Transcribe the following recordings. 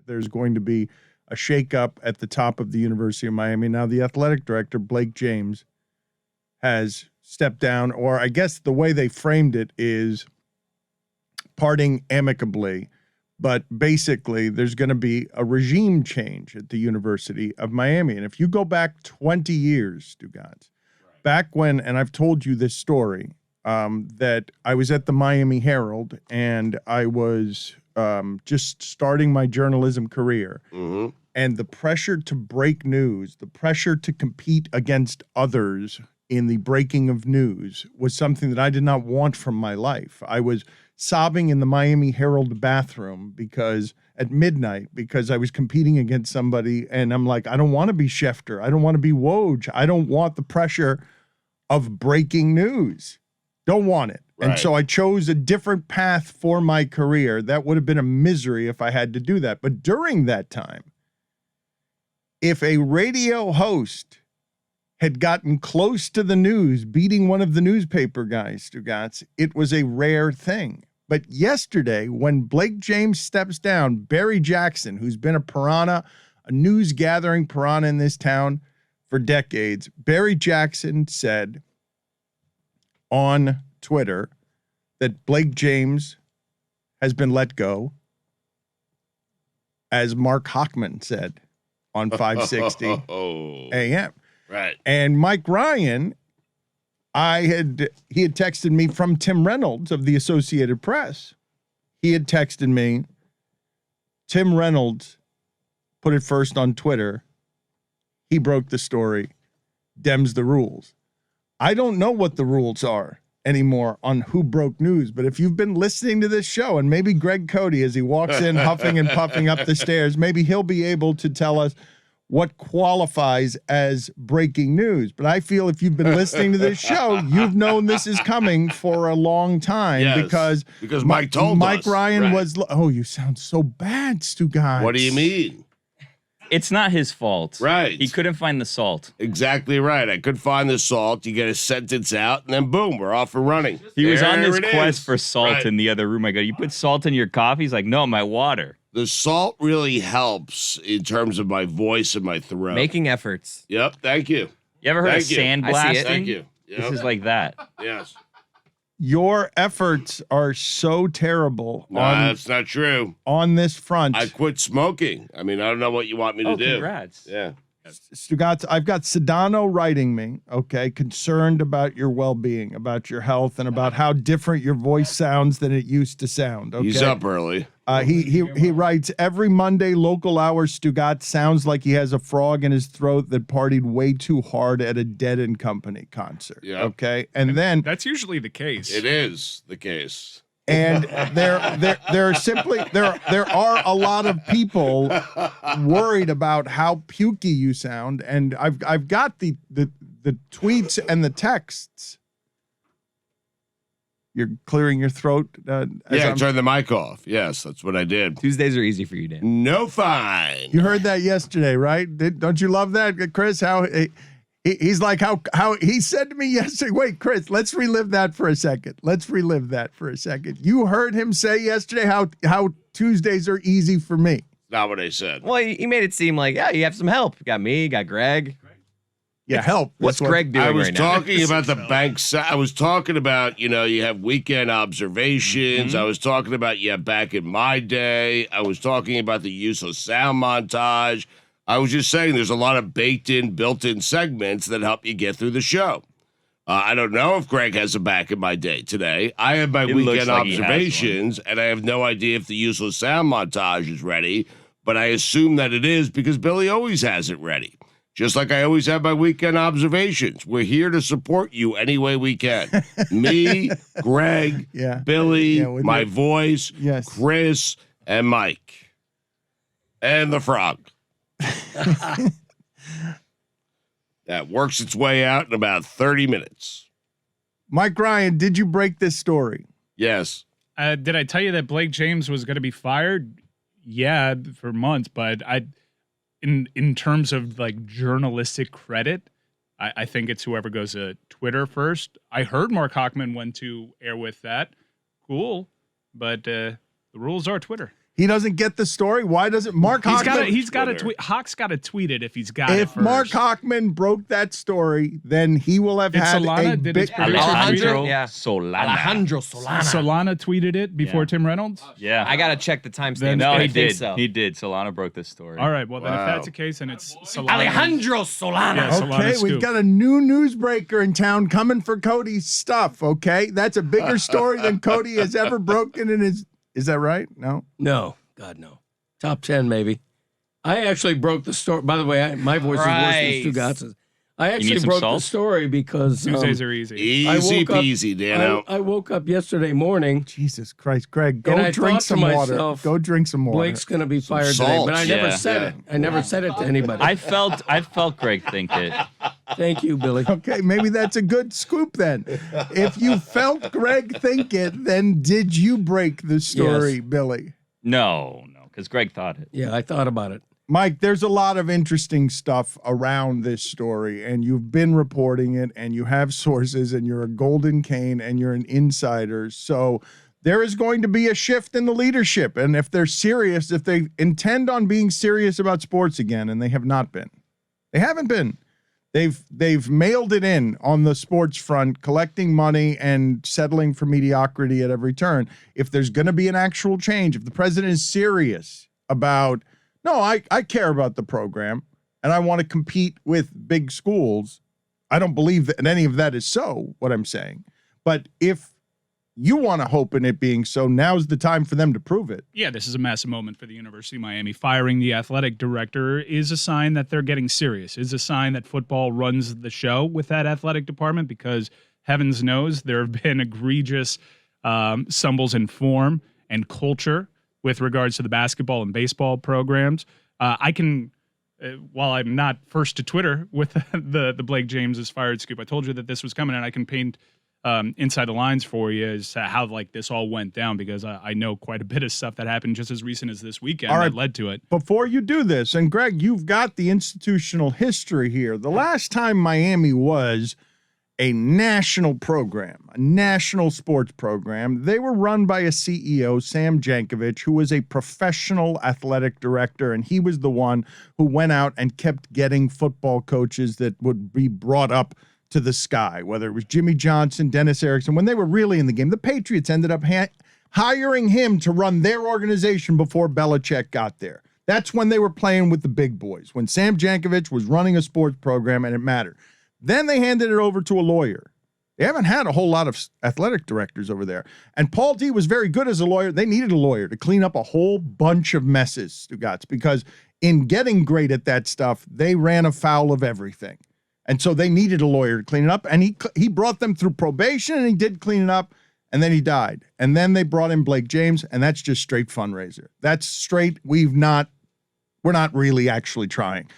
that there's going to be a shakeup at the top of the University of Miami. Now, the athletic director, Blake James, has stepped down, or I guess the way they framed it is parting amicably. But basically, there's going to be a regime change at the University of Miami. And if you go back 20 years, Stugotz, back when, and I've told you this story, that I was at the Miami Herald and I was just starting my journalism career. Mm-hmm. And the pressure to break news, the pressure to compete against others in the breaking of news was something that I did not want from my life. I was sobbing in the Miami Herald bathroom at midnight because I was competing against somebody, and I'm like, I don't want to be Schefter. I don't want to be Woj. I don't want the pressure of breaking news. Don't want it. Right. And so I chose a different path for my career. That would have been a misery if I had to do that. But during that time, if a radio host had gotten close to the news, beating one of the newspaper guys, Stugotz, it was a rare thing. But yesterday, when Blake James steps down, Barry Jackson, who's been a piranha, a news-gathering piranha in this town for decades, Barry Jackson said on Twitter that Blake James has been let go, as Mark Hochman said on 560 AM. Right. And Mike Ryan, he had texted me from Tim Reynolds of the Associated Press. He had texted me, Tim Reynolds put it first on Twitter. He broke the story. Dems the rules. I don't know what the rules are anymore on who broke news, but if you've been listening to this show, and maybe Greg Cote, as he walks in huffing and puffing up the stairs, maybe he'll be able to tell us what qualifies as breaking news. But I feel if you've been listening to this show, you've known this is coming for a long time. Because Mike told us. Mike Ryan was, oh, you sound so bad, Stugotz. What do you mean? It's not his fault. Right. He couldn't find the salt. Exactly right. I could find the salt. You get a sentence out, and then boom, we're off and running. He was on this quest for salt in the other room. I go, you put salt in your coffee? He's like, no, my water. The salt really helps in terms of my voice and my throat. Making efforts. Yep, thank you. You ever heard of sandblasting? Thank you. Yep. This is like that. Yes. Your efforts are so terrible. No, that's not true. On this front. I quit smoking. I mean, I don't know what you want me to do. Congrats. Yeah. Stugotz, I've got Sedano writing me, okay, concerned about your well-being, about your health, and about how different your voice sounds than it used to sound. Okay? He's up early. He writes, every Monday local hour, Stugotz sounds like he has a frog in his throat that partied way too hard at a Dead and Company concert. Yeah. Okay, and then that's usually the case. It is the case. And there are a lot of people worried about how pukey you sound, and I've got the tweets and the texts. You're clearing your throat. Turn the mic off. Yes, that's what I did. Tuesdays are easy for you, Dan. No fine. You heard that yesterday, right? Don't you love that, Chris? How he's like how he said to me yesterday. Wait, Chris, let's relive that for a second. You heard him say yesterday how Tuesdays are easy for me. Not what I said. Well, he made it seem like, yeah, you have some help. You got me, you got Greg. Yeah, help. What's Greg doing right now? I was talking about the banks. I was talking about, you have weekend observations. Mm-hmm. I was talking about, back in my day. I was talking about the use of sound montage. I was just saying there's a lot of built-in segments that help you get through the show. I don't know if Greg has a back in my day today. I have my weekend observations, and I have no idea if the useless sound montage is ready, but I assume that it is because Billy always has it ready. Just like I always have my weekend observations. We're here to support you any way we can. Me, Greg, Billy, my voice, Chris, and Mike. And the frog. That works its way out in about 30 minutes. Mike Ryan, did you break this story? Yes. Did I tell you that Blake James was going to be fired? Yeah, for months, but in terms of like journalistic credit, I think it's whoever goes to Twitter first. I heard Mark Hochman went to air with that. Cool, but the rules are Twitter. He doesn't get the story. Why doesn't Mark Hochman? He's got to tweet. Hawk's got to tweet it if he's got it. If First. Mark Hochman broke that story, then he will have Did had Solana, a did big. his producer Alejandro tweet it? Yeah. Solana. Alejandro Solana. Solana tweeted it before Yeah. Tim Reynolds. Yeah. I gotta check the timestamp. No, I he think did. so. He did. Solana broke this story. All right. Well, then if Wow. that's the case, and it's Solana. Alejandro Solana. Yeah, Solana Okay, scoop. we've got a new newsbreaker in town coming for Cody's stuff. Okay, that's a bigger story than Cody has ever broken in his. Is that right? No. No, God, no. Top 10, maybe. I actually broke the story. By the way, my voice Right. is worse than Stugotz's. I need actually some broke salt? the story because Tuesdays are easy. Easy woke up- peasy, Dano. I woke up yesterday morning. Jesus Christ, Greg, And go I drink thought to some water. myself, Go drink some water. Blake's going to be fired today, salt. but I never Yeah. said it. I never said it to anybody. I felt Greg think it. Thank you, Billy. Okay, maybe that's a good scoop then. If you felt Greg think it, then did you break the story, Yes. Billy? No, because Greg thought it. Yeah, I thought about it. Mike, there's a lot of interesting stuff around this story, and you've been reporting it, and you have sources, and you're a golden cane, and you're an insider. So there is going to be a shift in the leadership. And if they're serious, if they intend on being serious about sports again, and they have not been, they haven't been. They've mailed it in on the sports front, collecting money and settling for mediocrity at every turn. If there's going to be an actual change, if the president is serious about, no, I care about the program and I want to compete with big schools, I don't believe that any of that is so, what I'm saying. But if you want to hope in it being so, now's the time for them to prove it. Yeah, this is a massive moment for the University of Miami. Firing the athletic director is a sign that they're getting serious. Is a sign that football runs the show with that athletic department, because heavens knows there have been egregious stumbles in form and culture with regards to the basketball and baseball programs. I can, while I'm not first to Twitter with the Blake James is fired scoop, I told you that this was coming, and I can paint inside the lines for you as to how like this all went down, because I know quite a bit of stuff that happened just as recent as this weekend that led to it. Before you do this, and Greg, you've got the institutional history here. The last time Miami was a national program, a national sports program, they were run by a CEO, Sam Jankovic, who was a professional athletic director, and he was the one who went out and kept getting football coaches that would be brought up to the sky, whether it was Jimmy Johnson, Dennis Erickson, when they were really in the game. The Patriots ended up hiring him to run their organization before Belichick got there. That's when they were playing with the big boys, when Sam Jankovic was running a sports program and it mattered. Then they handed it over to a lawyer. They haven't had a whole lot of athletic directors over there. And Paul D was very good as a lawyer. They needed a lawyer to clean up a whole bunch of messes, Stugotz, because in getting great at that stuff, they ran afoul of everything. And so they needed a lawyer to clean it up. And he brought them through probation, and he did clean it up, and then he died. And then they brought in Blake James, and that's just straight fundraiser. That's straight, we're not really actually trying.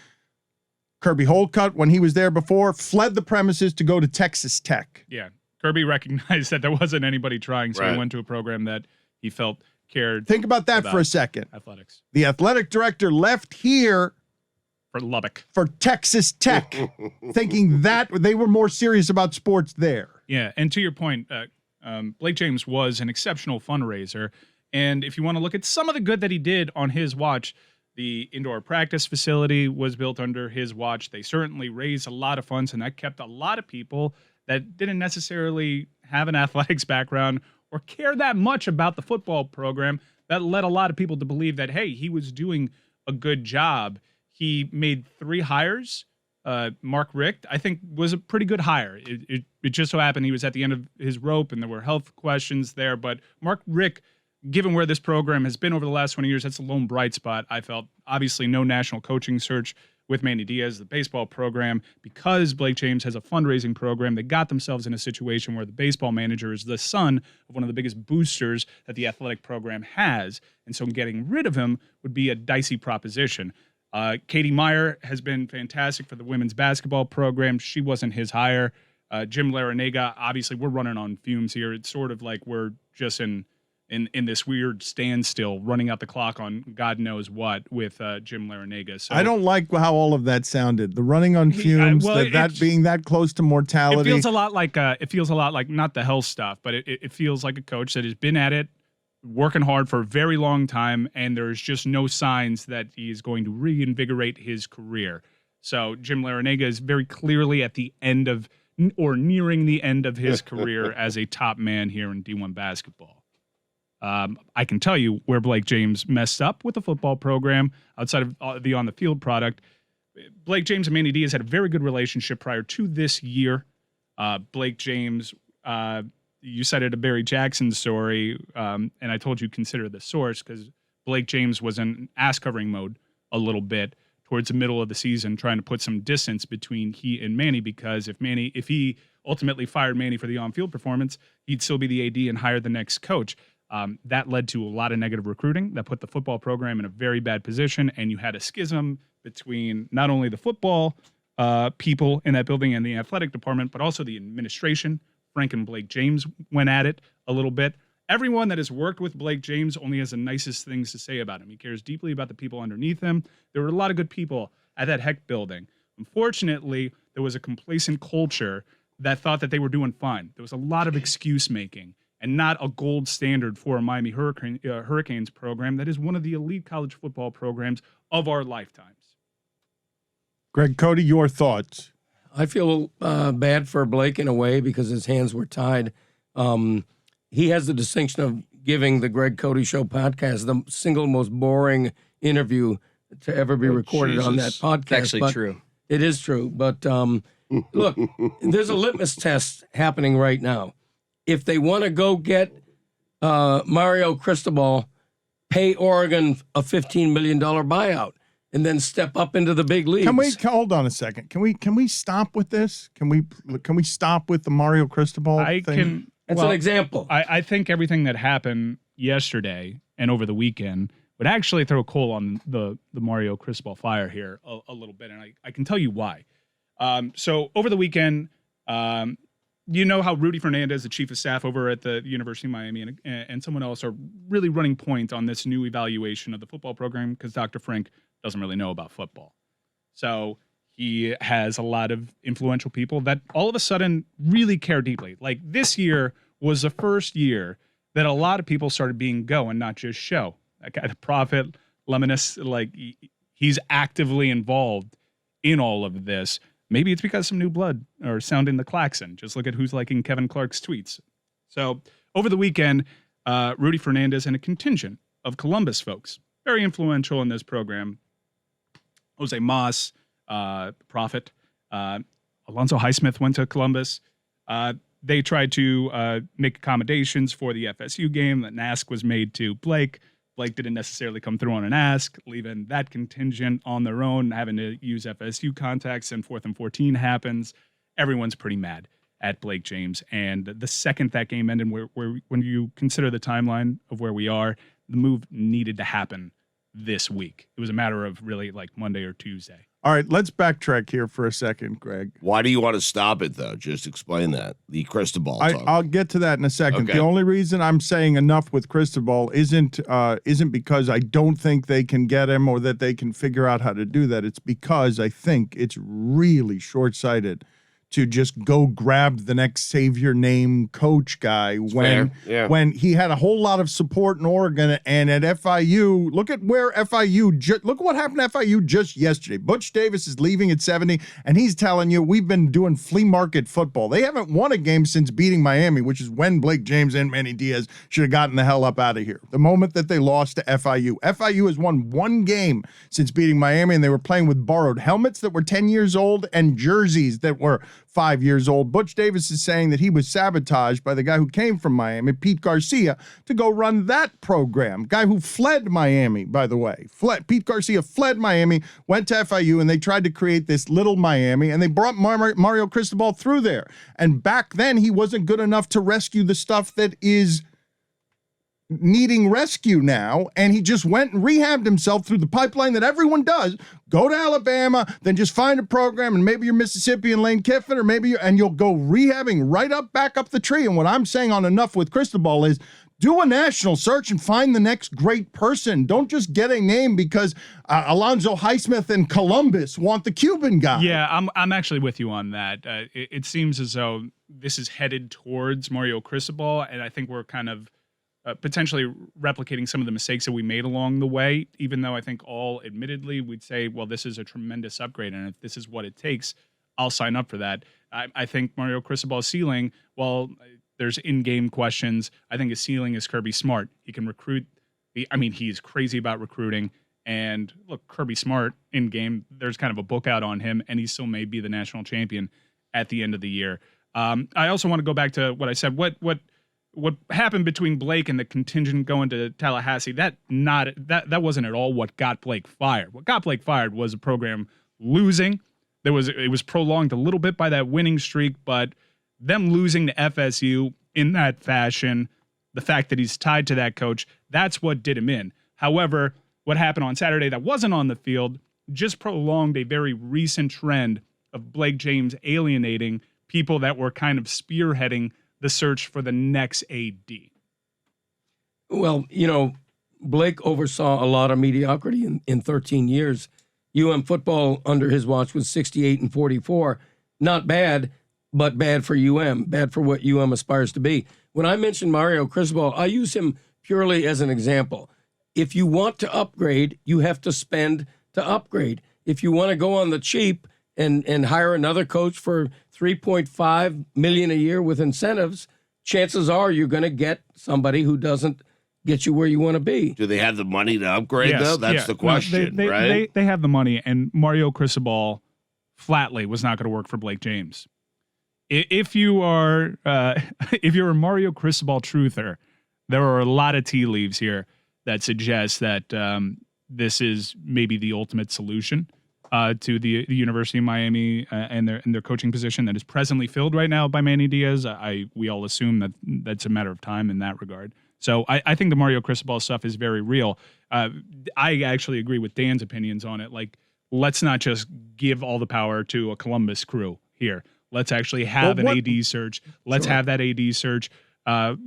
Kirby Holcutt, when he was there before, fled the premises to go to Texas Tech. Yeah, Kirby recognized that there wasn't anybody trying, so Right. he went to a program that he felt cared Think about that for a second. athletics. The athletic director left here For Lubbock. for Texas Tech, thinking that they were more serious about sports there. Yeah, and to your point, Blake James was an exceptional fundraiser. And if you want to look at some of the good that he did on his watch, the indoor practice facility was built under his watch. They certainly raised a lot of funds, and that kept a lot of people that didn't necessarily have an athletics background or care that much about the football program. That led a lot of people to believe that, hey, he was doing a good job. He made 3 hires. Mark Richt, I think, was a pretty good hire. It just so happened he was at the end of his rope and there were health questions there. But Mark Richt, given where this program has been over the last 20 years, that's the lone bright spot. I felt obviously no national coaching search with Manny Diaz, the baseball program, because Blake James has a fundraising program. They got themselves in a situation where the baseball manager is the son of one of the biggest boosters that the athletic program has. And so getting rid of him would be a dicey proposition. Katie Meyer has been fantastic for the women's basketball program. She wasn't his hire. Jim Larinaga, obviously we're running on fumes here. It's sort of like we're just in this weird standstill, running out the clock on God knows what with Jim Larinaga. So I don't like how all of that sounded. The running on fumes, that being that close to mortality. It feels a lot like not the health stuff, but it feels like a coach that has been at it working hard for a very long time, and there's just no signs that he is going to reinvigorate his career. So Jim Larrañaga is very clearly at the end of, or nearing the end of his career as a top man here in D1 basketball. I can tell you where Blake James messed up with the football program outside of the on-the-field product. Blake James and Manny Diaz had a very good relationship prior to this year. Blake James, you cited a Barry Jackson story, and I told you consider the source because Blake James was in ass-covering mode a little bit towards the middle of the season, trying to put some distance between he and Manny, because if he ultimately fired Manny for the on-field performance, he'd still be the AD and hire the next coach. That led to a lot of negative recruiting that put the football program in a very bad position, and you had a schism between not only the football people in that building and the athletic department, but also the administration. Frank and Blake James went at it a little bit. Everyone that has worked with Blake James only has the nicest things to say about him. He cares deeply about the people underneath him. There were a lot of good people at that Heck building. Unfortunately, there was a complacent culture that thought that they were doing fine. There was a lot of excuse making and not a gold standard for a Miami Hurricanes program that is one of the elite college football programs of our lifetimes. Greg, Cote, your thoughts? I feel bad for Blake in a way because his hands were tied. He has the distinction of giving the Greg Cote Show podcast the single most boring interview to ever be recorded on that podcast. It's actually true. It is true. But look, there's a litmus test happening right now. If they want to go get Mario Cristobal, pay Oregon a $15 million buyout, and then step up into the big leagues. Can we hold on a second? Can we stop with this? Can we stop with the Mario Cristobal thing? That's an example. I think everything that happened yesterday and over the weekend would actually throw coal on the Mario Cristobal fire here a little bit, and I can tell you why. So over the weekend, you know how Rudy Fernandez, the chief of staff over at the University of Miami, and someone else are really running point on this new evaluation of the football program because Dr. Frank doesn't really know about football. So he has a lot of influential people that all of a sudden really care deeply. Like this year was the first year that a lot of people started being go and not just show. That guy, the Prophet, Lemonis, like he's actively involved in all of this. Maybe it's because some new blood are sounding the klaxon. Just look at who's liking Kevin Clark's tweets. So over the weekend, Rudy Fernandez and a contingent of Columbus folks, very influential in this program, Jose Mas, Prophet, Alonzo Highsmith went to Columbus. They tried to make accommodations for the FSU game. An ask was made to Blake. Blake didn't necessarily come through on an ask, leaving that contingent on their own, having to use FSU contacts, and 4th and 14 happens. Everyone's pretty mad at Blake James. And the second that game ended, when you consider the timeline of where we are, the move needed to happen this week. It was a matter of really like Monday or Tuesday. All right, let's backtrack here for a second, Greg. Why do you want to stop it, though? Just explain that. The Cristobal talk. I'll get to that in a second. Okay. The only reason I'm saying enough with Cristobal isn't because I don't think they can get him or that they can figure out how to do that. It's because I think it's really short-sighted to just go grab the next savior name coach guy when he had a whole lot of support in Oregon and at FIU. Look at where look what happened to FIU just yesterday. Butch Davis is leaving at 70, and he's telling you we've been doing flea market football. They haven't won a game since beating Miami, which is when Blake James and Manny Diaz should have gotten the hell up out of here. The moment that they lost to FIU. FIU has won one game since beating Miami, and they were playing with borrowed helmets that were 10 years old and jerseys that were 5 years old. Butch Davis is saying that he was sabotaged by the guy who came from Miami, Pete Garcia, to go run that program. Guy who fled Miami, by the way. Pete Garcia fled Miami, went to FIU, and they tried to create this little Miami, and they brought Mario Cristobal through there. And back then, he wasn't good enough to rescue the stuff that is needing rescue now, and he just went and rehabbed himself through the pipeline that everyone does. Go to Alabama, then just find a program, and maybe you're Mississippi and Lane Kiffin, or maybe you'll go rehabbing right back up the tree. And what I'm saying on Enough with Cristobal is do a national search and find the next great person. Don't just get a name because Alonzo Highsmith and Columbus want the Cuban guy. Yeah, I'm actually with you on that. It seems as though this is headed towards Mario Cristobal, and I think we're kind of potentially replicating some of the mistakes that we made along the way, even though I think all admittedly we'd say, well, this is a tremendous upgrade. And if this is what it takes, I'll sign up for that. I think Mario Cristobal's ceiling, well, there's in-game questions. I think his ceiling is Kirby Smart. He can recruit. He's crazy about recruiting. And look, Kirby Smart in-game, there's kind of a book out on him, and he still may be the national champion at the end of the year. I also want to go back to what I said. What happened between Blake and the contingent going to Tallahassee? That wasn't at all what got Blake fired. What got Blake fired was a program losing. It was prolonged a little bit by that winning streak, but them losing to FSU in that fashion, the fact that he's tied to that coach, that's what did him in. However, what happened on Saturday that wasn't on the field just prolonged a very recent trend of Blake James alienating people that were kind of spearheading the search for the next AD. Well, Blake oversaw a lot of mediocrity in 13 years. Football under his watch was 68-44. Not bad, but bad for bad for what aspires to be. When I mention Mario Cristobal, I use him purely as an example. If you want to upgrade, you have to spend to upgrade. If you want to go on the cheap and hire another coach for $3.5 million a year with incentives, chances are you're going to get somebody who doesn't get you where you want to be. Do they have the money to upgrade, though? That's the question, no, right? They have the money, and Mario Cristobal flatly was not going to work for Blake James. If you are if you're a Mario Cristobal truther, there are a lot of tea leaves here that suggest that this is maybe the ultimate solution to the University of Miami and their coaching position that is presently filled right now by Manny Diaz. We all assume that that's a matter of time in that regard. So I think the Mario Cristobal stuff is very real. I actually agree with Dan's opinions on it. Like, let's not just give all the power to a Columbus crew here. Let's actually have an AD search. Let's have that AD search.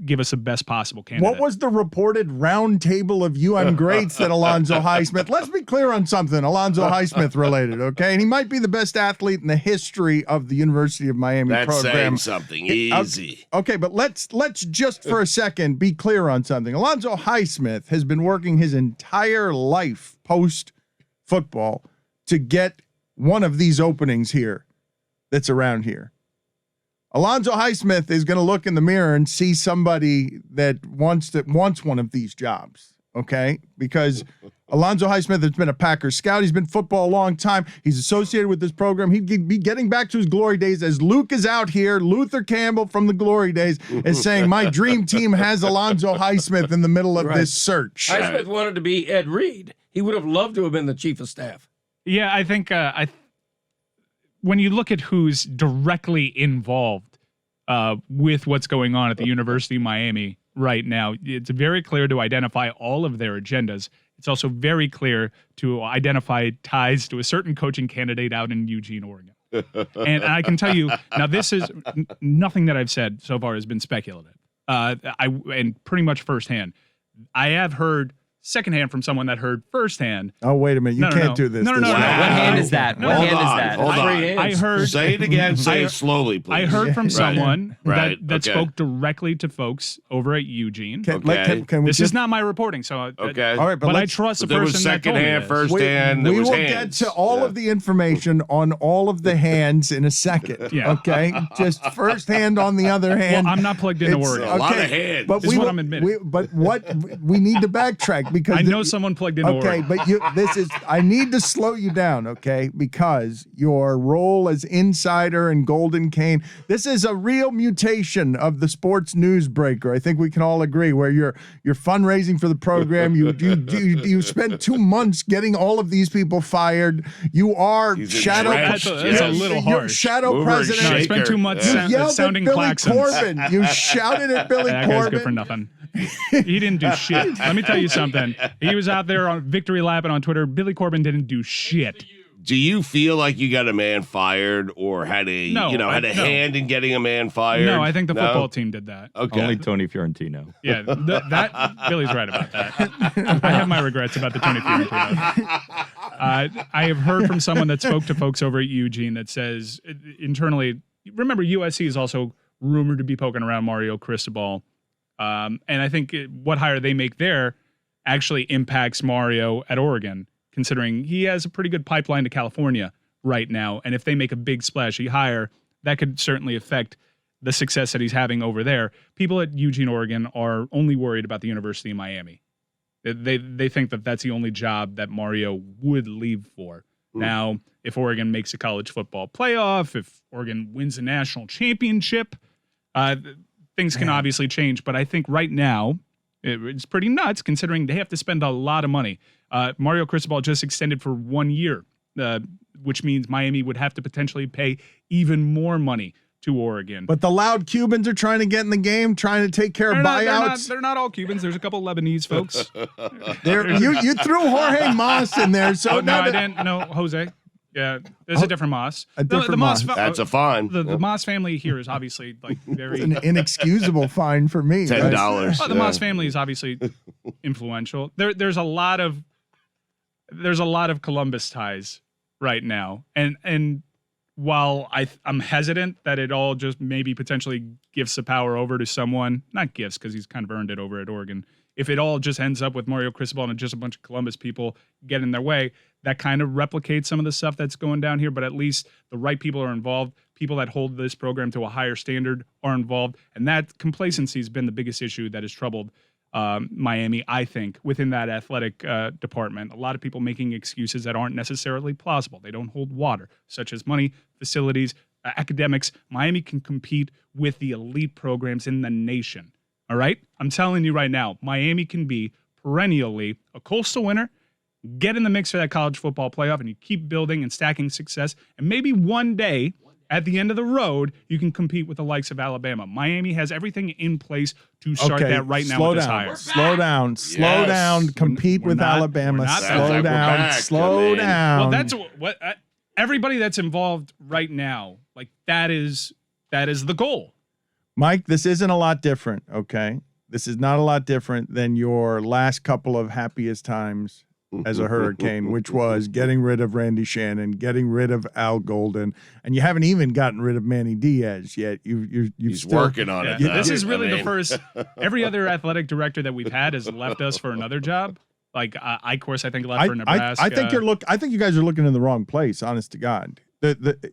Give us the best possible candidate. What was the reported round table of greats that Alonzo Highsmith? Let's be clear on something Alonzo Highsmith related, okay? And he might be the best athlete in the history of the University of Miami That's program. saying something easy. Okay, but let's just for a second be clear on something. Alonzo Highsmith has been working his entire life post football to get one of these openings here that's around here. Alonzo Highsmith is going to look in the mirror and see somebody that wants one of these jobs, okay? Because Alonzo Highsmith has been a Packers scout. He's been football a long time. He's associated with this program. He'd be getting back to his glory days as Luke is out here. Luther Campbell from the glory days is saying, my dream team has Alonzo Highsmith in the middle of this search. Highsmith wanted to be Ed Reed. He would have loved to have been the chief of staff. Yeah, I think when you look at who's directly involved with what's going on at the University of Miami right now, it's very clear to identify all of their agendas. It's also very clear to identify ties to a certain coaching candidate out in Eugene, Oregon. And I can tell you, now this is nothing that I've said so far has been speculative. And pretty much firsthand. I have heard secondhand from someone that heard firsthand. Oh, wait a minute. You can't do this. No. What hand is that? What hand is that? Hold on. I heard. Say it again. Say it slowly, please. I heard from someone that okay. spoke directly to folks over at Eugene. Can we This is not my reporting, so okay. All right, but I trust the there was person that told me secondhand, this. firsthand. We there was will hands. get to all of the information on all of the hands in a second. Yeah. Okay. Just firsthand on the other hand. Well, I'm not plugged into It's- Oregon. A lot of hands. But Is what I'm admitting. but what we need to backtrack because I know someone plugged into Okay, Oregon. but I need to slow you down, okay? Because your role as insider and Golden Cane, this is a real mutation of the sports newsbreaker. I think we can all agree. Where you're fundraising for the program, you spent 2 months getting all of these people fired. You are He's shadow. entrenched. That's a little you're harsh. Shadow Mover and president. No, I spent 2 months You yelled sounding at Billy claxons. Corbin. You shouted at Billy That guy's good for Corbin. nothing. He didn't do shit. Let me tell you something. He was out there on victory lapping on Twitter. Billy Corbin didn't do shit. Do you feel like you got a man fired or had a No, had a hand in getting a man fired? No, I think the football team did that. Okay. Only Tony Fiorentino. Yeah, that Billy's right about that. I have my regrets about the Tony Fiorentino. I have heard from someone that spoke to folks over at Eugene that says internally, remember USC is also rumored to be poking around Mario Cristobal And I think what hire they make there actually impacts Mario at Oregon, considering he has a pretty good pipeline to California right now. And if they make a big splashy hire, that could certainly affect the success that he's having over there. People at Eugene, Oregon are only worried about the University of Miami. They think that that's the only job that Mario would leave for. Now, if Oregon makes a college football playoff, if Oregon wins a national championship, things can obviously change. But I think right now, it's pretty nuts considering they have to spend a lot of money. Mario Cristobal just extended for 1 year, which means Miami would have to potentially pay even more money to Oregon. But the loud Cubans are trying to get in the game, trying to take care of buyouts. They're not all Cubans. There's a couple Lebanese folks. You threw Jorge Mas in there. So no, I didn't. No, Jose. Yeah, there's a different Mas. A different Mas. That's a fine. The Mas family here is obviously like very an inexcusable fine for me. $10. The Mas family is obviously influential. There's a lot of Columbus ties right now, and while I'm hesitant that it all just maybe potentially gives the power over to someone, not gifts because he's kind of earned it over at Oregon. If it all just ends up with Mario Cristobal and just a bunch of Columbus people get in their way, that kind of replicates some of the stuff that's going down here. But at least the right people are involved. People that hold this program to a higher standard are involved. And that complacency has been the biggest issue that has troubled Miami, I think, within that athletic department. A lot of people making excuses that aren't necessarily plausible. They don't hold water, such as money, facilities, academics. Miami can compete with the elite programs in the nation. All right? I'm telling you right now, Miami can be perennially a Coastal winner, get in the mix for that college football playoff, and you keep building and stacking success. And maybe one day, at the end of the road, you can compete with the likes of Alabama. Miami has everything in place to start that right now with this hire. Slow down. Compete with Alabama. Slow down. Well, that's what everybody that's involved right now, like that is the goal. Mike, this isn't a lot different, okay? This is not a lot different than your last couple of happiest times as a Hurricane, which was getting rid of Randy Shannon, getting rid of Al Golden, and you haven't even gotten rid of Manny Diaz yet. He's still working on it. This is really the first. Every other athletic director that we've had has left us for another job. Like of course, I think left for Nebraska. I think I think you guys are looking in the wrong place. Honest to God.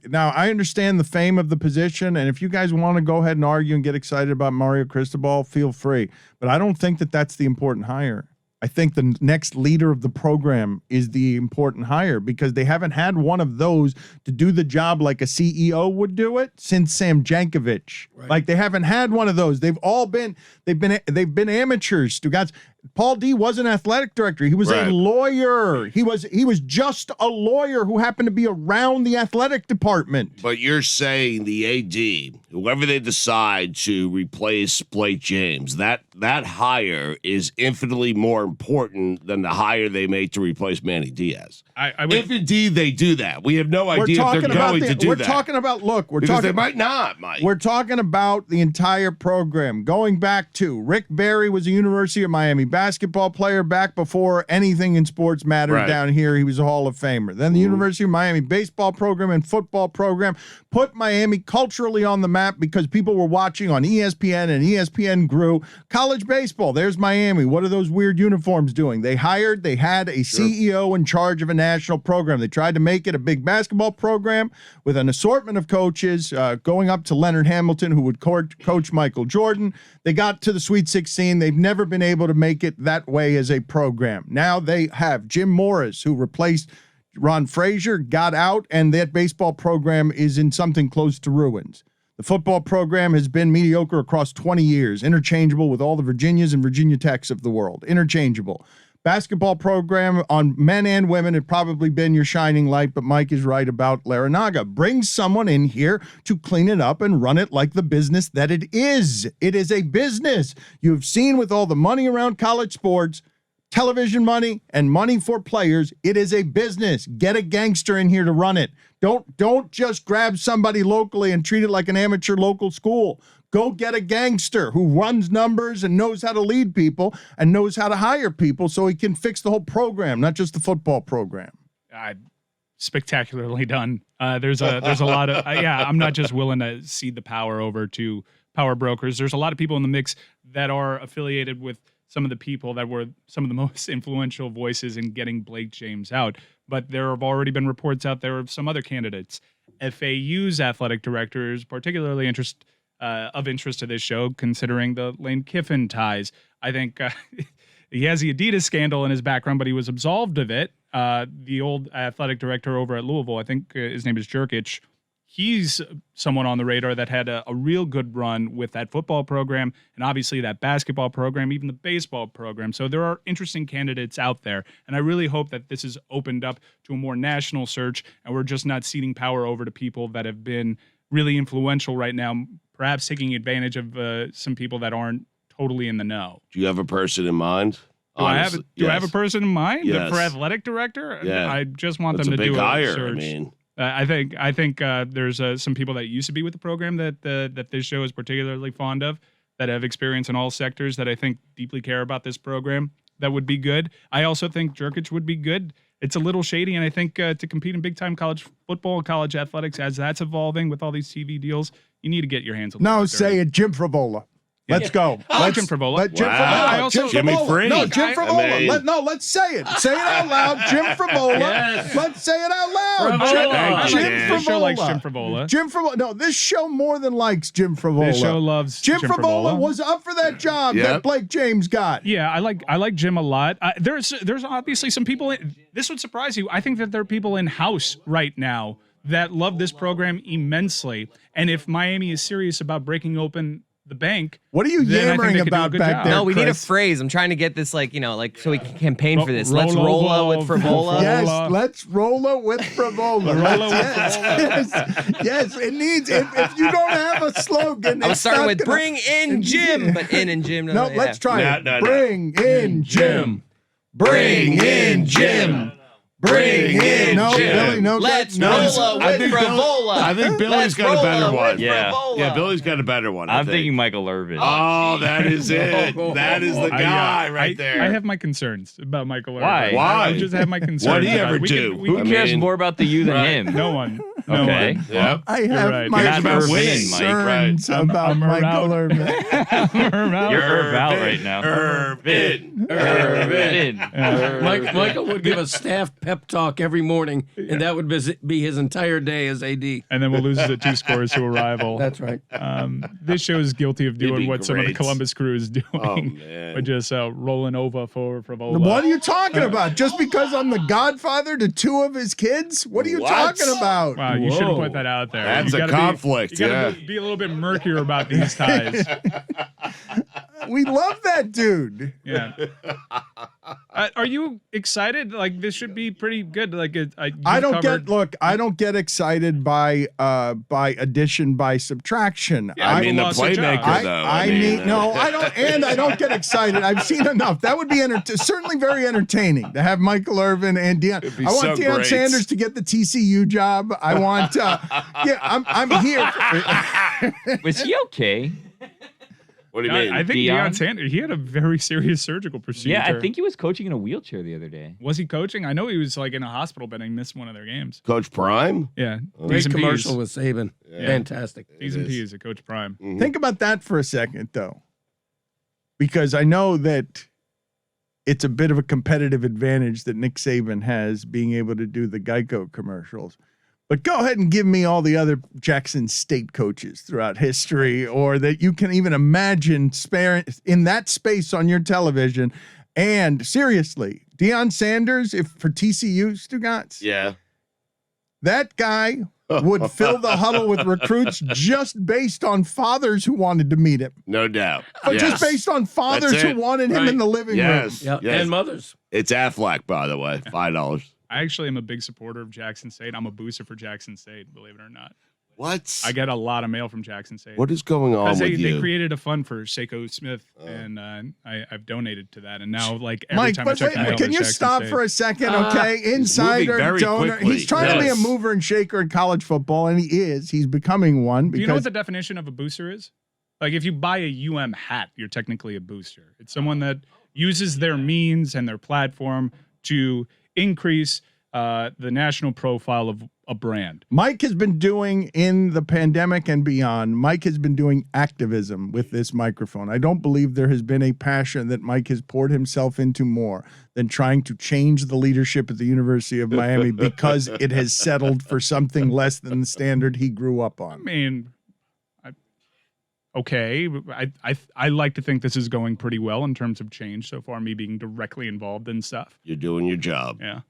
Now I understand the fame of the position, and if you guys want to go ahead and argue and get excited about Mario Cristobal, feel free. But I don't think that that's the important hire. I think the next leader of the program is the important hire because they haven't had one of those to do the job like a CEO would do it since Sam Jankovic. Right. Like they haven't had one of those. They've been amateurs. Stugotz. Paul D was an athletic director. He was a lawyer. He was just a lawyer who happened to be around the athletic department. But you're saying the AD, whoever they decide to replace Blake James, that hire is infinitely more important than the hire they make to replace Manny Diaz. If indeed they do that, we have no idea if they're going to do that. We're talking about they might not, Mike. We're talking about the entire program going back to Rick Barry was a University of Miami basketball player back before anything in sports mattered down here. He was a Hall of Famer. Then the University of Miami baseball program and football program put Miami culturally on the map because people were watching on ESPN and ESPN grew. College baseball, there's Miami. What are those weird uniforms doing? They had a CEO in charge of a national program. They tried to make it a big basketball program with an assortment of coaches going up to Leonard Hamilton, who would coach Michael Jordan. They got to the Sweet 16. They've never been able to make it that way as a program. Now they have Jim Morris, who replaced Ron Frazier, got out, and that baseball program is in something close to ruins. The football program has been mediocre across 20 years, interchangeable with all the Virginias and Virginia Techs of the world. Interchangeable. Basketball program on men and women had probably been your shining light, but Mike is right about Larinaga. Bring someone in here to clean it up and run it like the business that it is. It is a business. You've seen with all the money around college sports, television money and money for players, it is a business. Get a gangster in here to run it. Don't just grab somebody locally and treat it like an amateur local school. Go get a gangster who runs numbers and knows how to lead people and knows how to hire people so he can fix the whole program, not just the football program. Spectacularly done. There's a lot of I'm not just willing to cede the power over to power brokers. There's a lot of people in the mix that are affiliated with some of the people that were some of the most influential voices in getting Blake James out. But there have already been reports out there of some other candidates. FAU's athletic director is particularly of interest to this show, considering the Lane Kiffin ties. I think he has the Adidas scandal in his background, but he was absolved of it. The old athletic director over at Louisville, I think his name is Jerkic, he's someone on the radar that had a real good run with that football program and obviously that basketball program, even the baseball program. So there are interesting candidates out there. And I really hope that this is opened up to a more national search and we're just not ceding power over to people that have been really influential right now, perhaps taking advantage of some people that aren't totally in the know. Do you have a person in mind? Do I have a person in mind for athletic director? Yeah. I just want That's them to a big do hire. a search. I think there's some people that used to be with the program that this show is particularly fond of, that have experience in all sectors, that I think deeply care about this program. That would be good. I also think Jerkic would be good. It's a little shady, and I think to compete in big-time college football, college athletics, as that's evolving with all these TV deals, you need to get your hands on. No, say it, Jim Frivola. Let's go. I like Jim Frivola. Let Jim Wow. Frivola. I also- Jimmy Free. No, Jim I Frivola. mean- Let's say it. Say it out loud. Jim Frivola. Yes. Let's say it out loud. Frivola. Jim Thank you, This show likes Frivola. Jim Frivola. Jim Frivola. No, this show more than likes Jim Frivola. This show loves Jim Frivola was up for that job Yep. that Blake James got. Yeah, I like Jim a lot. There's obviously some people. This would surprise you. I think that there are people in house right now that love this program immensely. And if Miami is serious about breaking open the bank, What are you then I think yammering they could do a about good back job. there? No, we need a Chris? phrase. I'm trying to get this, like, so we can campaign for this. Let's Roll roll over with Frivola. Yes, let's roll it with Frivola. Yes, it needs. If you don't have a slogan, I was it's starting not with gonna- bring in Jim, but in and Jim. No, yeah. let's try No, it. no, no. Bring in Jim. Bring in Jim. Bring in No, Jim. Billy, no, Let's no, roll I with think Bill- Frivola. I think Billy's Let's got a better roll one. with Yeah. Frivola. Yeah, Billy's got a better one. I I'm think. thinking Michael Irvin. Oh, that is it. That is the guy right there. I have my concerns about Michael Irvin. Why? Why? I just have my concerns. What'd he about ever it. We do? can- we Who can- cares mean- more about the you than Right. him? No one. No Okay. one. Yep. I have right. my You're not about winning, concerns Mike, right. about I'm Michael around. Irvin. You're Irv out right now. Irvin. Irvin. Michael would give a staff pep talk every morning, and that would be his entire day as AD. And then we'll lose the 2 scores to a rival. That's right. This show is guilty of It'd doing be what some of the great. Columbus crew is doing. Oh, man. We're just rolling over for Frivola. What are you talking about? Just because I'm the godfather to 2 of his kids? What are you What? talking about? Wow, you should have Whoa. put that out there. That's You a gotta conflict, You gotta yeah. be a little bit murkier about these ties. We love that dude. Yeah. Are you excited? Like, this should be pretty good. Like, I don't get excited by addition by subtraction. Yeah, I mean, the lost a job. playmaker, though. I mean, no, I don't, and I don't get excited. I've seen enough. That would be certainly very entertaining to have Michael Irvin and Deion. It'd be I want so Deion great. Sanders to get the TCU job. I want, I'm here. Was he okay? What do you mean? I think Deion? Deion Sanders, he had a very serious surgical procedure. Yeah, I think he was coaching in a wheelchair the other day. Was he coaching? I know he was like in a hospital bed and he missed one of their games. Coach Prime? Yeah. Great T's and commercial P's. with Saban. Fantastic. T's and P's at Coach Prime. Think about that for a second, though, because I know that it's a bit of a competitive advantage that Nick Saban has being able to do the Geico commercials. But go ahead and give me all the other Jackson State coaches throughout history, or that you can even imagine in that space on your television. And seriously, Deion Sanders, if for TCU, Stugotz, Yeah. that guy would fill the huddle with recruits just based on fathers who wanted to meet him. No doubt. But Yes. just based on fathers That's who it. wanted him Right. in the living Yes. room. Yeah, Yes. and mothers. It's Aflac, by the way. $5. I actually am a big supporter of Jackson State. I'm a booster for Jackson State, believe it or not. What? I get a lot of mail from Jackson State. What is going on Because with they you? created a fund for Seiko Smith, and I've donated to that. And now, like, every Mike, time I but check wait, the mail, can you there's Jackson stop State. for a second, okay? Insider, very donor. quickly. He's trying to be a Yes. mover and shaker in college football, and he is. He's becoming one Do you know what because the definition of a booster is? Like, if you buy a UM hat, you're technically a booster. It's someone that uses their means and their platform to increase the national profile of a brand. Mike has been doing in the pandemic and beyond. Mike has been doing activism with this microphone. I don't believe there has been a passion that Mike has poured himself into more than trying to change the leadership at the University of Miami because it has settled for something less than the standard he grew up I on. mean, okay, I like to think this is going pretty well in terms of change so far, me being directly involved in stuff. You're doing your job. Yeah.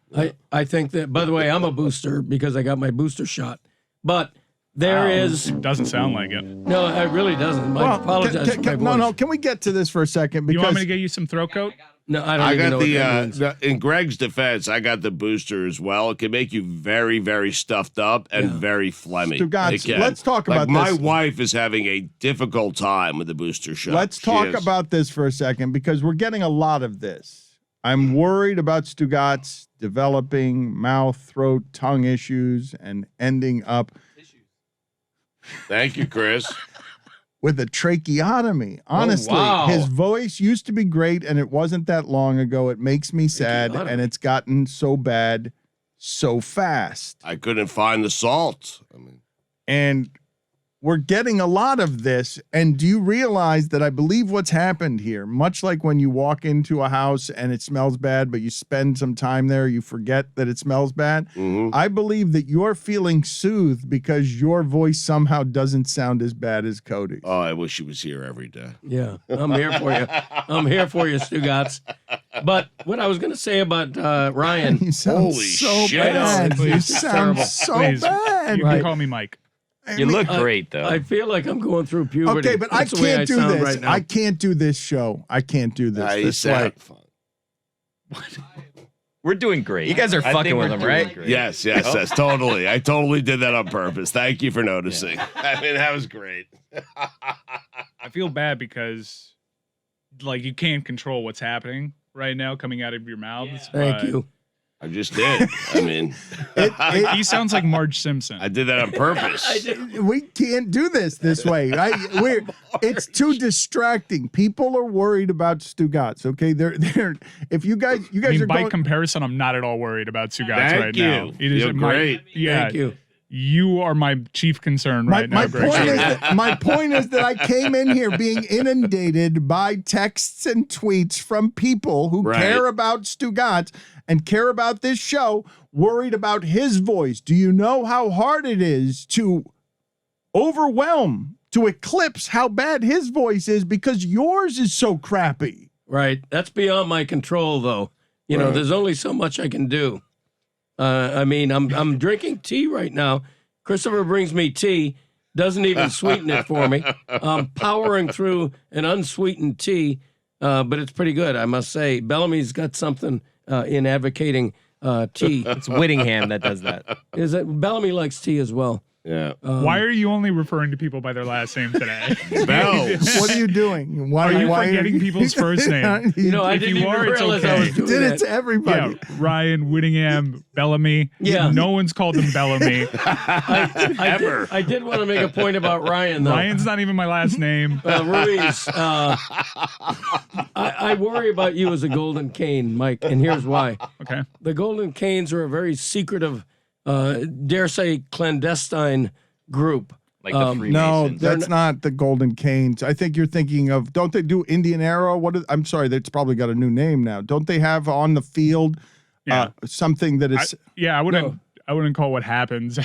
I think that, by the way, I'm a booster because I got my booster shot. But there is Doesn't sound like it. no, it really doesn't. I apologize for my voice. No, can we get to this for a second? You Because want me to get you some throat coat? No, I don't I even got know what that means. in Greg's defense, I got the booster as well. It can make you very, very stuffed up and very phlegmy. Stugotz, It can. let's talk about My this. wife is having a difficult time with the booster shot. Let's She talk is. about this for a second because we're getting a lot of this. I'm worried about Stugotz developing mouth, throat, tongue issues and ending up Thank you, Chris. with a tracheotomy. Honestly, wow. his voice used to be great and it wasn't that long ago. It makes me sad Tracheotomy. and it's gotten so bad so fast. I couldn't find the salt. I mean, And we're getting a lot of this. And do you realize that I believe what's happened here, much like when you walk into a house and it smells bad, but you spend some time there, you forget that it smells bad. I believe that you're feeling soothed because your voice somehow doesn't sound as bad as Cody's. oh, I wish he was here every day. Yeah, I'm here for you. I'm here for you, Stugotz. But what I was going to say about Ryan, You sound Holy so shit. bad. You Please. sound Terrible. so Please. bad. You Right. can call me Mike. You look great, though. I feel like I'm going through puberty. Okay, but That's I the way can't do sound this. right now. I can't do this show. I can't do this. Nah, you This sound way. fine. We're doing great. You guys are I fucking think with we're him, doing right? great. Yes, totally. I totally did that on purpose. Thank you for noticing. I mean, that was great. I feel bad because, like, you can't control what's happening right now coming out of your mouths. Thank but you. I just did. I mean, He sounds like Marge Simpson. I did that on purpose. We can't do this way. It's too distracting. People are worried about Stugotz. Okay, they're. If you guys I mean, are by going. comparison, I'm not at all worried about Stugotz Thank right you. now. It is You're great. Yeah, Thank you. You are my chief concern right now, My Greg. point is that I came in here being inundated by texts and tweets from people who Right. care about Stugotz and care about this show, worried about his voice. Do you know how hard it is to overwhelm, to eclipse how bad his voice is because yours is so crappy? Right. That's beyond my control, though. You know, there's only so much I can do. I mean, I'm drinking tea right now. Christopher brings me tea, doesn't even sweeten it for me. I'm powering through an unsweetened tea, but it's pretty good, I must say. Bellamy's got something in advocating tea. It's Whittingham that does that. Is that Bellamy likes tea as well? Yeah. Why are you only referring to people by their last name today? Bells. What are you doing? Are you forgetting people's first name? You know, I If didn't you even are, it's realize I okay. was You doing did it that. to everybody. Yeah, Ryan, Whittingham, Bellamy. Yeah. No one's called them Bellamy. I did want to make a point about Ryan, though. Ryan's not even my last name. Ruiz, I worry about you as a Golden Cane, Mike, and here's why. Okay. The Golden Canes are a very secretive, dare say, clandestine group. Like the No, Freemasons. that's not the Golden Canes. I think you're thinking of. Don't they do Indian Arrow? I'm sorry, that's probably got a new name now. Don't they have on the field Yeah. something that is? I wouldn't call what happens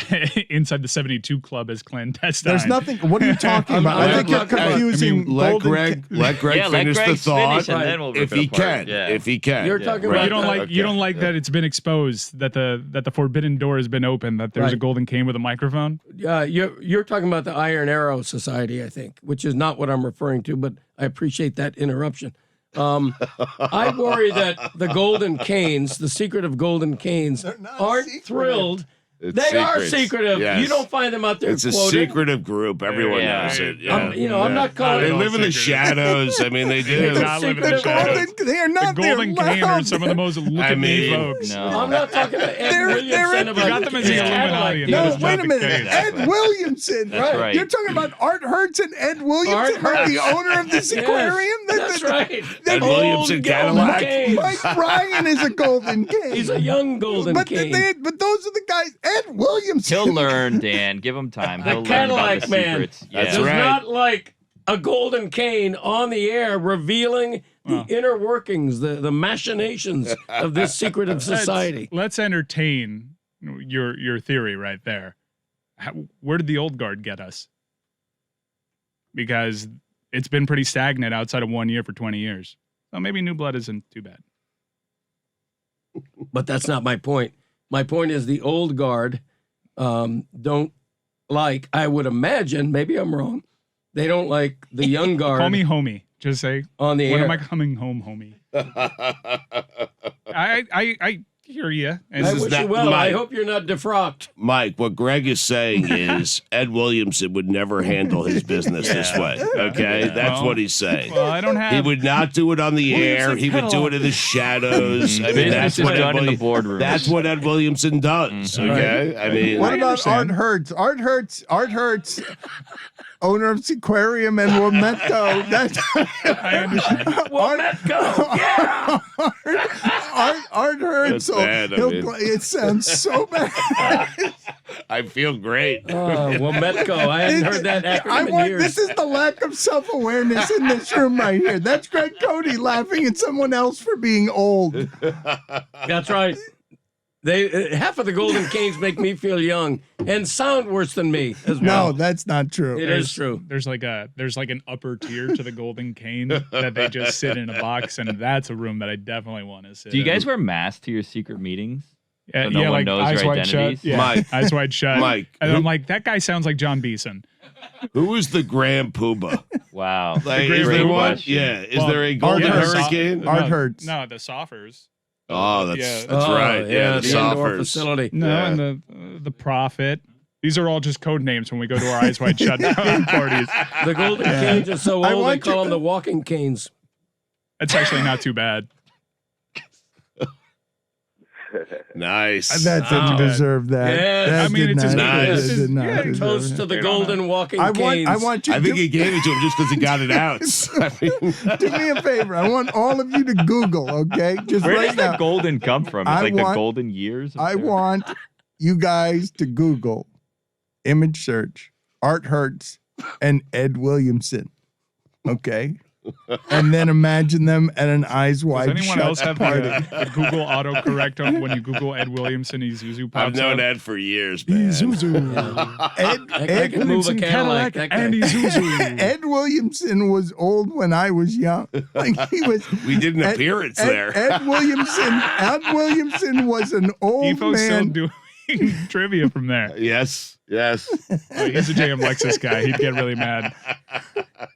inside the 72 Club as clandestine. There's nothing. What are you talking about? I think you're confusing. let Golden Greg Yeah, let finish Greg the thought. finish and then we'll rip If it he apart. can. Yeah. If he can. You're talking But about you don't like Okay. you don't like that it's been exposed that the forbidden door has been opened, that there's a Right. golden cane with a microphone. You're talking about the Iron Arrow Society, I think, which is not what I'm referring to, but I appreciate that interruption. I worry that the Golden Canes, the secret of Golden Canes, aren't thrilled They are secrets. secretive. Yes. You don't find them out there It's a quoted. secretive group. Everyone Yeah. knows it. I'm not calling They it live in the secretive. shadows. I mean, they do. They not live in the The shadows. golden, they are not. The Golden they're Cane are loud. some of the most look I at me mean, folks. No. I'm not talking to Ed They're- Williamson they're- about You got them as the his Illuminati. and No, that is not wait a the minute. case. Ed Williamson. That's right. You're talking about Art Hertz and Ed Williamson, Art like the Hertz. owner of this Yes, aquarium. That's right. Ed Old Williamson golden Cadillac. cane. Mike Bryan is a golden cane. He's a young golden but cane. but those are the guys. Ed Williamson. He'll learn, Dan. Give him time. He'll A learn about Cadillac the man. secrets. That's Does right. not like a golden cane on the air revealing the inner workings, the machinations of this secretive society. Let's entertain your theory right there. Where did the old guard get us? Because it's been pretty stagnant outside of 1 year for 20 years. So maybe new blood isn't too bad. But that's not my point. My point is the old guard don't like, I would imagine, maybe I'm wrong, they don't like the young guard Call me homie. Just say, on the when air. am I coming home, homie? I hear you. And I This is wish not you well. I Mike. hope you're not defrocked. Mike, what Greg is saying is Ed Williamson would never handle his business this way. Okay? That's Well, what he's saying. well, I don't have. He would not do it on the air. He would do it in the shadows. I mean, Business that's is what done in the Ed boardroom. That's what Ed Williamson does. Okay, I mean, What I about understand. Art Hertz? Art Hertz, owner of Seaquarium and Wometco. That's I understand. Wometco, yeah. Art Hertz. That's bad, I he'll mean. play, it sounds so bad. I feel great. Wometco. I hadn't heard that acronym in years. This is the lack of self-awareness in this room right here. That's Greg Cote laughing at someone else for being old. That's right. They half of the Golden Canes make me feel young and sound worse than me as well. No, that's not true. It is true. There's like an upper tier to the Golden Cane that they just sit in a box, and that's a room that I definitely want to sit. Do you in. guys wear masks to your secret meetings? Yeah, so no one like knows eyes your wide shut. identities? Yeah, Mike. eyes wide shut. Mike. And I'm like, that guy sounds like John Beeson. Who is the Grand Poobah? Wow. Like, Grand is there Poobah? one? question. Yeah. Is Well, there a Golden Art Hertz. Hurricane? Art no, Hertz. No, the Soffers. Oh, that's Yeah. that's right. Yeah, the indoor Soffers. facility. No, Yeah. and the Prophet. These are all just code names when we go to our eyes wide shut parties. The Golden Canes are so I old they want call you- them the walking canes. That's actually not too bad. Nice. That didn't Wow. deserve that. Yeah, That I mean, did it's just not- nice. that did not Yeah, deserve Toast it. to the Fair golden walking I canes. want you I to think he gave it to him just because he got it out. I mean, do me a favor. I want all of you to Google, okay? Just Where right does now. the golden come from? It's I like want- the golden years. of I their- want you guys to Google image search Art Hertz and Ed Williamson. Okay? And then imagine them at an eyes Does wide anyone shut else have party. the Google autocorrect on when you Google Ed Williamson, Isuzu pops I've known up? Ed for years, man. Isuzu. Ed, I Ed, can move a Cadillac. That guy. and Isuzu. Ed Williamson was old when I was young. Like he was. We did an Ed- appearance Ed, there. Ed Williamson was an old Defoe's still man. doing trivia from there. Yes, yes. Oh, he's a JM Lexus guy. He'd get really mad.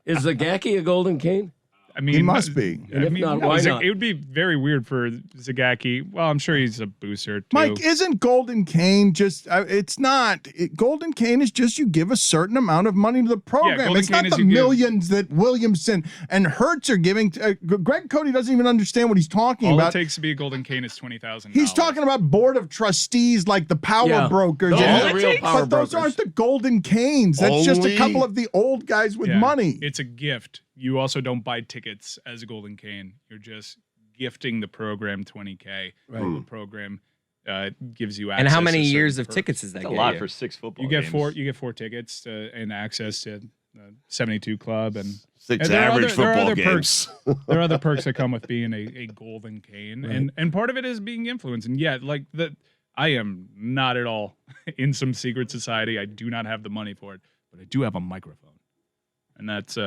Is the Gaki a golden cane? I mean, He must be. And if not, why not? It would be very weird for Zagacki. Well, I'm sure he's a booster too. Mike, isn't Golden Cane just, it's not. Golden Cane is just you give a certain amount of money to the program. Golden It's not Cane is the you give- millions that Williamson and Hertz are giving. Greg Cote doesn't even understand what he's talking all about. it takes to be a golden cane is $20,000. He's talking about board of trustees like the power Yeah. brokers. Those and- are the real power but those brokers. aren't the Golden Canes. That's just a Only- couple of the old guys with Yeah. money. It's a gift. You also don't buy tickets as a golden cane. You're just gifting the program $20K. Right. The program gives you access. And how many to certain years of perks. tickets is that? That's a get lot you? for 6 football You get games. four. You get 4 tickets and access to 72 Club, and 6 there are average other- there are football other games. there are other perks that come with being a golden cane, and part of it is being influenced. And yet, like I am not at all in some secret society. I do not have the money for it, but I do have a microphone, and that's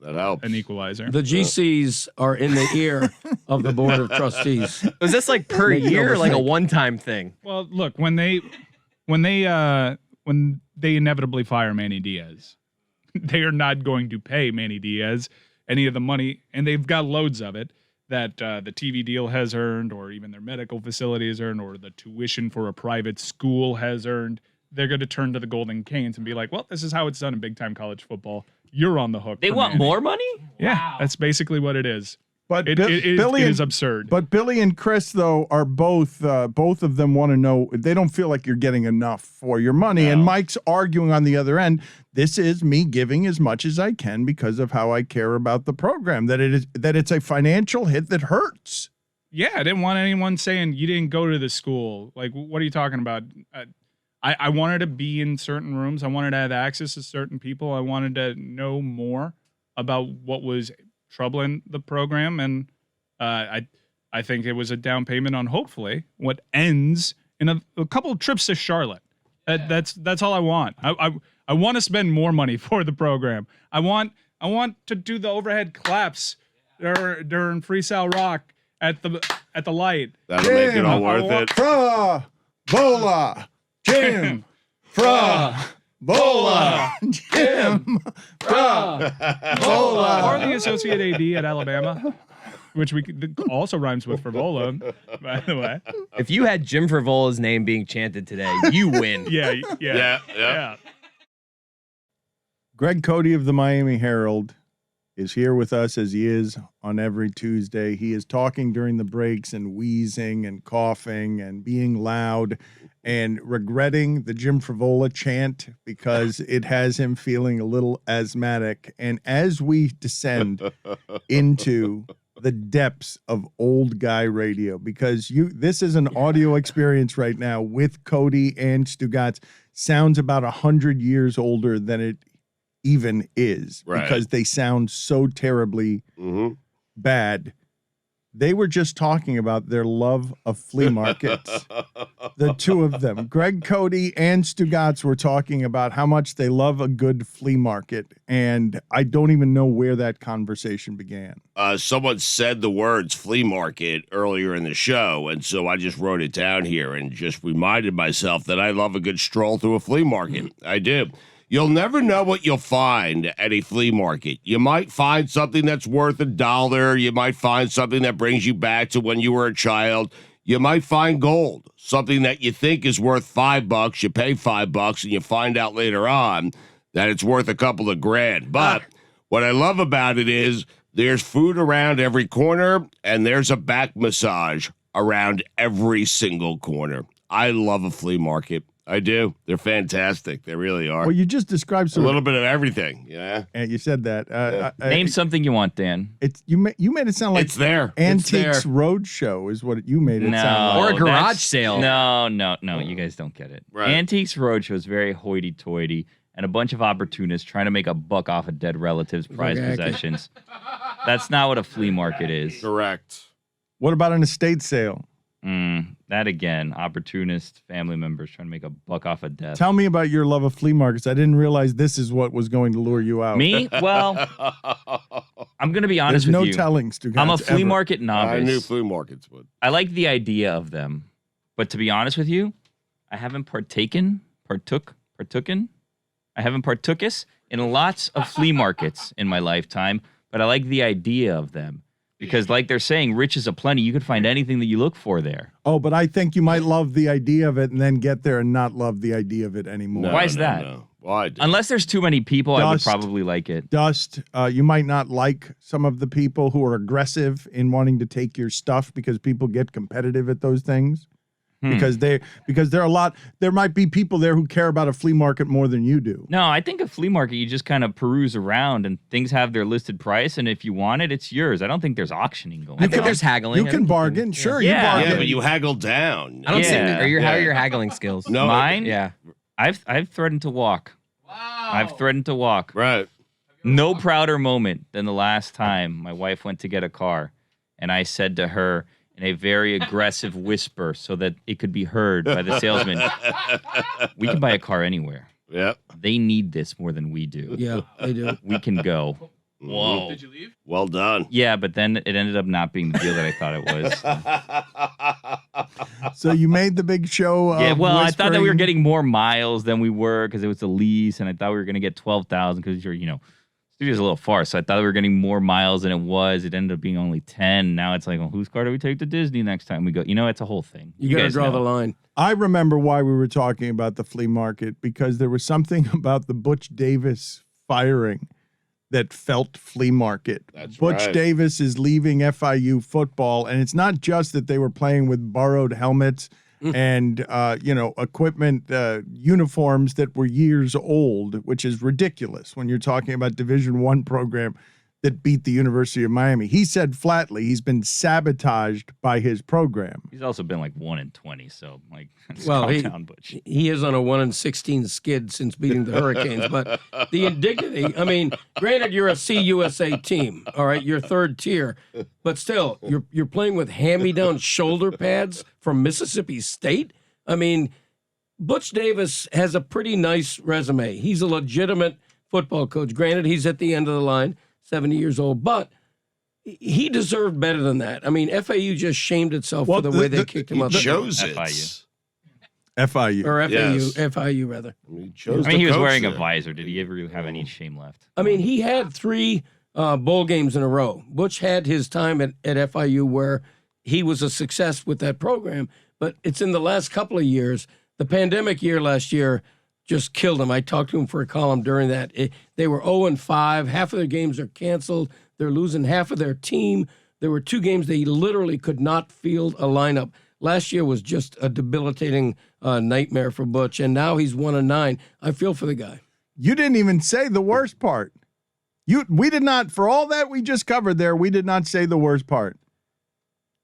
That helps. an equalizer. The GCs are in the ear of the board of trustees. Was this like per Make no year, or like a mistake. one-time thing? Well, look, when they inevitably fire Manny Diaz, they are not going to pay Manny Diaz any of the money, and they've got loads of it. that the TV deal has earned, or even their medical facility has earned, or the tuition for a private school has earned, they're going to turn to the Golden Canes and be like, well, this is how it's done in big-time college football. You're on the hook. They for want Manning. more money? Yeah, that's basically what it is. But It is absurd. But Billy and Chris, though, are both of them want to know. They don't feel like you're getting enough for your money. No. And Mike's arguing on the other end. This is me giving as much as I can because of how I care about the program. That it's a financial hit that hurts. Yeah, I didn't want anyone saying you didn't go to the school. Like, what are you talking about? I wanted to be in certain rooms. I wanted to have access to certain people. I wanted to know more about what was troubling the program, and I think it was a down payment on hopefully what ends in a couple of trips to Charlotte. That's all I want. I want to spend more money for the program. I want to do the overhead claps during Freestyle Rock at the light. That'll make it all worth it. Fra Bola Jim Fra Bola Jim Fra Bola. Or the Associate AD at Alabama, which also rhymes with Frivola, by the way. If you had Jim Frivola's name being chanted today, you win. Yeah. Greg Cote of the Miami Herald is here with us as he is on every Tuesday. He is talking during the breaks and wheezing and coughing and being loud and regretting the Jim Frivola chant because it has him feeling a little asthmatic. And as we descend into the depths of old guy radio, because this is an audio experience right now with Cote and Stugotz, sounds about 100 years older than it even is, Right. because they sound so terribly bad. They were just talking about their love of flea markets. The two of them, Greg Cote and Stugotz, were talking about how much they love a good flea market. And I don't even know where that conversation began. Someone said the words flea market earlier in the show, and so I just wrote it down here and just reminded myself that I love a good stroll through a flea market. I do. You'll never know what you'll find at a flea market. You might find something that's worth $1. You might find something that brings you back to when you were a child. You might find gold, something that you think is worth $5. You pay $5, and you find out later on that it's worth a couple of grand. But what I love about it is there's food around every corner, and there's a back massage around every single corner. I love a flea market. I do. They're fantastic. They really are. Well, you just described a little bit of everything. Yeah. And you said that. Name something you want, Dan. It's you made it sound like It's there. Antiques Roadshow is what you made it sound like. Or a garage that's- sale. No. You guys don't get it. Right. Antiques Roadshow is very hoity-toity and a bunch of opportunists trying to make a buck off of dead relatives' prized possessions. That's not what a flea market is. Correct. What about an estate sale? That again, opportunist family members trying to make a buck off of death. Tell me about your love of flea markets. I didn't realize this is what was going to lure you out. Me? Well, I'm going to be honest There's no with you. telling, Stugotz, I'm a flea ever. market novice. I knew flea markets would. I like the idea of them, but to be honest with you, I haven't partooken. I haven't partookis in lots of flea markets in my lifetime, but I like the idea of them. Because like they're saying, riches aplenty. You could find anything that you look for there. Oh, but I think you might love the idea of it and then get there and not love the idea of it anymore. No, Why is no, that? No. Why? Unless there's too many people, I would Dust. probably like it. Dust, you might not like some of the people who are aggressive in wanting to take your stuff because people get competitive at those things. Because there are a lot. There might be people there who care about a flea market more than you do. No, I think a flea market, you just kind of peruse around and things have their listed price. And if you want it, it's yours. I don't think there's auctioning going I on. think there's haggling. You can bargain, sure. You Yeah. bargain. Yeah, but you haggle down. I don't see. Yeah. How are your haggling skills? No. Mine? Yeah. I've threatened to walk. Wow. I've threatened to walk. Right. No prouder moment than the last time my wife went to get a car. And I said to her in a very aggressive whisper so that it could be heard by the salesman, we can buy a car anywhere. Yep. They need this more than we do. Yeah, they do. We can go. Whoa. Did you leave? Well done. Yeah, but then it ended up not being the deal that I thought it was. So you made the big show of Yeah, well, I thought that we were whispering. getting more miles than we were because it was a lease, and I thought we were going to get 12,000 because you're, Studio's a little far, so I thought we were getting more miles than it was. It ended up being only 10. Now it's like, well, whose car do we take to Disney next time we go? It's a whole thing. You got to guys draw know. the line. I remember why we were talking about the flea market, because there was something about the Butch Davis firing that felt flea market. That's Butch right. Davis is leaving FIU football, and it's not just that they were playing with borrowed helmets and equipment, uniforms that were years old, which is ridiculous when you're talking about Division I program that beat the University of Miami. He said flatly he's been sabotaged by his program. He's also been like 1-20, so like, Well, calm he- down, Butch. He is on a 1-16 skid since beating the Hurricanes, but the indignity, I mean, granted you're a CUSA team, all right, you're third tier, but still, you're playing with hand-me-down shoulder pads from Mississippi State. I mean, Butch Davis has a pretty nice resume. He's a legitimate football coach. Granted, he's at the end of the line, 70 years old, but he deserved better than that. I mean, FAU just shamed itself Well, for the way they kicked him He out. chose it. FIU. FIU. Or Yes. FIU, rather. He chose I mean, he to was coach wearing a there. visor. Did he ever have any shame left? I mean, he had 3 bowl games in a row. Butch had his time at FIU where he was a success with that program, but it's in the last couple of years. The pandemic year last year just killed him. I talked to him for a column during that. They were 0-5. Half of their games are canceled. They're losing half of their team. There were 2 games they literally could not field a lineup. Last year was just a debilitating nightmare for Butch, and now he's 1-9. I feel for the guy. You didn't even say the worst part. We did not, for all that we just covered there, we did not say the worst part.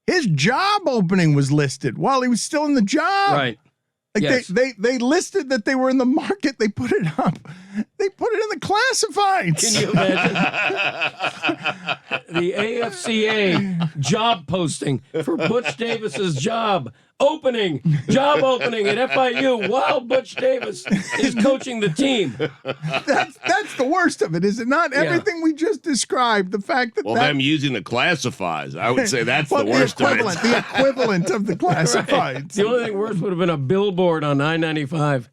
His job opening was listed while he was still in the job. Right. Like Yes. they listed that they were in the market. They put it up. They put it in the classifieds. Can you imagine? The AFCA job posting for Butch Davis's job opening at FIU while Butch Davis is coaching the team. That's the worst of it, is it not? Everything we just described, the fact that Well, them using the classifieds, I would say that's the worst of it. the equivalent of the classifieds. The only thing worse would have been a billboard on I-95.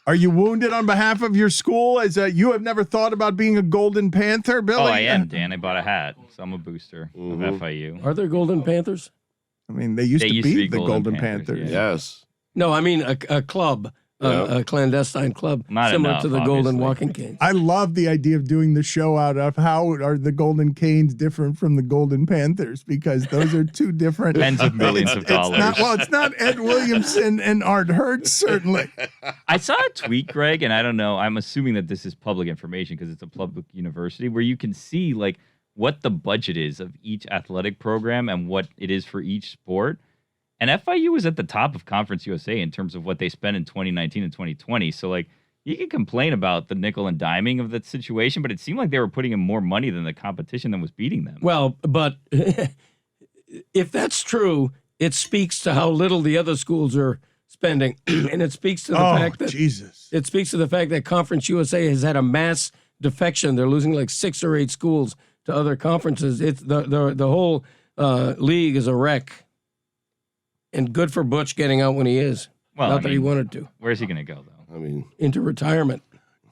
Are you wounded on behalf of your school? As you have never thought about being a Golden Panther, Billy? Oh, I am, Dan. I bought a hat, so I'm a booster of FIU. Are there Golden Panthers? I mean, they used to be the Golden Panthers. yeah. Yes. No, I mean a club, a clandestine club, Not similar enough, to the Golden obviously. Walking Canes. I love the idea of doing the show out of how are the Golden Canes different from the Golden Panthers, because those are 2 different Tens of millions of dollars. It's not Ed Williamson and Art Hertz, certainly. I saw a tweet, Greg, and I don't know. I'm assuming that this is public information because it's a public university where you can see like what the budget is of each athletic program and what it is for each sport. And FIU was at the top of Conference USA in terms of what they spent in 2019 and 2020. So like you can complain about the nickel and diming of that situation, but it seemed like they were putting in more money than the competition that was beating them. Well, but if that's true, it speaks to how little the other schools are spending, and it speaks to the fact that Jesus. it speaks to the fact that Conference USA has had a mass defection. They're losing like 6 or 8 schools to other conferences. It's the whole league is a wreck, and good for Butch getting out when he is. Well, Not I that he mean, wanted to Where's he going to go, though? I mean, into retirement.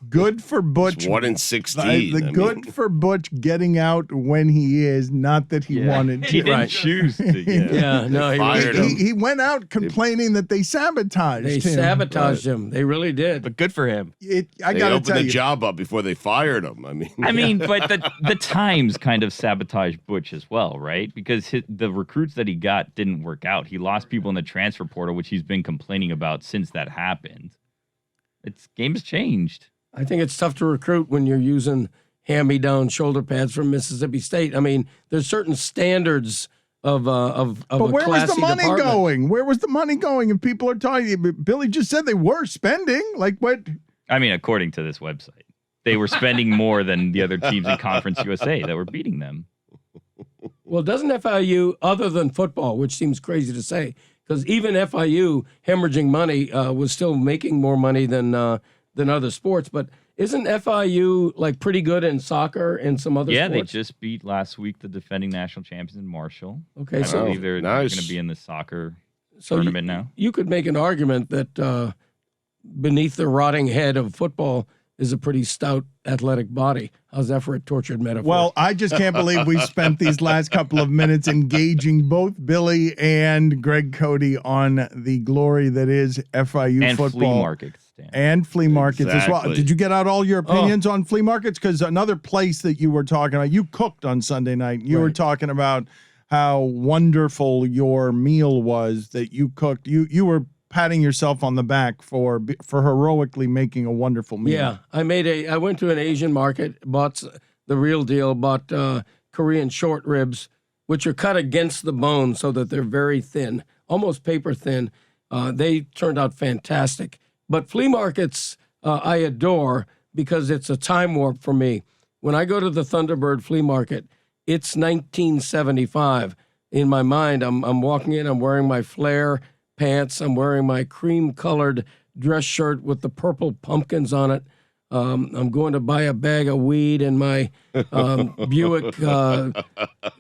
Good for Butch. 1-16. Good for Butch getting out when he is, not that he wanted to. He didn't Right. choose to. Yeah. Yeah, no, Fired him. He went out complaining that they sabotaged they him. sabotaged him. They really did. But good for him. I They got to opened tell the you, job up before they fired him. I mean, But the Times kind of sabotaged Butch as well, right? Because the recruits that he got didn't work out. He lost people in the transfer portal, which he's been complaining about since that happened. Game's changed. I think it's tough to recruit when you're using hand-me-down shoulder pads from Mississippi State. I mean, there's certain standards of but a where was classy the money department. going? Where was the money going? And people are telling you, Billy just said they were spending. Like what? I mean, according to this website, they were spending more than the other teams in Conference USA that were beating them. Well, doesn't FIU, other than football, which seems crazy to say, because even FIU hemorrhaging money was still making more money than other sports. But isn't FIU like pretty good in soccer and some other Yeah, sports? they just beat last week the defending national champions in Marshall. Okay, I so believe they're nice. going to be in the soccer So tournament now. you could make an argument that beneath the rotting head of football is a pretty stout athletic body. How's that for a tortured metaphor? Well, I just can't believe we spent these last couple of minutes engaging both Billy and Greg Cote on the glory that is FIU And football. flea markets. Dan. And flea markets as well. Exactly. Did you get out all your opinions on flea markets? Because another place that you were talking about, you cooked on Sunday night. You were Right. talking about how wonderful your meal was that you cooked. You were patting yourself on the back for heroically making a wonderful meal. yeah, I went to an Asian market, bought the real deal, bought Korean short ribs, which are cut against the bone so that they're very thin, almost paper thin. They turned out fantastic. But flea markets I adore because it's a time warp for me. When I go to the Thunderbird flea market, it's 1975. In my mind, I'm walking in, I'm wearing my flare pants, I'm wearing my cream-colored dress shirt with the purple pumpkins on it. I'm going to buy a bag of weed and my Buick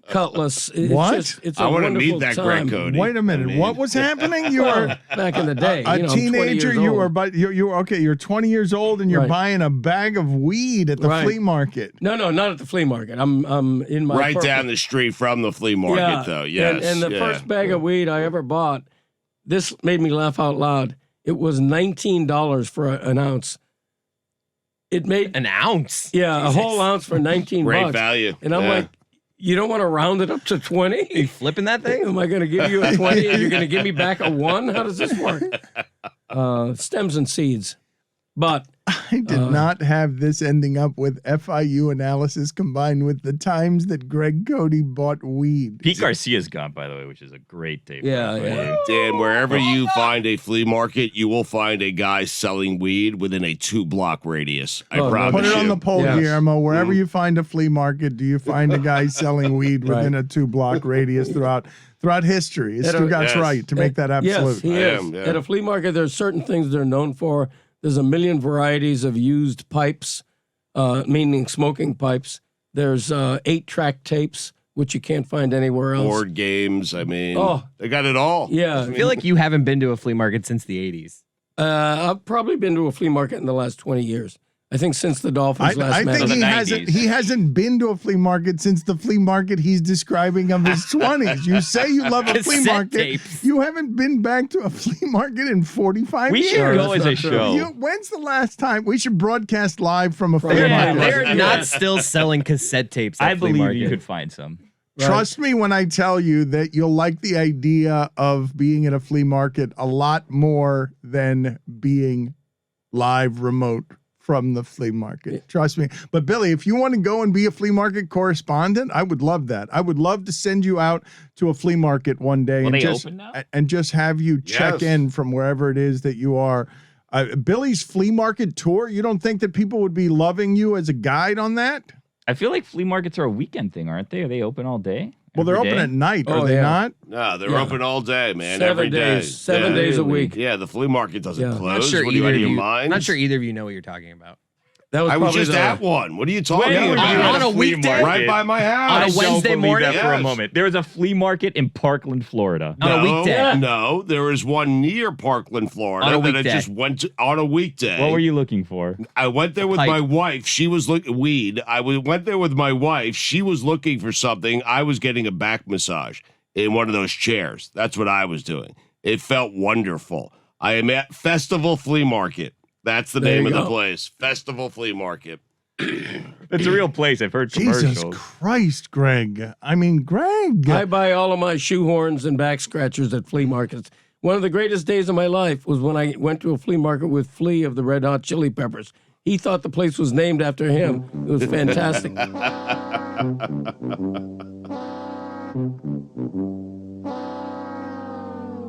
Cutlass. It's I a want to wonderful meet that time. Greg Cote. Wait a minute. I mean, What was happening? You were Back in the day, a I'm 20 teenager. years You old. were, but you were okay. You're 20 years old and you're Right. buying a bag of weed at the Right. flea market. No, not at the flea market. I'm in my right purple- down the street from the flea market, though. Yes. And the yeah. first bag of weed I ever bought, this made me laugh out loud. It was $19 for an ounce. It made An ounce. a whole ounce for 19 Great bucks. value. And I'm Yeah. like, you don't want to round it up to 20? You flipping that thing? Am I going to give you a 20 and you're going to give me back a 1? How does this work? Stems and seeds. But I did not have this ending up with FIU analysis combined with the times that Greg Cote bought weed. Pete Garcia's gone, by the way, which is a great day. for Yeah, FIU. yeah. Dan, wherever you find a flea market, you will find a guy selling weed within a 2-block radius. I Oh, promise Put it you. on the poll, Yes. Guillermo. Wherever you find a flea market, do you find a guy selling weed within a 2-block radius throughout history? Is At a- Stugotz Yes. right to make that absolute? yes, he I is. am, yeah. At a flea market, there's certain things they're known for. There's a million varieties of used pipes, meaning smoking pipes. There's 8-track tapes, which you can't find anywhere else. Board games. I mean, Oh. they got it all. Yeah. I feel like you haven't been to a flea market since the 80s. I've probably been to a flea market in the last 20 years. I think since the Dolphins last I met. think the he 90s. hasn't been to a flea market since the flea market he's describing of his 20s. You say you love a flea Cassette market. tapes. You haven't been back to a flea market in 45 We years. should go that's as a not true. show. When's the last time we should broadcast live from a flea They're- market? they're They're not still selling cassette tapes. At I flea believe market. you could find some. Trust me when I tell you that you'll like the idea of being at a flea market a lot more than being live remote from the flea market. Trust me. But Billy, if you want to go and be a flea market correspondent, I would love that. I would love to send you out to a flea market one day Will and they just open now? and just have you check Yes. in from wherever it is that you are. Billy's flea market tour, you don't think that people would be loving you as a guide on that? I feel like flea markets are a weekend thing, aren't they? Are they open all day? Well, they're Every open day? at night, Oh, are they yeah. not? No, they're Yeah. open all day, man. 7 every day. days. 7 Yeah. days a week. Yeah, the flea market doesn't Yeah. close. I'm not sure what are you out either of of your you. mind? Not sure either of you know what you're talking about. That was I was probably just the- at one. What are you talking When were about? you On at a flea weekday? market? Right by my house. On a I don't Wednesday believe morning? that for a Yes. moment. There was a flea market in Parkland, Florida. On a weekday. No, there is one near Parkland, Florida On a that I weekday. just went to on a weekday. What were you looking for? I went there with Pipe. my wife. She was looking weed. Went there with my wife. She was looking for something. I was getting a back massage in one of those chairs. That's what I was doing. It felt wonderful. I am at Festival Flea Market. That's the There name you of the go. place. Festival Flea Market. It's a real place. I've heard Jesus commercials. Christ, Greg. I mean, Greg. I buy all of my shoehorns and back scratchers at flea markets. One of the greatest days of my life was when I went to a flea market with Flea of the Red Hot Chili Peppers. He thought the place was named after him. It was fantastic.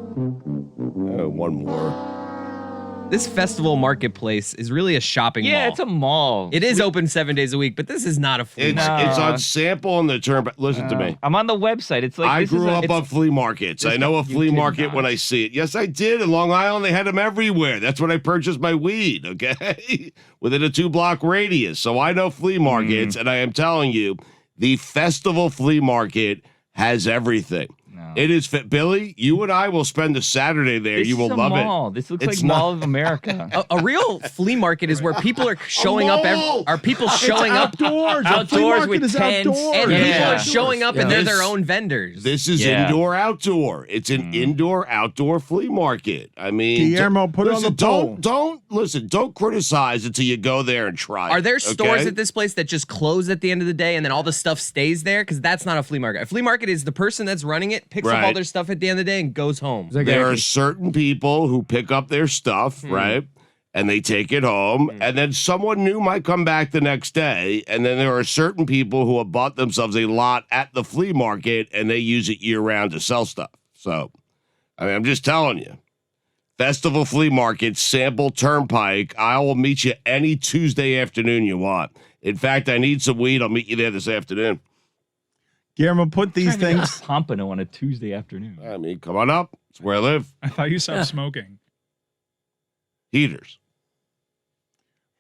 One more. This festival marketplace is really a shopping mall. Yeah, it's a mall. It is open 7 days a week, but this is not a flea It's market. it's on sample on the turn. But listen to me. I'm on the website. It's like I this is grew a- up it's- on flea markets. I This know guy- a you flea did market when not. I see it. Yes, I did. In Long Island, they had them everywhere. That's when I purchased my weed, okay? Within a 2-block radius. So I know flea markets, and I am telling you, the Festival Flea Market has everything. No. It is fit. Billy, you and I will spend a Saturday there. This You will is a love mall. it. This looks It's like Mall of America. A real flea market is where people are showing up. mall! Are people showing up outdoors? A flea Outdoors market with is tents. outdoors. and people Yeah. are showing up and they're their This- own vendors? This is Yeah. indoor-outdoor. It's an indoor-outdoor flea market. I mean, Guillermo, put it on the poll. Don't criticize until you go there and try it. Are there stores okay? at this place that just close at the end of the day and then all the stuff stays there? Because that's not a flea market. A flea market is the person that's running it picks up all Right. their stuff at the end of the day and goes home. There are certain people who pick up their stuff, right? And they take it home, and then someone new might come back the next day. And then there are certain people who have bought themselves a lot at the flea market, and they use it year round to sell stuff. So, I mean, I'm just telling you. Festival Flea Market, Sample Turnpike. I will meet you any Tuesday afternoon you want. In fact, I need some weed. I'll meet you there this afternoon. Guillermo, put these things. Pompano on a Tuesday afternoon. I mean, come on up. It's where I live. I thought you stopped smoking. Heaters.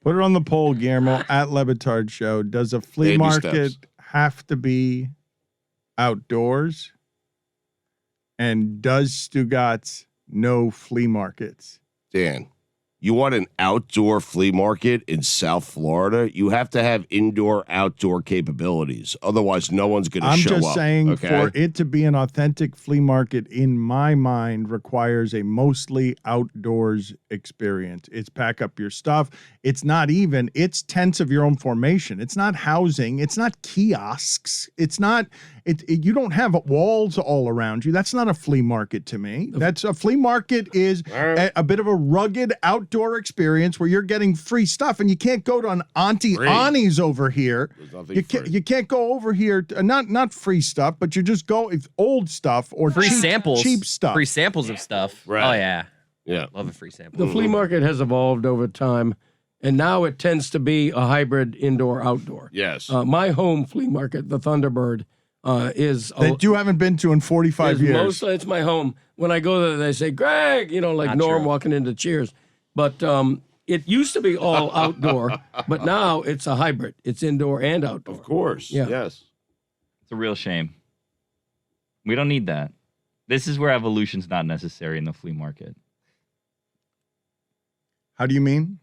Put it on the poll, Guillermo, at Batard Show. Does a flea Baby market steps. have to be outdoors? And does Stugotz know flea markets? Dan, you want an outdoor flea market in South Florida? You have to have indoor-outdoor capabilities. Otherwise, no one's going to I'm show up. just saying, okay? for it to be an authentic flea market, in my mind, requires a mostly outdoors experience. It's pack up your stuff. It's not even, it's tents of your own formation. It's not housing. It's not kiosks. It's not, you don't have walls all around you. That's not a flea market to me. That's a flea market is a bit of a rugged outdoor experience where you're getting free stuff, and you can't go to an Auntie Free. Annie's over here. There's nothing You can't go over here. Not free stuff, but you just go if old stuff or Free cheap, samples. cheap stuff. Free samples of stuff. Right. Oh, yeah. Yeah. Love a free sample. The flea market has evolved over time, and now it tends to be a hybrid indoor-outdoor. Yes. My home flea market, the Thunderbird, is that you haven't been to in 45 is years. mostly it's my home. When I go there, they say, "Greg," like Not Norm true. walking into Cheers. But it used to be all outdoor, but now it's a hybrid. It's indoor and outdoor. Of course. Yeah. Yes. It's a real shame. We don't need that. This is where evolution's not necessary in the flea market. How do you mean?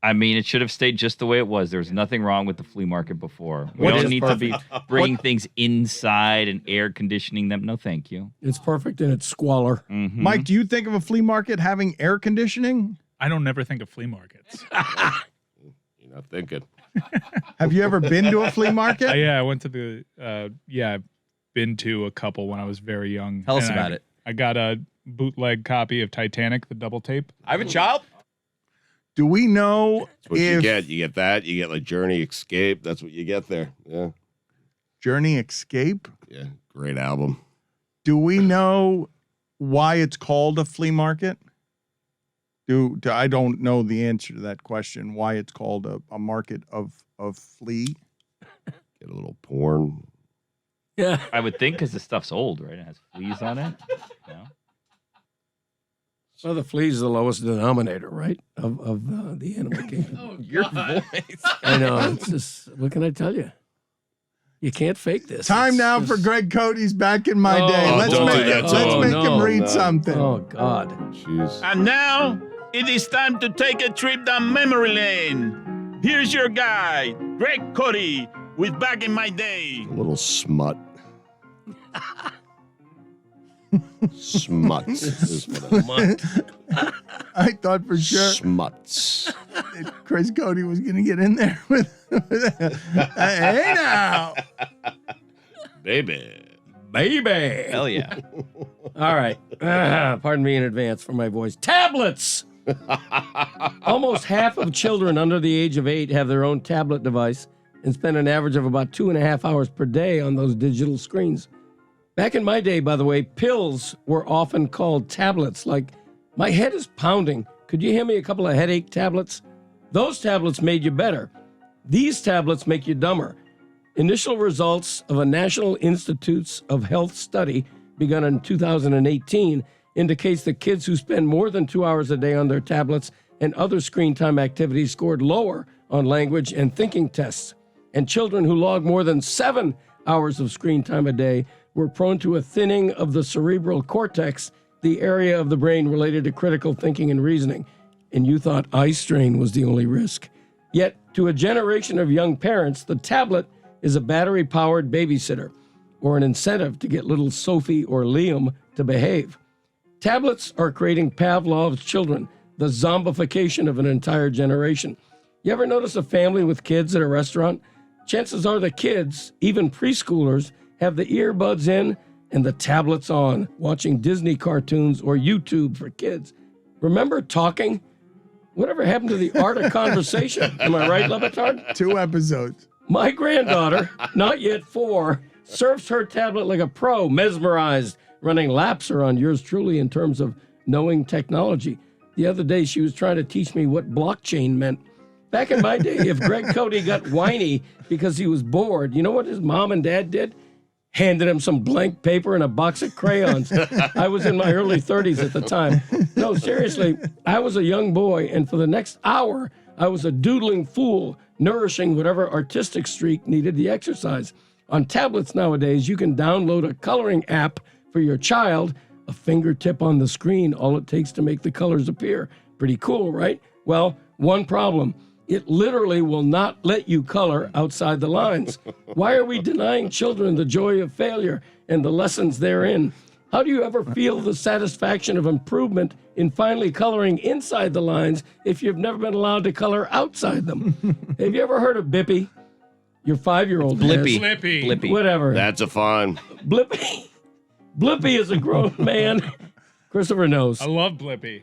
I mean, it should have stayed just the way it was. There was nothing wrong with the flea market before. We What don't is need to be bringing things inside and air conditioning them. No, thank you. It's perfect in its squalor. Mhm. Mike, do you think of a flea market having air conditioning? I don't never think of flea markets. You're not thinking. Have you ever been to a flea market? Yeah, I went to the I've been to a couple when I was very young. Tell us And about it. I got a bootleg copy of Titanic, the double tape. I have a child. Do we know That's what if you get. You get that. You get like Journey Escape. That's what you get there. Yeah. Journey Escape? Yeah. Great album. Do we know why it's called a flea market? I don't know the answer to that question. Why it's called a market of flea? Get a little porn. Yeah. I would think because the stuff's old, right? It has fleas on it. You know? Well, the flea's the lowest denominator, right, of the animal kingdom. Your voice. I know. It's just, what can I tell you? You can't fake this. Time It's now just- for Greg Cody's Back in My Oh, Day. Let's don't do make, that to let's him. make no, him read no. something. Oh, God. Jeez. And now it is time to take a trip down memory lane. Here's your guide, Greg Cote, with Back in My Day. A little smut. Smuts is what I thought for sure Smuts. that Chris Cody was going to get in there with hey now. Baby. Baby. Hell yeah. All right. Pardon me in advance for my voice. Tablets. Almost half of children under the age of 8 have their own tablet device and spend an average of about 2.5 hours per day on those digital screens. Back in my day, by the way, pills were often called tablets, like, my head is pounding. Could you hand me a couple of headache tablets? Those tablets made you better. These tablets make you dumber. Initial results of a National Institutes of Health study begun in 2018 indicates that kids who spend more than 2 hours a day on their tablets and other screen time activities scored lower on language and thinking tests. And children who log more than 7 hours of screen time a day were prone to a thinning of the cerebral cortex, the area of the brain related to critical thinking and reasoning. And you thought eye strain was the only risk. Yet, to a generation of young parents, the tablet is a battery-powered babysitter or an incentive to get little Sophie or Liam to behave. Tablets are creating Pavlov's children, the zombification of an entire generation. You ever notice a family with kids at a restaurant? Chances are the kids, even preschoolers, have the earbuds in and the tablets on, watching Disney cartoons or YouTube for kids. Remember talking? Whatever happened to the art of conversation? Am I right, Batard? 2 episodes. My granddaughter, not yet 4, surfs her tablet like a pro, mesmerized, running laps around yours truly in terms of knowing technology. The other day, she was trying to teach me what blockchain meant. Back in my day, if Greg Cote got whiny because he was bored, you know what his mom and dad did? Handed him some blank paper and a box of crayons. I was in my early 30s at the time. No, seriously, I was a young boy, and for the next hour, I was a doodling fool, nourishing whatever artistic streak needed the exercise. On tablets nowadays, you can download a coloring app for your child, a fingertip on the screen, all it takes to make the colors appear. Pretty cool, right? Well, one problem. It literally will not let you color outside the lines. Why are we denying children the joy of failure and the lessons therein? How do you ever feel the satisfaction of improvement in finally coloring inside the lines if you've never been allowed to color outside them? Have you ever heard of Bippy? Your 5-year-old Blippy. Blippy. Blippy. Whatever. That's a fun. Blippy. Blippy is a grown man. Christopher knows. I love Blippy.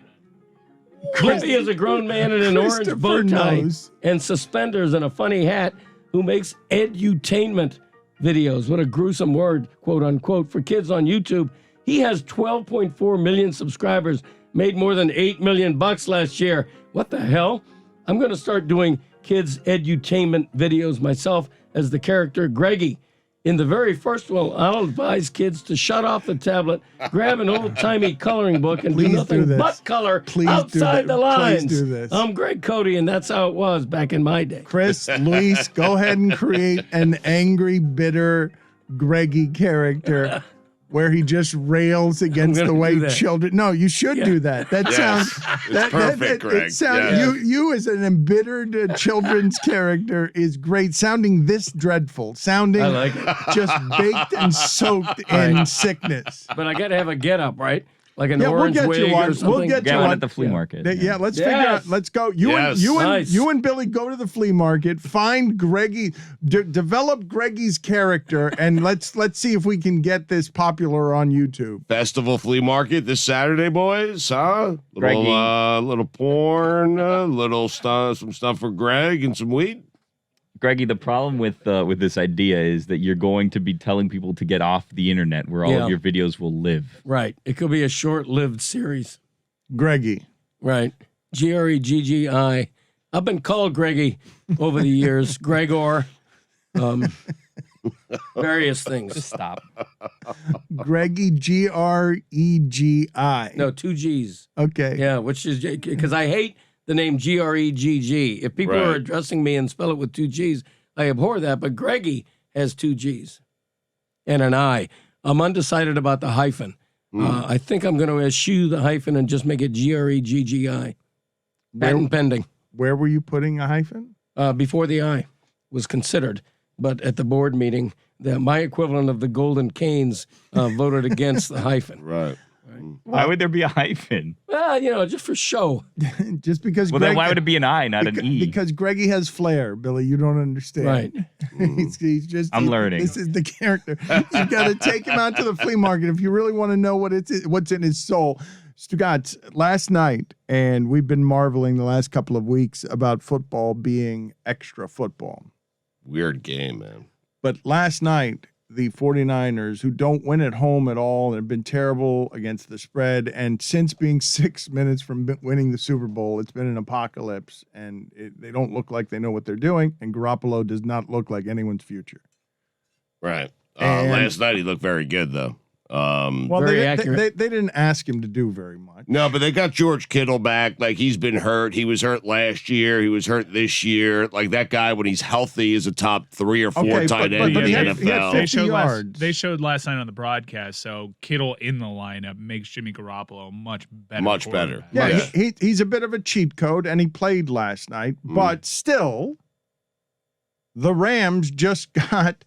Blippy is a grown man in an orange bow tie knows. and suspenders and a funny hat who makes edutainment videos. What a gruesome word, quote unquote, for kids on YouTube. He has 12.4 million subscribers, made more than $8 million last year. What the hell? I'm going to start doing kids' edutainment videos myself as the character Greggy. In the very first one, I'll advise kids to shut off the tablet, grab an old-timey coloring book, and Please do nothing do this. but color Please do outside that. the lines. Please do this. I'm Greg Cote, and that's how it was back in my day. Chris, Luis, go ahead and create an angry, bitter, Greggy character where he just rails against gonna the way do that. children. No, you should do that. That Yes. sounds It's perfect, Greg. It sounds, Yes. you as an embittered children's character is great. Sounding this dreadful, sounding I like it. just baked and soaked in sickness. But I got to have a get-up, right? Like an Yeah, we'll orange get you wig one. or We'll something. get Get you one one. at the flea market. Yeah, let's Yes. figure out. Let's go. Yes. Nice. You and Billy go to the flea market. Find Greggy. Develop Greggy's character, and let's see if we can get this popular on YouTube. Festival flea market this Saturday, boys. Huh? Greggy. Little porn, little stuff, some stuff for Greg, and some weed. Greggy, the problem with this idea is that you're going to be telling people to get off the internet where all Yeah. of your videos will live. Right. It could be a short-lived series. Greggy. Right. Greggi. I've been called Greggy over the years. Gregor. Various things. Just stop. Greggy. Gregi. No, 2 G's. Okay. Yeah, which is because I hate the name Gregg. If people are Right. addressing me and spell it with 2 G's, I abhor that. But Greggy has 2 G's and an I. I'm undecided about the hyphen. I think I'm going to eschew the hyphen and just make it Greggi. Patent pending. Where were you putting a hyphen? Before the I was considered, but at the board meeting, my equivalent of the Golden Canes voted against the hyphen. Right. Why would there be a hyphen? Well, just for show. Just because. Well, then why would it be an I, not an E? Because Greggy has flair, Billy. You don't understand. Right. he's just. I'm learning. This is the character. You got to take him out to the flea market if you really want to know what's in his soul. Stugotz, last night, and we've been marveling the last couple of weeks about football being extra football. Weird game, man. But last night, the 49ers, who don't win at home at all and have been terrible against the spread, and since being 6 minutes from winning the Super Bowl, it's been an apocalypse, and they don't look like they know what they're doing, and Garoppolo does not look like anyone's future. Right. And- Last night he looked very good, though. Well, Very they accurate. didn't ask him to do very much. No, but they got George Kittle back. Like, he's been hurt. He was hurt last year. He was hurt this year. Like, that guy, when he's healthy, is a top 3 or 4 Okay, tight but end in he the had- he had NFL. 50 yards. They showed last night on the broadcast. So Kittle in the lineup makes Jimmy Garoppolo much better. Much better. quarterback. Yeah, he's a bit of a cheat code, and he played last night. But still, the Rams just got.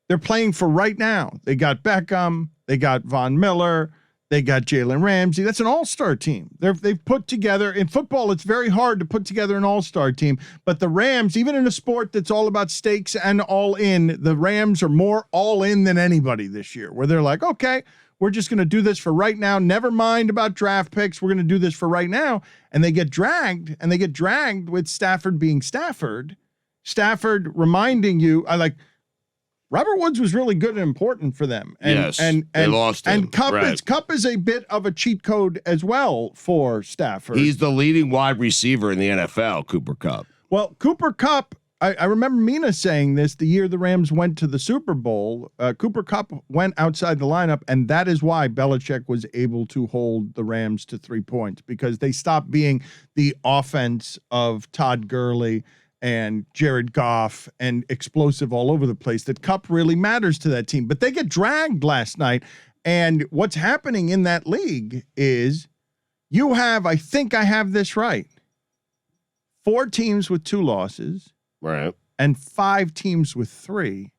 They're playing for right now. They got Beckham. They got Von Miller. They got Jalen Ramsey. That's an all-star team. They've put together, in football, it's very hard to put together an all-star team. But the Rams, even in a sport that's all about stakes and all in, the Rams are more all in than anybody this year, where they're like, okay, we're just going to do this for right now. Never mind about draft picks. We're going to do this for right now. And they get dragged, with Stafford being Stafford. Stafford reminding you, Robert Woods was really good and important for them. And, Yes, and they lost him. And Cup Right. is a bit of a cheat code as well for Stafford. He's the leading wide receiver in the NFL, Cooper Kupp. Well, Cooper Kupp, I remember Mina saying this the year the Rams went to the Super Bowl. Cooper Kupp went outside the lineup, and that is why Belichick was able to hold the Rams to 3 points, because they stopped being the offense of Todd Gurley and Jared Goff and explosive all over the place. That Kupp really matters to that team. But they get dragged last night. And what's happening in that league is you have, I think I have this right, 4 teams with 2 losses Right. and 5 teams with 3.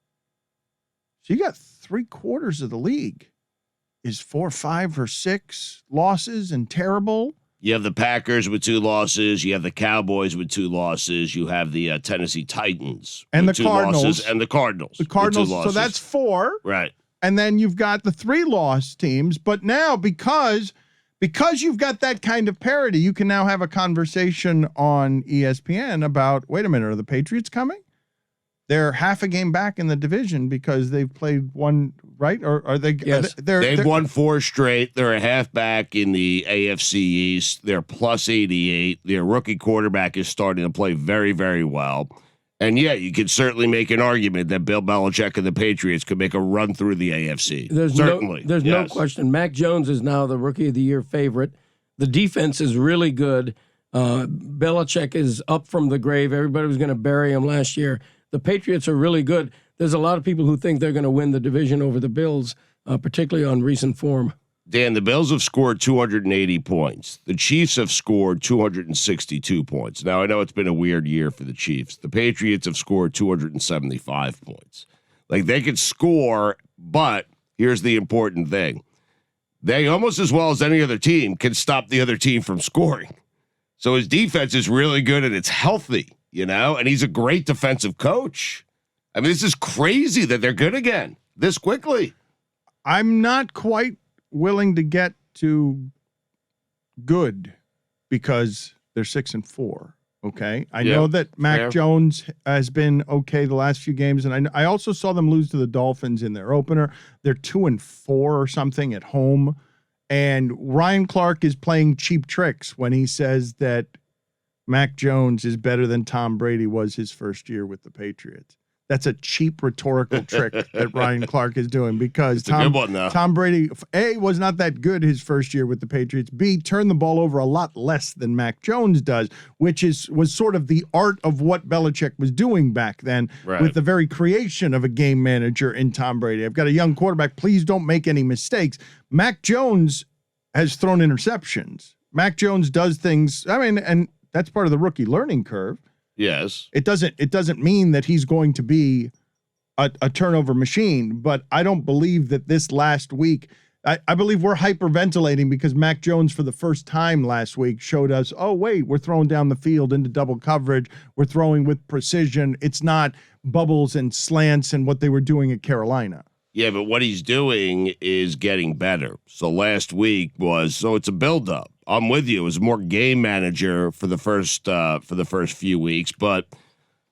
So you got 3/4 of the league is 4, 5, or 6 losses and terrible. You have the Packers with 2 losses. You have the Cowboys with 2 losses. You have the Tennessee Titans And with the 2 Cardinals. losses, and the Cardinals. The with 2 Cardinals, so losses. that's 4. right. And then you've got the 3-loss teams. But now, because you've got that kind of parity, you can now have a conversation on ESPN about, wait a minute, are the Patriots coming? They're half a game back in the division because they've played one, right? Or are they? Yes. They've won 4 straight. They're a halfback in the AFC East. They're plus 88. Their rookie quarterback is starting to play very, very well. And yeah, you could certainly make an argument that Bill Belichick and the Patriots could make a run through the AFC. There's certainly. no Yes. question. Mac Jones is now the Rookie of the Year favorite. The defense is really good. Belichick is up from the grave. Everybody was going to bury him last year. The Patriots are really good. There's a lot of people who think they're going to win the division over the Bills, particularly on recent form. Dan, the Bills have scored 280 points. The Chiefs have scored 262 points. Now, I know it's been a weird year for the Chiefs. The Patriots have scored 275 points. Like, they could score, but here's the important thing. They, almost as well as any other team, can stop the other team from scoring. So his defense is really good and it's healthy, and he's a great defensive coach. I mean, this is crazy that they're good again this quickly. I'm not quite willing to get to good because they're 6-4. Okay. I know that Mac fair. Jones has been okay the last few games. And I also saw them lose to the Dolphins in their opener. They're 2-4 or something at home. And Ryan Clark is playing cheap tricks when he says that Mac Jones is better than Tom Brady was his first year with the Patriots. That's a cheap rhetorical trick that Ryan Clark is doing because It's a good one, though. Tom Brady, A, was not that good his first year with the Patriots. B, turned the ball over a lot less than Mac Jones does, which was sort of the art of what Belichick was doing back then Right. with the very creation of a game manager in Tom Brady. I've got a young quarterback. Please don't make any mistakes. Mac Jones has thrown interceptions. Mac Jones does things, and that's part of the rookie learning curve. Yes. It doesn't mean that he's going to be a turnover machine, but I don't believe that this last week, I believe we're hyperventilating because Mac Jones for the first time last week showed us, oh, wait, we're throwing down the field into double coverage. We're throwing with precision. It's not bubbles and slants and what they were doing at Carolina. Yeah, but what he's doing is getting better. So last week it's a buildup. I'm with you. It was more game manager for the first few weeks, but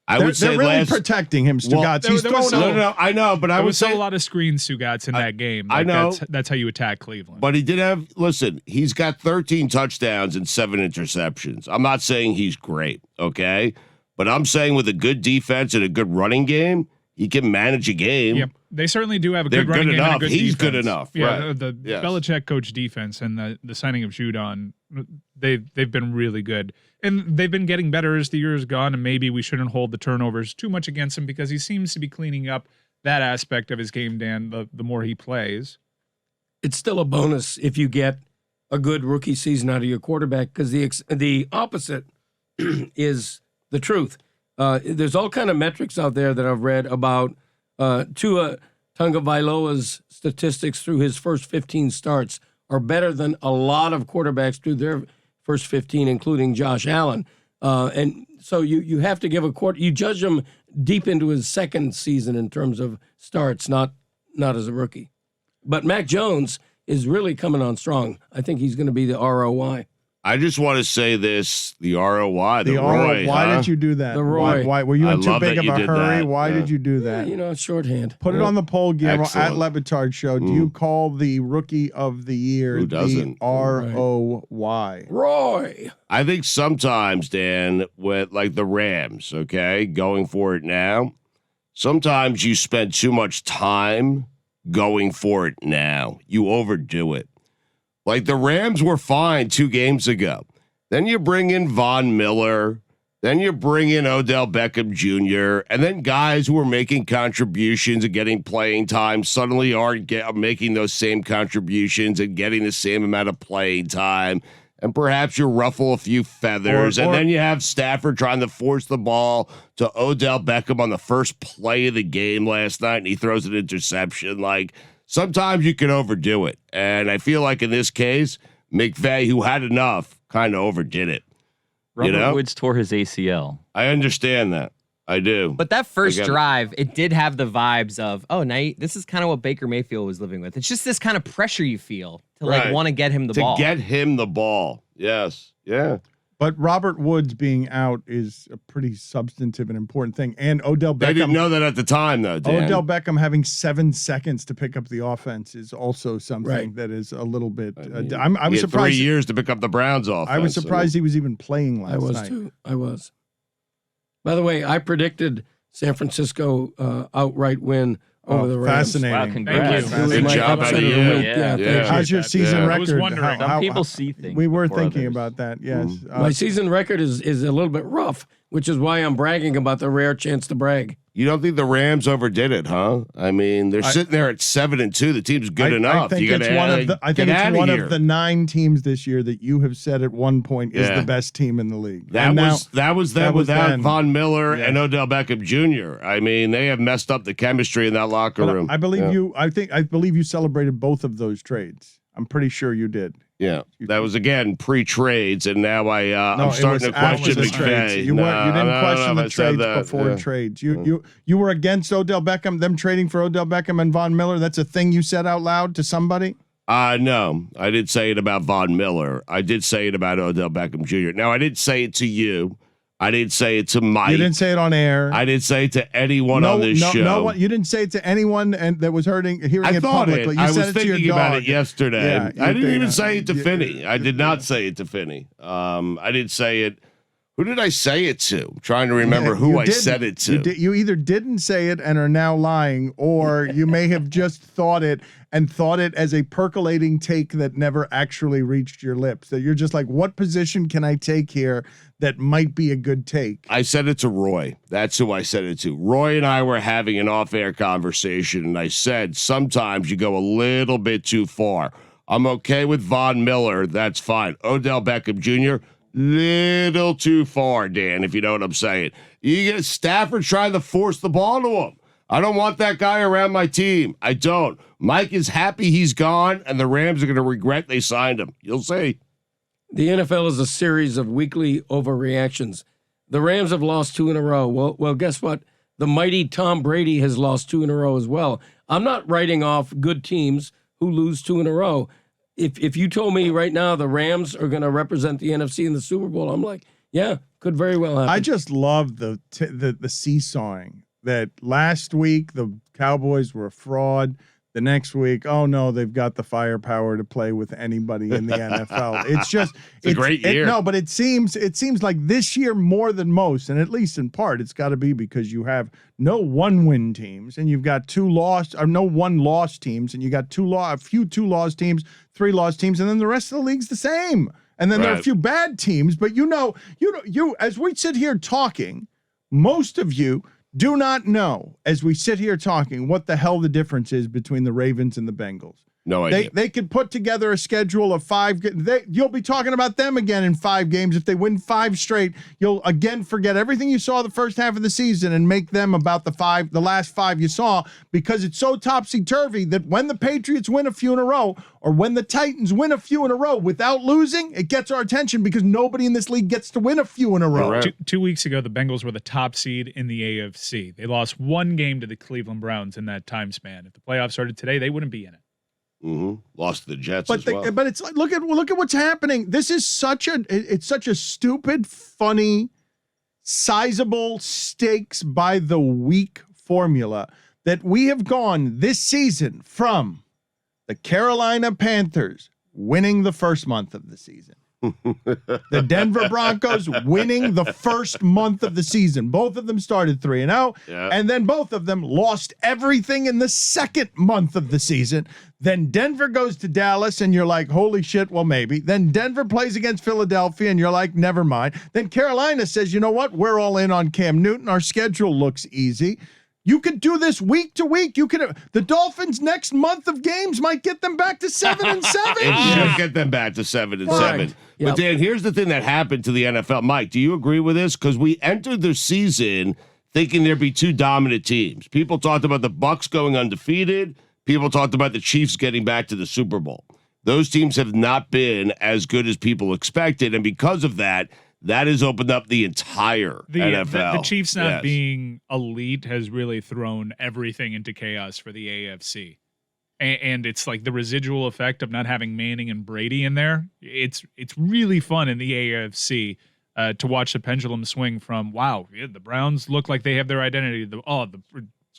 I would say they're really protecting him, Stugotz. there- He's there was thrown No, I know, but I There would was still say a lot of screen Stugotz in that game. I know. That's how you attack Cleveland. But he did have, listen, he's got 13 touchdowns and 7 interceptions. I'm not saying he's great, okay? But I'm saying with a good defense and a good running game, He can manage a game. Yep. They certainly do have a They're good running good game and a enough. good He's defense. good enough. Yeah, Right. the Yes. Belichick coach defense and the signing of Judon, they've been really good. And they've been getting better as the year has gone, and maybe we shouldn't hold the turnovers too much against him because he seems to be cleaning up that aspect of his game, Dan, the more he plays. It's still a bonus if you get a good rookie season out of your quarterback because the opposite is the truth. There's all kind of metrics out there that I've read about Tua Tagovailoa's statistics through his first 15 starts are better than a lot of quarterbacks through their first 15, including Josh Allen. And so you have to give you judge him deep into his second season in terms of starts, not as a rookie. But Mac Jones is really coming on strong. I think he's going to be the ROI. I just want to say this: the ROI, the Roy. Why huh? did you do that? The Roy. Why were you I in too love big that of you a did hurry? that. Why Yeah. did you do that? It's shorthand. Put it on the poll, Guillermo, at Excellent. Levitard Show. Do you call the Rookie of the Year Who doesn't? the ROY? Roy. I think sometimes, Dan, with like the Rams, okay, going for it now, sometimes you spend too much time going for it now. You overdo it. Like the Rams were fine 2 games ago. Then you bring in Von Miller. Then you bring in Odell Beckham Jr. And then guys who are making contributions and getting playing time suddenly aren't making those same contributions and getting the same amount of playing time. And perhaps you ruffle a few feathers. And then you have Stafford trying to force the ball to Odell Beckham on the first play of the game last night, and he throws an interception. Like, sometimes you can overdo it. And I feel like in this case, McVay, who had enough, kind of overdid it. Robert Woods tore his ACL. I understand that. I do. But that first I get it. drive, it did have the vibes of, this is kind of what Baker Mayfield was living with. It's just this kind of pressure you feel to Right. want to get him the ball. To get him the ball. Yes. Yeah. But Robert Woods being out is a pretty substantive and important thing. And Odell Beckham. They didn't know that at the time, though, Dan. Odell Beckham having 7 seconds to pick up the offense is also something Right. that is a little bit. I He was had surprised. 3 years to pick up the Browns offense. I was surprised he was even playing last I was night. too. I was. By the way, I predicted San Francisco outright win over the Rams. Fascinating. Wow, congrats. Thank you. Good My job upset out of of the you. week. Yeah. thank you. How's your season Yeah. I was record? wondering. Some people see things. We were before thinking others. about that. Yes. My season record is a little bit rough, which is why I'm bragging about the rare chance to brag. You don't think the Rams overdid it, huh? I mean, they're sitting there at 7-2. The team's good enough. I think You it's gotta one add- of the. I get think it's outta one here. of the 9 teams this year that you have said at one point is Yeah. the best team in the league. That And was them that was without then. Von Miller Yeah. and Odell Beckham Jr. I mean, they have messed up the chemistry in that locker but room. I believe Yeah. you. I believe you celebrated both of those trades. I'm pretty sure you did. Yeah, that was again pre-trades, and now No, I'm starting to after question the trades. McVay. You didn't question the I said trades that. before Yeah. trades. You were against Odell Beckham, them trading for Odell Beckham and Von Miller. That's a thing you said out loud to somebody. No, I did say it about Von Miller. I did say it about Odell Beckham Jr. Now, I didn't say it to you. I didn't say it to Mike. You didn't say it on air. I didn't say it to anyone on this show. No one. You didn't say it to anyone and that was hearing I it thought publicly. it. You I said was it to your thinking about dog. it yesterday. Yeah, I didn't you even think- say it to yeah, Finney. I did not say it to Finney. I didn't say it. Who did I say it to? I'm trying to remember who You I didn't. said it to. You either didn't say it and are now lying, or you may have just thought it and thought it as a percolating take that never actually reached your lips. That you're just like, what position can I take here that might be a good take? I said it to Roy. That's who I said it to. Roy and I were having an off-air conversation, and I said sometimes you go a little bit too far. I'm okay with Von Miller. That's fine. Odell Beckham Jr., little too far, Dan, if you know what I'm saying. You get Stafford trying to force the ball to him. I don't want that guy around my team. I don't. Mike is happy he's gone, and the Rams are going to regret they signed him. You'll see. The NFL is a series of weekly overreactions. The Rams have lost 2 in a row. Well, guess what? The mighty Tom Brady has lost 2 in a row as well. I'm not writing off good teams who lose 2 in a row. If you told me right now the Rams are going to represent the NFC in the Super Bowl, I'm like, yeah, could very well happen. I just love the seesawing that last week the Cowboys were a fraud. The next week, oh no, they've got the firepower to play with anybody in the NFL. It's just It's a great year. no, but it seems like this year more than most, and at least in part, it's got to be because you have no 1-win teams, and you've got no 1-loss teams, and you got a few 2-loss teams, 3-loss teams, and then the rest of the league's the same. And then there are a Right. few bad teams, but you as we sit here talking, most of you do not know, as we sit here talking, what the hell the difference is between the Ravens and the Bengals. No idea. They could put together a schedule of 5. You'll be talking about them again in 5 games. If they win 5 straight, you'll again forget everything you saw the first half of the season and make them about the last 5 you saw, because it's so topsy-turvy that when the Patriots win a few in a row or when the Titans win a few in a row without losing, it gets our attention because nobody in this league gets to win a few in a row. Right. 2 weeks ago, the Bengals were the top seed in the AFC. They lost 1 game to the Cleveland Browns in that time span. If the playoffs started today, they wouldn't be in it. Lost to the Jets But as well. but it's like look at what's happening. This is such a stupid, funny, sizable stakes by the week formula that we have gone this season from the Carolina Panthers winning the first month of the season. The Denver Broncos winning the first month of the season. Both of them started 3-0, and then both of them lost everything in the second month of the season. Then Denver goes to Dallas, and you're like, holy shit, well, maybe. Then Denver plays against Philadelphia, and you're like, never mind. Then Carolina says, you know what? We're all in on Cam Newton. Our schedule looks easy. You could do this week to week. The Dolphins' next month of games might get them back to 7-7. It should get them back to 7-7. Right. But Yep. Dan, here's the thing that happened to the NFL. Mike, do you agree with this? Because we entered the season thinking there'd be 2 dominant teams. People talked about the Bucs going undefeated. People talked about the Chiefs getting back to the Super Bowl. Those teams have not been as good as people expected, and because of that, that has opened up the entire NFL. The Chiefs not Yes. being elite has really thrown everything into chaos for the AFC. And it's like the residual effect of not having Manning and Brady in there. It's really fun in the AFC to watch the pendulum swing from, wow, the Browns look like they have their identity. The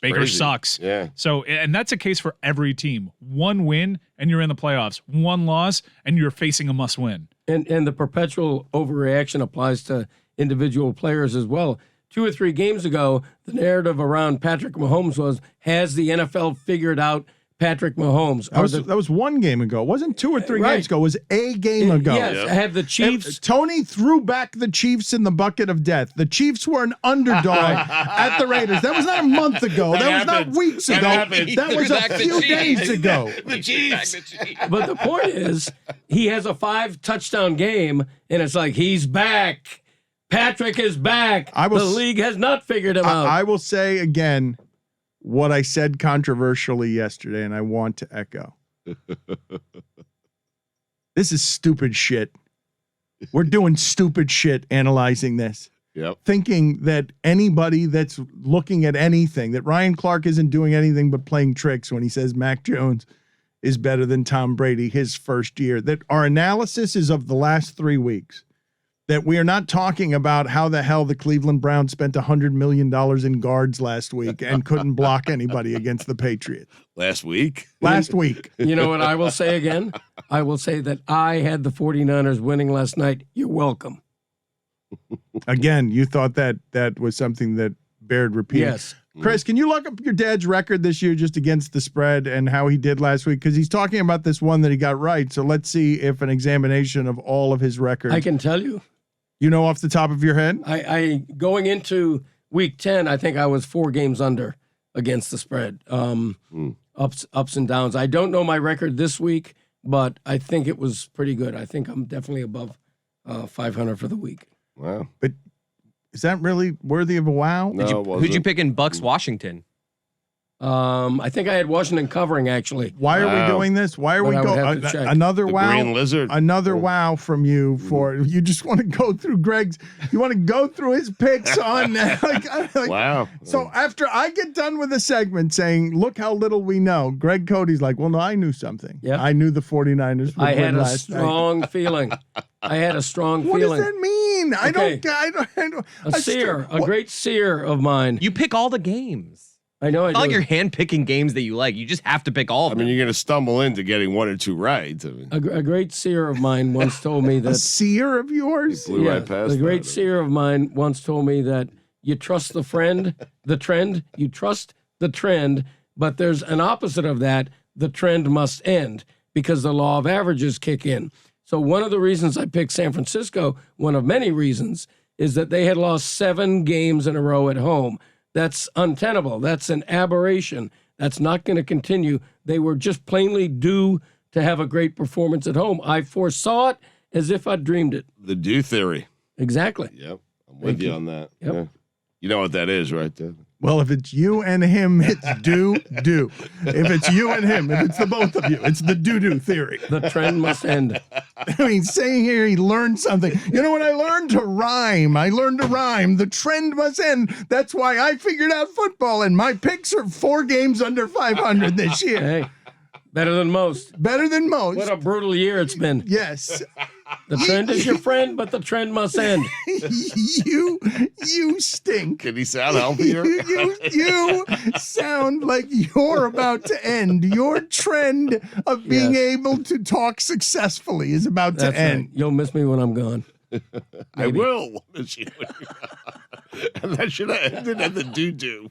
Baker crazy. sucks. Yeah. So, and that's a case for every team. 1 win and you're in the playoffs. 1 loss and you're facing a must win. And the perpetual overreaction applies to individual players as well. 2 or 3 games ago, the narrative around Patrick Mahomes was, has the NFL figured out Patrick Mahomes? That was 1 game ago. It wasn't 2 or 3 Right. games ago. It was a game ago. Yes, have the Chiefs. Tony threw back the Chiefs in the bucket of death. The Chiefs were an underdog at the Raiders. That was not a month ago. That was happened. not weeks That ago. happened. That was a Back the few Chiefs. days ago. The Chiefs. But the point is, he has a 5-touchdown game, and it's like, he's back. Patrick is back. The league has not figured him out. I will say again what I said controversially yesterday, and I want to echo. This is stupid shit. We're doing stupid shit analyzing this. Yep. Thinking that anybody that's looking at anything, that Ryan Clark isn't doing anything but playing tricks when he says Mac Jones is better than Tom Brady his first year. That our analysis is of the last 3 weeks. That we are not talking about how the hell the Cleveland Browns spent $100 million in guards last week and couldn't block anybody against the Patriots. Last week? Last week. You know what I will say again? I will say that I had the 49ers winning last night. You're welcome. Again, you thought that was something that bared repeating. Yes. Chris, can you look up your dad's record this year just against the spread and how he did last week? Because he's talking about this one that he got right. So let's see if an examination of all of his records. I can tell you. You know off the top of your head? I going into week 10, I think I was 4 games under against the spread. Ups and downs. I don't know my record this week, but I think it was pretty good. I think I'm definitely above 500 for the week. Wow. But is that really worthy of a wow? No, it wasn't. Who'd you pick in Bucks Washington? I think I had Washington covering, actually. Why are Wow. we doing this? Why are But we I would have going to check. another The wow? Green Lizard. Another wow from you for you just want to go through Greg's. You want to go through his picks on like, Wow. So after I get done with the segment saying, look how little we know, Greg Cody's like, well, no, I knew something. Yep. I knew the 49ers would I win had a last night. strong feeling. I had a strong What feeling. does that mean? Okay. I don't. A seer, a great seer of mine. You pick all the games. I know. It's not like you're handpicking games that you like. You just have to pick all of them. I mean, you're going to stumble into getting 1 or 2 right. I mean, A great seer of mine once told me A that. seer of yours? blew right past a great that. seer of mine once told me that you trust the trend, you trust the trend, but there's an opposite of that. The trend must end because the law of averages kick in. So one of the reasons I picked San Francisco, one of many reasons, is that they had lost 7 games in a row at home. That's untenable. That's an aberration. That's not going to continue. They were just plainly due to have a great performance at home. I foresaw it as if I dreamed it. The do theory. Exactly. Yep. I'm with you on that. Yep. Yeah. You know what that is, right there. Well, if it's you and him, it's do. If it's you and him, if it's the both of you, it's the do theory. The trend must end. I mean, saying here he learned something. You know what I learned? To rhyme. I learned to rhyme. The trend must end. That's why I figured out football, and my picks are 4 games under 500 this year. Hey, better than most. Better than most. What a brutal year it's been. Yes. The trend is your friend, but the trend must end. You stink. Can he sound healthier? You sound like you're about to end. Your trend of being able to talk successfully is about That's to end. right. You'll miss me when I'm gone. I will. And that should have ended at the do.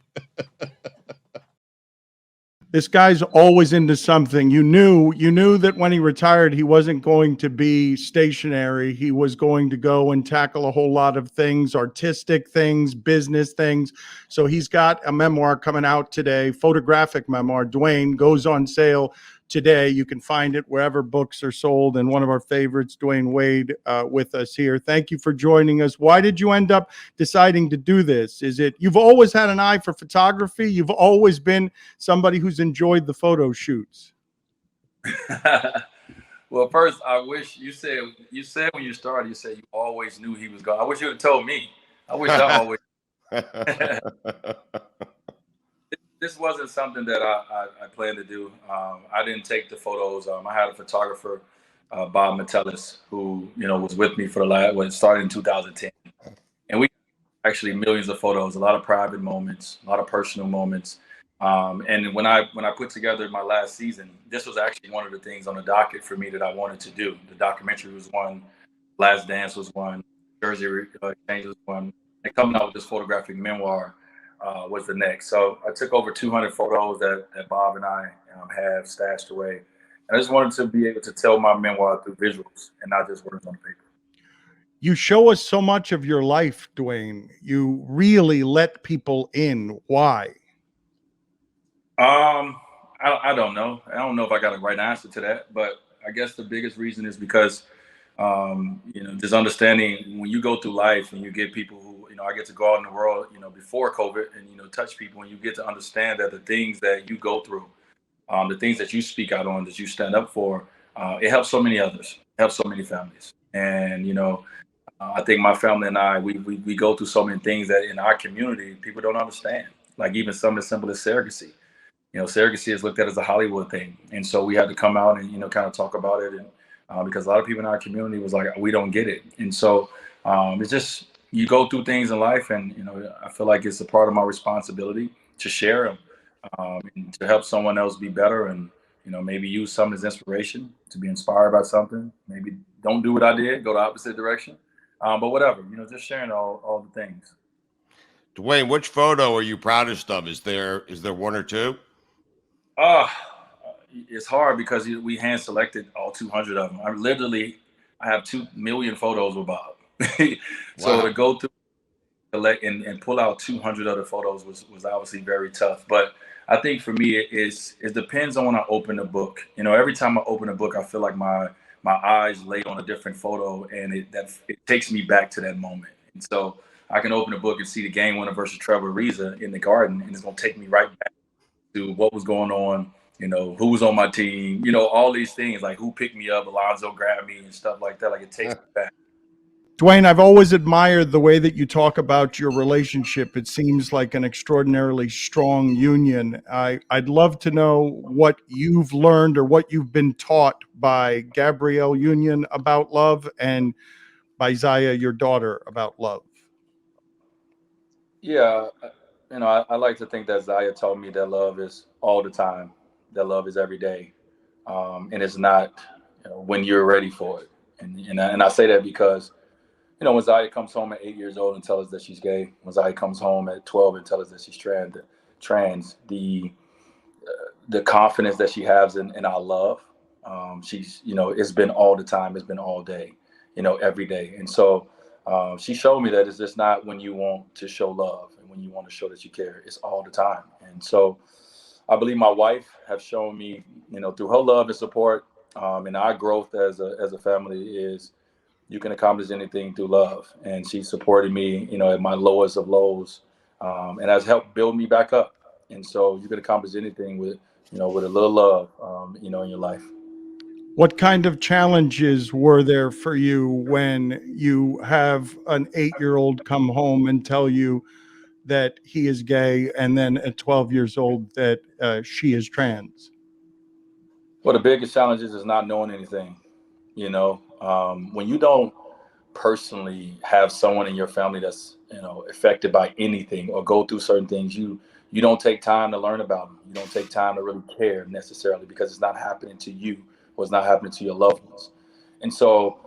This guy's always into something. You knew that when he retired, he wasn't going to be stationary. He was going to go and tackle a whole lot of things, artistic things, business things. So he's got a memoir coming out today, photographic memoir. Dwayne goes on sale today. You can find it wherever books are sold. And one of our favorites, Dwayne Wade, with us here. Thank you for joining us. Why did you end up deciding to do this? Is it you've always had an eye for photography? You've always been somebody who's enjoyed the photo shoots? Well, first, I wish you said when you started, you said you always knew he was gone. I wish you would have told me. I wish I always. This wasn't something that I planned to do. I didn't take the photos. I had a photographer, Bob Metellus, who was with me for it started in 2010, and we actually millions of photos, a lot of private moments, a lot of personal moments. And when I put together my last season, this was actually one of the things on the docket for me that I wanted to do. The documentary was one, Last Dance was one, Jersey Exchange was one, and coming out with this photographic memoir was the next. So I took over 200 photos that Bob and I have stashed away. And I just wanted to be able to tell my memoir through visuals and not just words on the paper. You show us so much of your life, Dwayne. You really let people in. Why? I don't know. I don't know if I got a right answer to that, but I guess the biggest reason is because, just understanding when you go through life and you get people who, I get to go out in the world, before COVID and, touch people, and you get to understand that the things that you go through, the things that you speak out on, that you stand up for, it helps so many others, it helps so many families. And, I think my family and I, we go through so many things that in our community, people don't understand. Like even something as simple as surrogacy. Surrogacy is looked at as a Hollywood thing. And so we had to come out and, kind of talk about it. And because a lot of people in our community was like, we don't get it. And so it's just, you go through things in life, and, I feel like it's a part of my responsibility to share them and to help someone else be better, and, maybe use some as inspiration to be inspired by something. Maybe don't do what I did, go the opposite direction. But whatever, just sharing all the things. Dwayne, which photo are you proudest of? Is there one or two? It's hard because we hand selected all 200 of them. I have 2 million photos with Bob. So to go through, collect and pull out 200 other photos was obviously very tough. But I think for me, it depends on when I open a book. Every time I open a book, I feel like my eyes lay on a different photo, and it takes me back to that moment. And so I can open a book and see the game winner versus Trevor Ariza in the Garden, and it's going to take me right back to what was going on, who was on my team, all these things, like who picked me up, Alonzo grabbed me and stuff like that. Like it takes me back. Dwayne, I've always admired the way that you talk about your relationship. It seems like an extraordinarily strong union. I'd love to know what you've learned or what you've been taught by Gabrielle Union about love, and by Zaya, your daughter, about love. Yeah, I like to think that Zaya told me that love is all the time, that love is every day, and it's not when you're ready for it. And I say that because when Zaya comes home at 8 years old and tells us that she's gay, when Zaya comes home at 12 and tells us that she's trans, the confidence that she has in our love, she's it's been all the time, it's been all day, every day. And so she showed me that it's just not when you want to show love and when you want to show that you care, it's all the time. And so I believe my wife have shown me, through her love and support, and our growth as a family, is you can accomplish anything through love. And she supported me, at my lowest of lows, and has helped build me back up. And so you can accomplish anything with a little love, in your life. What kind of challenges were there for you when you have an 8-year-old come home and tell you that he is gay, and then at 12 years old that she is trans? Well, the biggest challenge is not knowing anything. When you don't personally have someone in your family that's affected by anything or go through certain things, you don't take time to learn about them. You don't take time to really care necessarily, because it's not happening to you or it's not happening to your loved ones. And so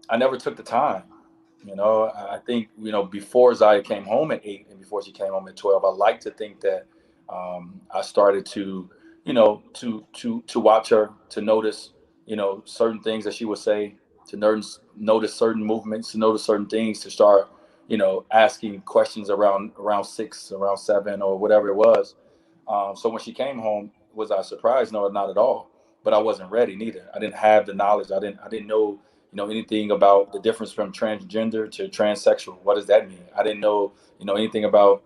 I never took the time. I think before Zaya came home at 8 and before she came home at 12, I like to think that I started to to watch her, to notice certain things that she would say, to notice certain movements, to notice certain things, to start asking questions around 6, around 7, or whatever it was. So when she came home, was I surprised? No, not at all. But I wasn't ready neither. I didn't have the knowledge. I didn't know anything about the difference from transgender to transsexual. What does that mean? I didn't know anything about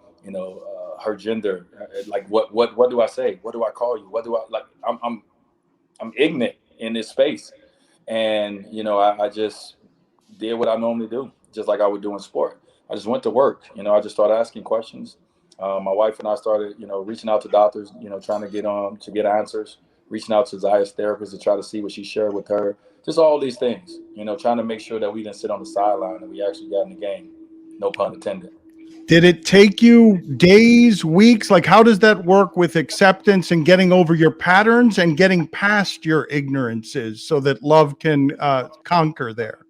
her gender. Like what do I say? What do I call you? What do I like? I'm ignorant in this space. And I just did what I normally do, just like I would do in sport. I just went to work. I just started asking questions. My wife and I started, reaching out to doctors, trying to get answers, reaching out to Zaya's therapist to try to see what she shared with her. Just all these things, trying to make sure that we didn't sit on the sideline and we actually got in the game. No pun intended. Did it take you days, weeks? Like, how does that work with acceptance and getting over your patterns and getting past your ignorances so that love can conquer there?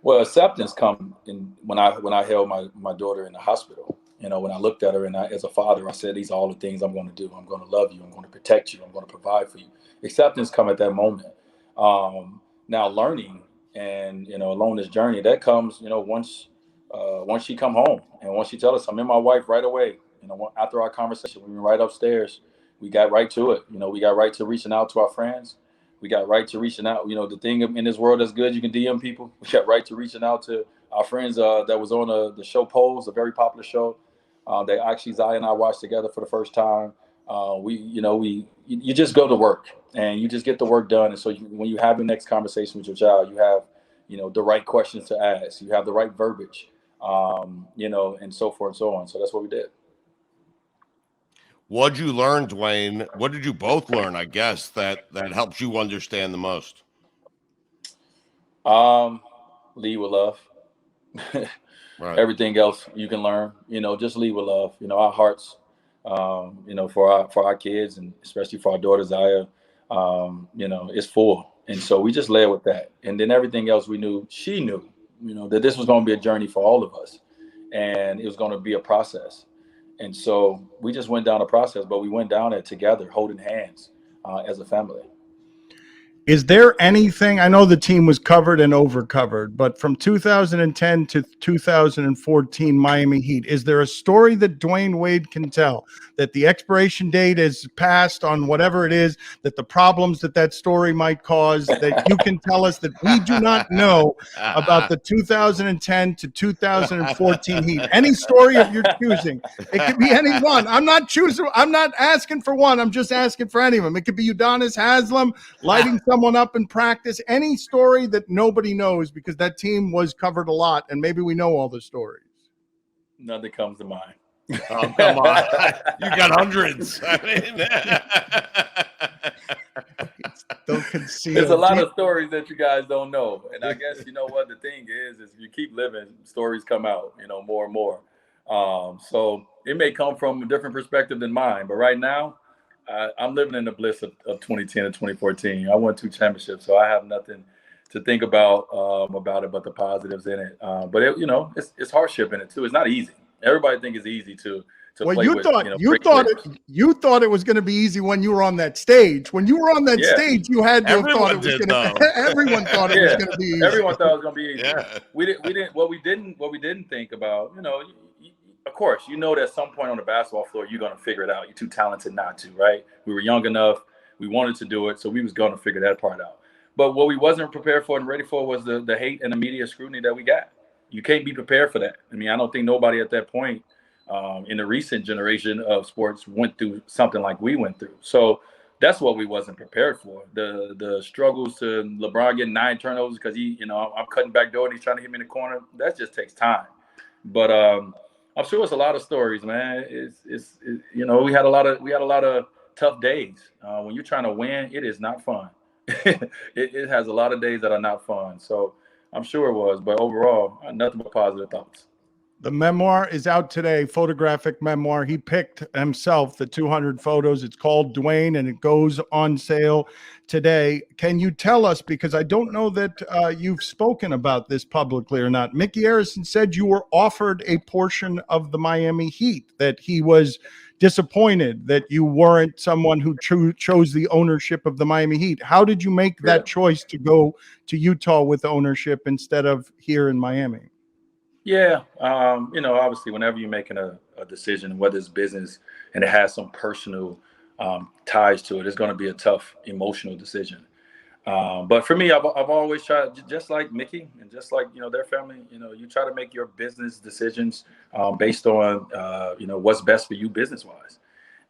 Well, acceptance come in when I held my daughter in the hospital. When I looked at her, and as a father, I said, these are all the things I'm going to do. I'm going to love you. I'm going to protect you. I'm going to provide for you. Acceptance come at that moment. Now learning and along this journey, that comes once she come home and once she tell us, I'm in my wife right away. After our conversation, we went right upstairs. We got right to it. We got right to reaching out to our friends. We got right to reaching out. The thing in this world that's good, you can DM people. We got right to reaching out to our friends that was on the show Pose, a very popular show. That actually Zaya and I watched together for the first time. You just go to work and you just get the work done. And so when you have the next conversation with your child, you have the right questions to ask. You have the right verbiage, and so forth and so on. So that's what we did. What'd you learn, Dwayne? What did you both learn, I guess, that helps you understand the most? Lead with love. Right. Everything else you can learn. Just lead with love. Our hearts, for our kids and especially for our daughter Zaya, is full. And so we just led with that. And then everything else she knew, that this was going to be a journey for all of us. And it was going to be a process. And so we just went down a process, but we went down it together, holding hands as a family. Is there anything, I know the team was covered and overcovered, but from 2010 to 2014 Miami Heat, is there a story that Dwayne Wade can tell that the expiration date is passed on whatever it is, that the problems that story might cause, that you can tell us that we do not know about the 2010 to 2014 Heat? Any story of your choosing. It could be any one. I'm not asking for one. I'm just asking for any of them. It could be Udonis Haslem lighting someone up in practice, any story that nobody knows, because that team was covered a lot and maybe we know all the stories. Nothing comes to mind. Oh, come on. You got hundreds. I mean, there's a lot of stories that you guys don't know. And I guess, what the thing is if you keep living, stories come out, more and more. So it may come from a different perspective than mine, but right now, I'm living in the bliss of 2010 and 2014. I won 2 championships, so I have nothing to think about it but the positives in it. But it's hardship in it too. It's not easy. Everybody think it's easy to Well, play you with. thought great players. you thought it was going to be easy when you were on that stage. When you were on that Yeah. stage, you had to have thought Everyone it was did, going to. though. Everyone thought it was Yeah. going to be easy. Everyone thought it was gonna be easy. Yeah. We didn't. What we didn't think about. Of course, that at some point on the basketball floor, you're gonna figure it out. You're too talented not to, right? We were young enough. We wanted to do it, so we was gonna figure that part out. But what we wasn't prepared for and ready for was the hate and the media scrutiny that we got. You can't be prepared for that. I mean, I don't think nobody at that point in the recent generation of sports went through something like we went through. So that's what we wasn't prepared for. The struggles to LeBron getting 9 turnovers because I'm cutting back door and he's trying to hit me in the corner. That just takes time. But I'm sure it's a lot of stories, man. We had a lot of tough days. When you're trying to win, it is not fun. it has a lot of days that are not fun. So I'm sure it was, but overall, nothing but positive thoughts. The memoir is out today, photographic memoir. He picked himself the 200 photos. It's called Dwayne, and it goes on sale today. Can you tell us, because I don't know that you've spoken about this publicly or not, Mickey Arison said you were offered a portion of the Miami Heat, that he was disappointed that you weren't someone who chose the ownership of the Miami Heat. How did you make that choice to go to Utah with ownership instead of here in Miami? Yeah, obviously, whenever you're making a decision, whether it's business and it has some personal ties to it, it's going to be a tough emotional decision. But for me, I've always tried, just like Mickey and just like their family. You try to make your business decisions based on what's best for you business wise.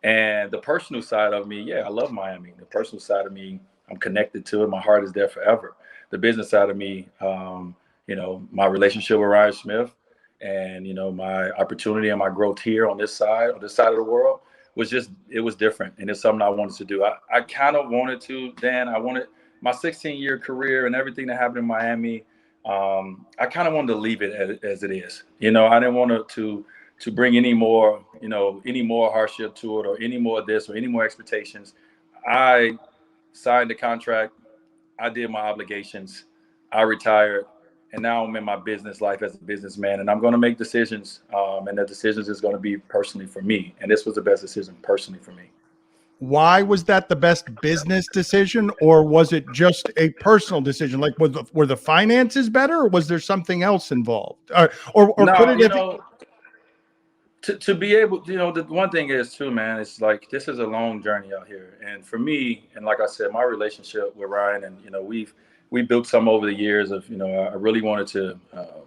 And the personal side of me, I love Miami. The personal side of me, I'm connected to it. My heart is there forever. The business side of me. My relationship with Ryan Smith and, my opportunity and my growth here on this side of the world it was different. And it's something I wanted to do. I kind of wanted to, Dan, I wanted my 16-year career and everything that happened in Miami. I kind of wanted to leave it as it is. I didn't want to bring any more hardship to it or any more of this or any more expectations. I signed the contract. I did my obligations. I retired. And now I'm in my business life as a businessman, and I'm going to make decisions, and the decisions is going to be personally for me. And this was the best decision personally for me. Why was that the best business decision, or was it just a personal decision? Like, were the finances better, or was there something else involved? To be able, the one thing is too, man, it's like this is a long journey out here, and for me, and like I said, my relationship with Ryan, and we built some over the years of, I really wanted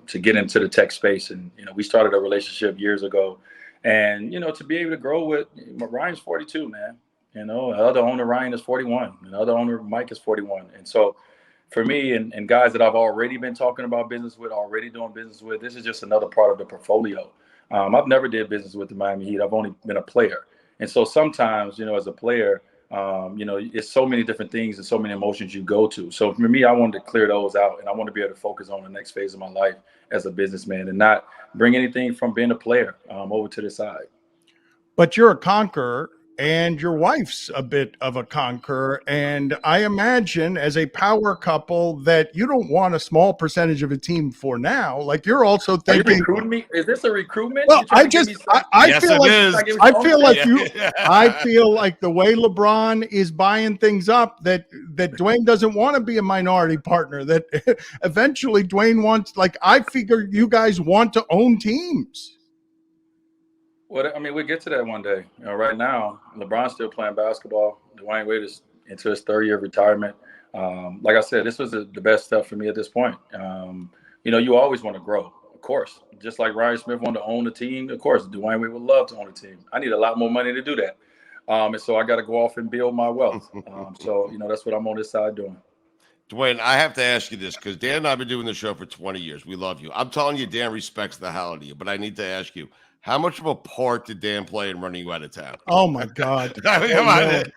to get into the tech space. And, we started a relationship years ago. And, to be able to grow with Ryan's 42, man. The other owner, Ryan, is 41. And the other owner, Mike, is 41. And so for me and guys that I've already been talking about business with, already doing business with, this is just another part of the portfolio. I've never did business with the Miami Heat. I've only been a player. And so sometimes, as a player, it's so many different things and so many emotions you go to. So for me, I wanted to clear those out, and I want to be able to focus on the next phase of my life as a businessman and not bring anything from being a player over to the side. But you're a conqueror, and your wife's a bit of a conqueror. And I imagine as a power couple that you don't want a small percentage of a team for now. Like, you're also thinking, are you recruiting me? Is this a recruitment? Well, I feel like the way LeBron is buying things up, that Dwayne doesn't want to be a minority partner, that eventually Dwayne wants, I figure you guys want to own teams. Well, we'll get to that one day. Right now, LeBron's still playing basketball. Dwayne Wade is into his 3rd year of retirement. Like I said, this was the best stuff for me at this point. You always want to grow, of course. Just like Ryan Smith wanted to own the team, of course, Dwayne Wade would love to own a team. I need a lot more money to do that. And so I got to go off and build my wealth. So that's what I'm on this side doing. Dwayne, I have to ask you this because Dan and I have been doing the show for 20 years. We love you. I'm telling you, Dan respects the hell out of you, but I need to ask you, how much of a part did Dan play in running you out of town? Oh my God! Come on, Dwayne.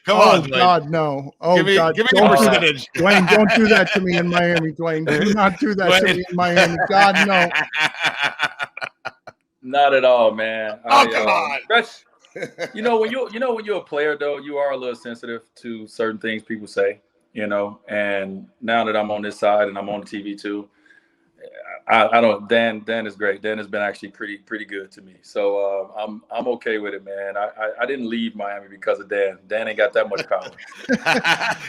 Come on, Dwayne. God, no! Oh God! Give me a percentage. Dwayne, don't do that to me in Miami. Dwayne, do not do that to me in Miami. God, no! Not at all, man. Oh, come on. When you're a player though, you are a little sensitive to certain things people say, and now that I'm on this side and I'm on the TV too, I don't. Dan is great. Dan has been actually pretty good to me. So I'm okay with it, man. I didn't leave Miami because of Dan. Dan ain't got that much power.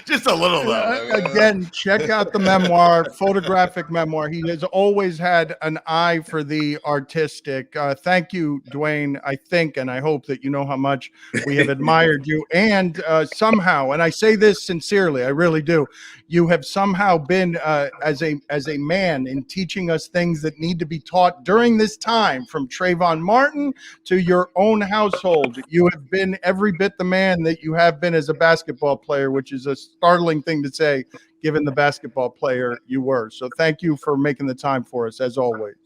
Just a little though. Again, check out the memoir, photographic memoir. He has always had an eye for the artistic. Thank you, Dwayne. I think and I hope that you know how much we have admired you. And somehow, and I say this sincerely, I really do, you have somehow been as a man in teaching us things that need to be taught during this time, from Trayvon Martin to your own household. You have been every bit the man that you have been as a basketball player, which is a startling thing to say given the basketball player you were. So thank you for making the time for us, as always.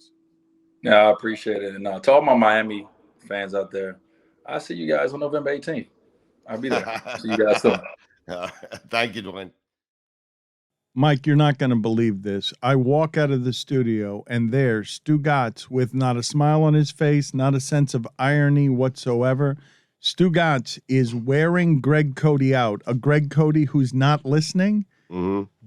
Yeah, I appreciate it. And to all my Miami fans out there, I'll see you guys on November 18th. I'll be there. See you guys soon. Thank you, Dwayne. Mike, you're not going to believe this. I walk out of the studio, and there's Stugotz with not a smile on his face, not a sense of irony whatsoever. Stugotz is wearing Greg Cote out, a Greg Cote who's not listening,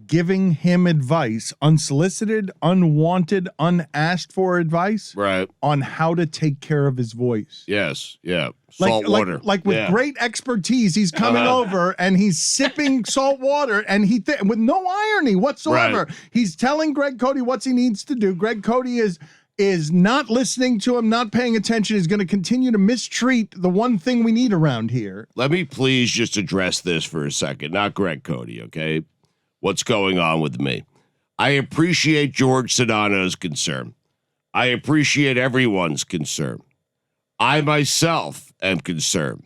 giving him advice, unsolicited, unwanted, unasked for advice, right, on how to take care of his voice. Yes, yeah. Salt water. Like with great expertise, he's coming over and he's sipping salt water, and with no irony whatsoever. Right. He's telling Greg Cote what he needs to do. Greg Cote is not listening to him, not paying attention, is going to continue to mistreat the one thing we need around here. Let me please just address this for a second. Not Greg Cote, okay? What's going on with me? I appreciate George Sedano's concern. I appreciate everyone's concern. I myself am concerned.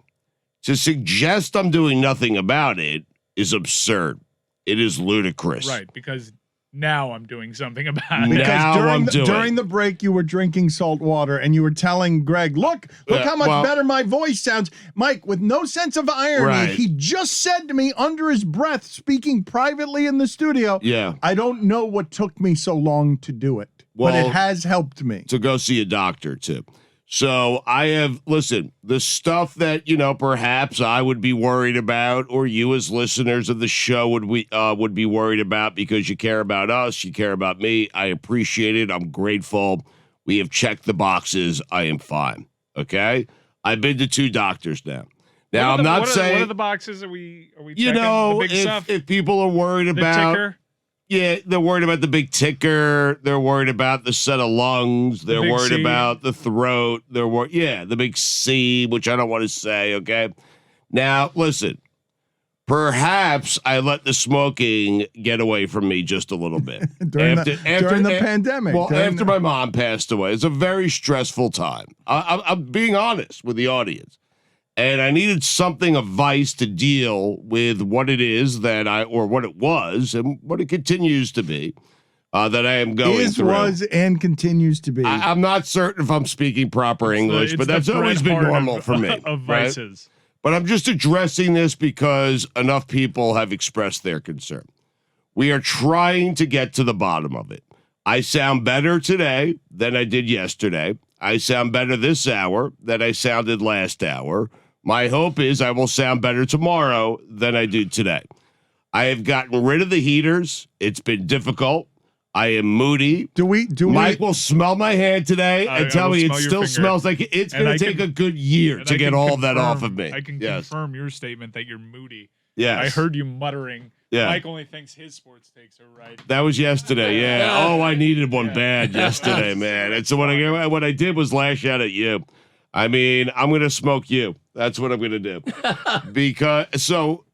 To suggest I'm doing nothing about it is absurd. It is ludicrous. Right, because now I'm doing something about it. Because during the break, you were drinking salt water, and you were telling Greg, look how much better my voice sounds. Mike, with no sense of irony, he just said to me under his breath, speaking privately in the studio, I don't know what took me so long to do it, but it has helped me. To go see a doctor, too. So the stuff that, perhaps I would be worried about, or you as listeners of the show would be worried about, because you care about us, you care about me. I appreciate it. I'm grateful. We have checked the boxes. I am fine. Okay. I've been to 2 doctors now. Now I'm not saying. What are the boxes are we checking? The big stuff? If people are worried about ticker? Yeah, they're worried about the big ticker. They're worried about the set of lungs. They're worried about the throat. The big C, which I don't want to say, okay? Now, listen, perhaps I let the smoking get away from me just a little bit. during the pandemic. Well, after my mom passed away. It's a very stressful time. I'm being honest with the audience. And I needed something of vice to deal with what it is what it was, and what it continues to be, that I am going through. Was, and continues to be. I'm not certain if I'm speaking proper English, but that's always been normal for me. Of vices. Right? But I'm just addressing this because enough people have expressed their concern. We are trying to get to the bottom of it. I sound better today than I did yesterday. I sound better this hour than I sounded last hour. My hope is I will sound better tomorrow than I do today. I have gotten rid of the heaters. It's been difficult. I am moody. Mike will smell my hand today and tell me it still smells like it's going to take a good year to get all of that off of me. I can confirm your statement that you're moody. Yes. I heard you muttering. Yeah. Mike only thinks his sports takes are right. That was yesterday. Yeah. Oh, I needed one bad yesterday, man. And so what I did was lash out at you. I mean, I'm going to smoke you. That's what I'm going to do.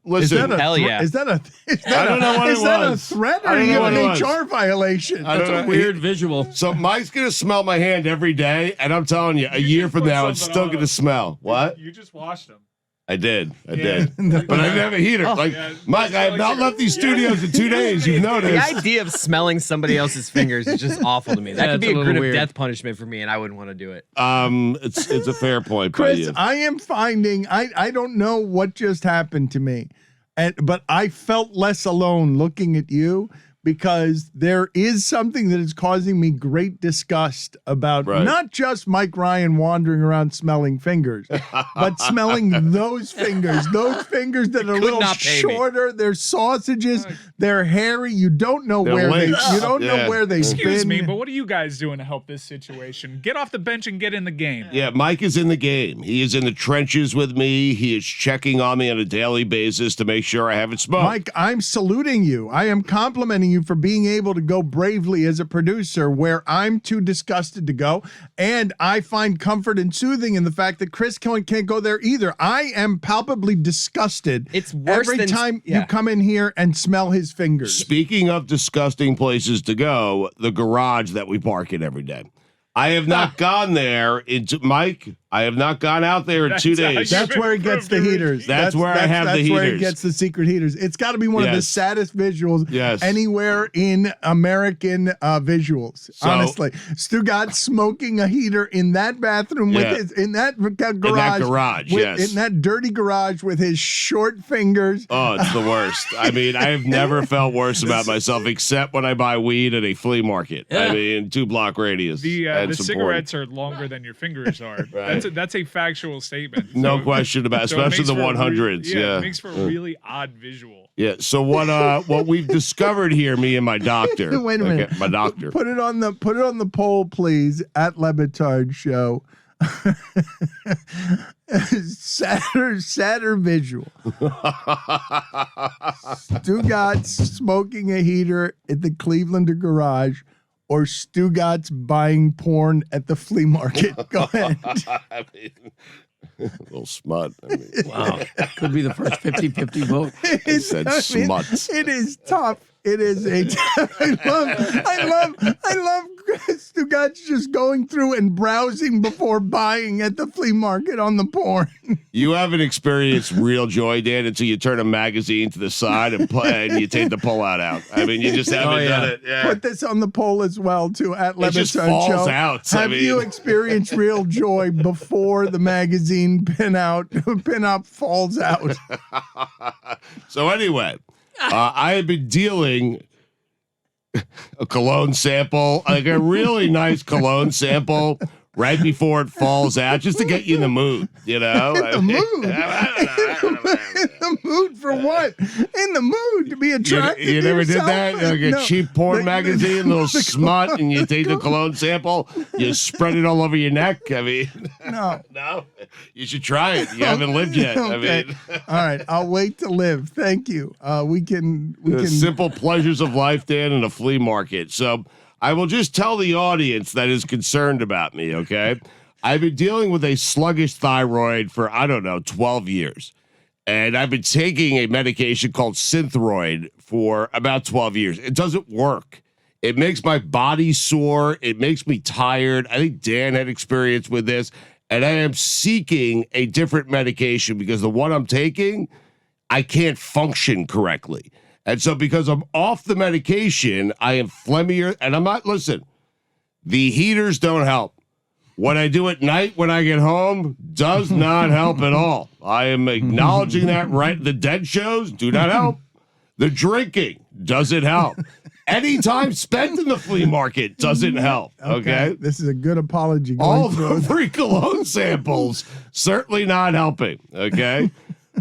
Listen. Hell yeah. Is that a threat, or do you have an HR violation? That's a weird visual. So Mike's going to smell my hand every day, and I'm telling you, a year from now, it's still going to smell. What? You just washed them. I did. But I didn't have a heater. Mike, I have not left these studios in 2 days. You've noticed. The idea of smelling somebody else's fingers is just awful to me. That could be a grid of death punishment for me, and I wouldn't want to do it. It's a fair point, Chris. by you. I am finding I don't know what just happened to me, but I felt less alone looking at you. because there is something that is causing me great disgust about not just Mike Ryan wandering around smelling fingers, but smelling those fingers that are a little shorter. They're sausages. They're hairy. You don't know where they've been. Excuse me, but what are you guys doing to help this situation? Get off the bench and get in the game. Yeah, Mike is in the game. He is in the trenches with me. He is checking on me on a daily basis to make sure I haven't smoked. Mike, I'm saluting you. I am complimenting you for being able to go bravely as a producer where I'm too disgusted to go. And I find comfort and soothing in the fact that Chris can't go there either. I am palpably disgusted. It's worse every time you come in here and smell his fingers. Speaking of disgusting places to go, the garage that we park in every day. I have not gone there Mike. I have not gone out there in 2 days. That's where he gets the heaters. That's where I have the heaters. That's where he gets the secret heaters. It's got to be one of the saddest visuals anywhere in American visuals. Honestly, Stugotz smoking a heater in that bathroom with in that garage. In that dirty garage with his short fingers. Oh, it's the worst. I mean, I have never felt worse about myself except when I buy weed at a flea market. I mean, 2-block radius. The cigarettes are longer than your fingers are. That's a factual statement. No question about it, especially the 100s. It makes for a really odd visual. Yeah. So what we've discovered here, me and my doctor. Wait a minute. My doctor. Put it on the poll, please, at Batard Show. Sadder visual. Stugotz smoking a heater at the Cleveland garage, or Stugotz buying porn at the flea market. Go ahead. I mean, a little smut. I mean, wow. Could be the first 50-50 vote. Smut. It is tough. It is I love Stugotz just going through and browsing before buying at the flea market on the porn. You haven't experienced real joy, Dan, until you turn a magazine to the side and play, and you take the pullout out. I mean, you just haven't done it. Yeah. Put this on the poll as well, too, at It just falls out. Have you experienced real joy before the magazine pin-up falls out? So anyway, I have been dealing a cologne sample, like a really nice cologne sample, right before it falls out, just to get you in the mood, you know? In the mood for what? In the mood to be attracted You never did yourself? that? Like a cheap porn magazine, little smut, and you take the cologne sample, you spread it all over your neck. I mean, no. You should try it. You haven't lived yet. Okay. I mean, all right, I'll wait to live. Thank you. We can simple pleasures of life, Dan, in a flea market. So I will just tell the audience that is concerned about me, okay? I've been dealing with a sluggish thyroid for, 12 years. And I've been taking a medication called Synthroid for about 12 years. It doesn't work. It makes my body sore. It makes me tired. I think Dan had experience with this. And I am seeking a different medication because the one I'm taking, I can't function correctly. And so because I'm off the medication, I am phlegmier. And I'm not, listen, the heaters don't help. What I do at night when I get home does not help at all. I am acknowledging that right. The dead shows do not help. The drinking doesn't help. Any time spent in the flea market doesn't help. Okay. This is a good apology. All the free cologne samples certainly not helping. Okay.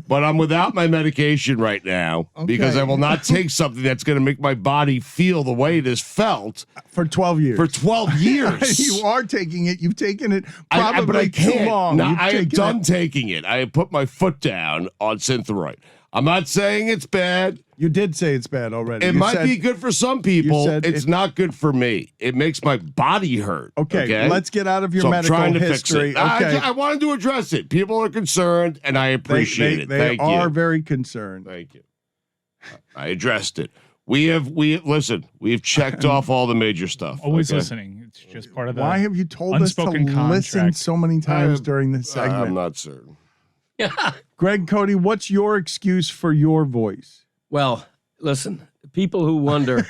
But I'm without my medication right now because I will not take something that's going to make my body feel the way it has felt for 12 years. For 12 years. You are taking it. You've taken it probably too long. No, I am done taking it. I have put my foot down on Synthroid. I'm not saying it's bad. You did say it's bad already. It might be good for some people. It's not good for me. It makes my body hurt. Okay, let's get out of your medical history. Okay. I wanted to address it. People are concerned, and I appreciate it. They are very concerned. Thank you. I addressed it. We have checked off all the major stuff. Always listening. It's just part of the Why have you told us to listen so many times during this segment? I'm not certain. Greg, Cote, what's your excuse for your voice? Well, listen, people who wonder,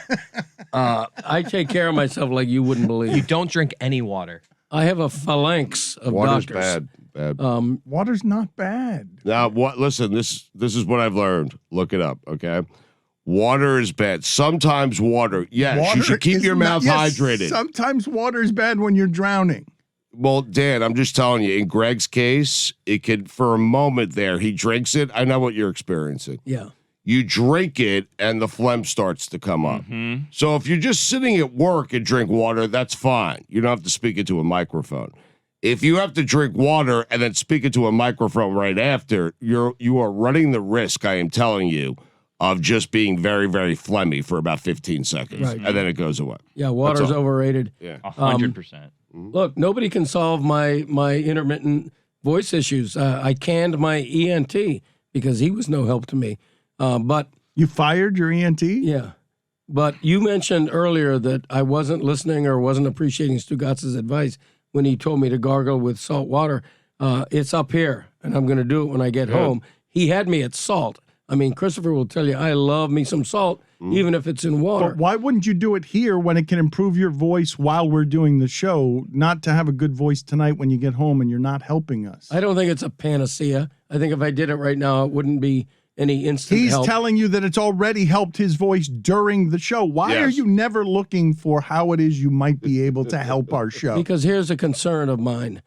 I take care of myself like you wouldn't believe. You don't drink any water. I have a phalanx of Water's doctors. bad. Water's not bad. Now, listen, this is what I've learned. Look it up, okay? Water is bad. Sometimes water. Yes, you should keep is your mouth hydrated. Sometimes water is bad when you're drowning. Well, Dan, I'm just telling you, in Greg's case, it could, for a moment there, he drinks it. I know what you're experiencing. Yeah. You drink it and the phlegm starts to come up. So if you're just sitting at work and drink water, that's fine. You don't have to speak into a microphone. If you have to drink water and then speak into a microphone right after, you are running the risk, I am telling you, of just being very, very phlegmy for about 15 seconds. Right. And then it goes away. Yeah, water's overrated. Yeah. 100%. Look, nobody can solve my intermittent voice issues. I canned my ENT because he was no help to me. But You fired your ENT? yeah, but you mentioned earlier that I wasn't listening or wasn't appreciating Stugotz's advice when he told me to gargle with salt water. It's up here, and I'm going to do it when I get home. He had me at salt. I mean, Christopher will tell you I love me some salt, even if it's in water. But why wouldn't you do it here when it can improve your voice while we're doing the show, not to have a good voice tonight when you get home and you're not helping us? I don't think it's a panacea. I think if I did it right now, it wouldn't be any instant He's help. telling you that it's already helped his voice during the show. Why are you never looking for how it is you might be able to help our show? Because here's a concern of mine.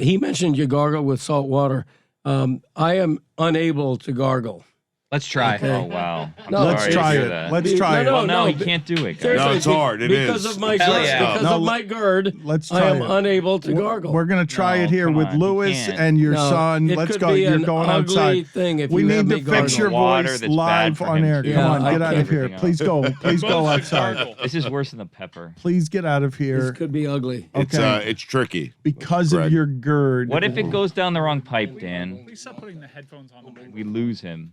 He mentioned you gargle with salt water. I am unable to gargle. Let's try. Oh, wow. I'm Let's sorry to try hear it. that. Let's try No, it. No, he but- can't do it, guys. Seriously, No, it's hard. It because is. of my Hell GERD. yeah. Because No, of my GERD, let's I try am it. unable to gargle. We're going to try No, it here come with on, you Lewis can't. and your No, son. it Let's could go. be You're an going ugly outside. thing if We you need have to me fix gargle. your Water voice that's bad live for on him air. to Come Yeah, on, I get out of can't. here. Everything Please go. Please go Both outside. gargle. This is worse than the pepper. Please get out of This here could be ugly. It's tricky. because of Greg. your GERD. What if it goes down the wrong pipe, Dan? Please stop putting the headphones on the mic. We lose him.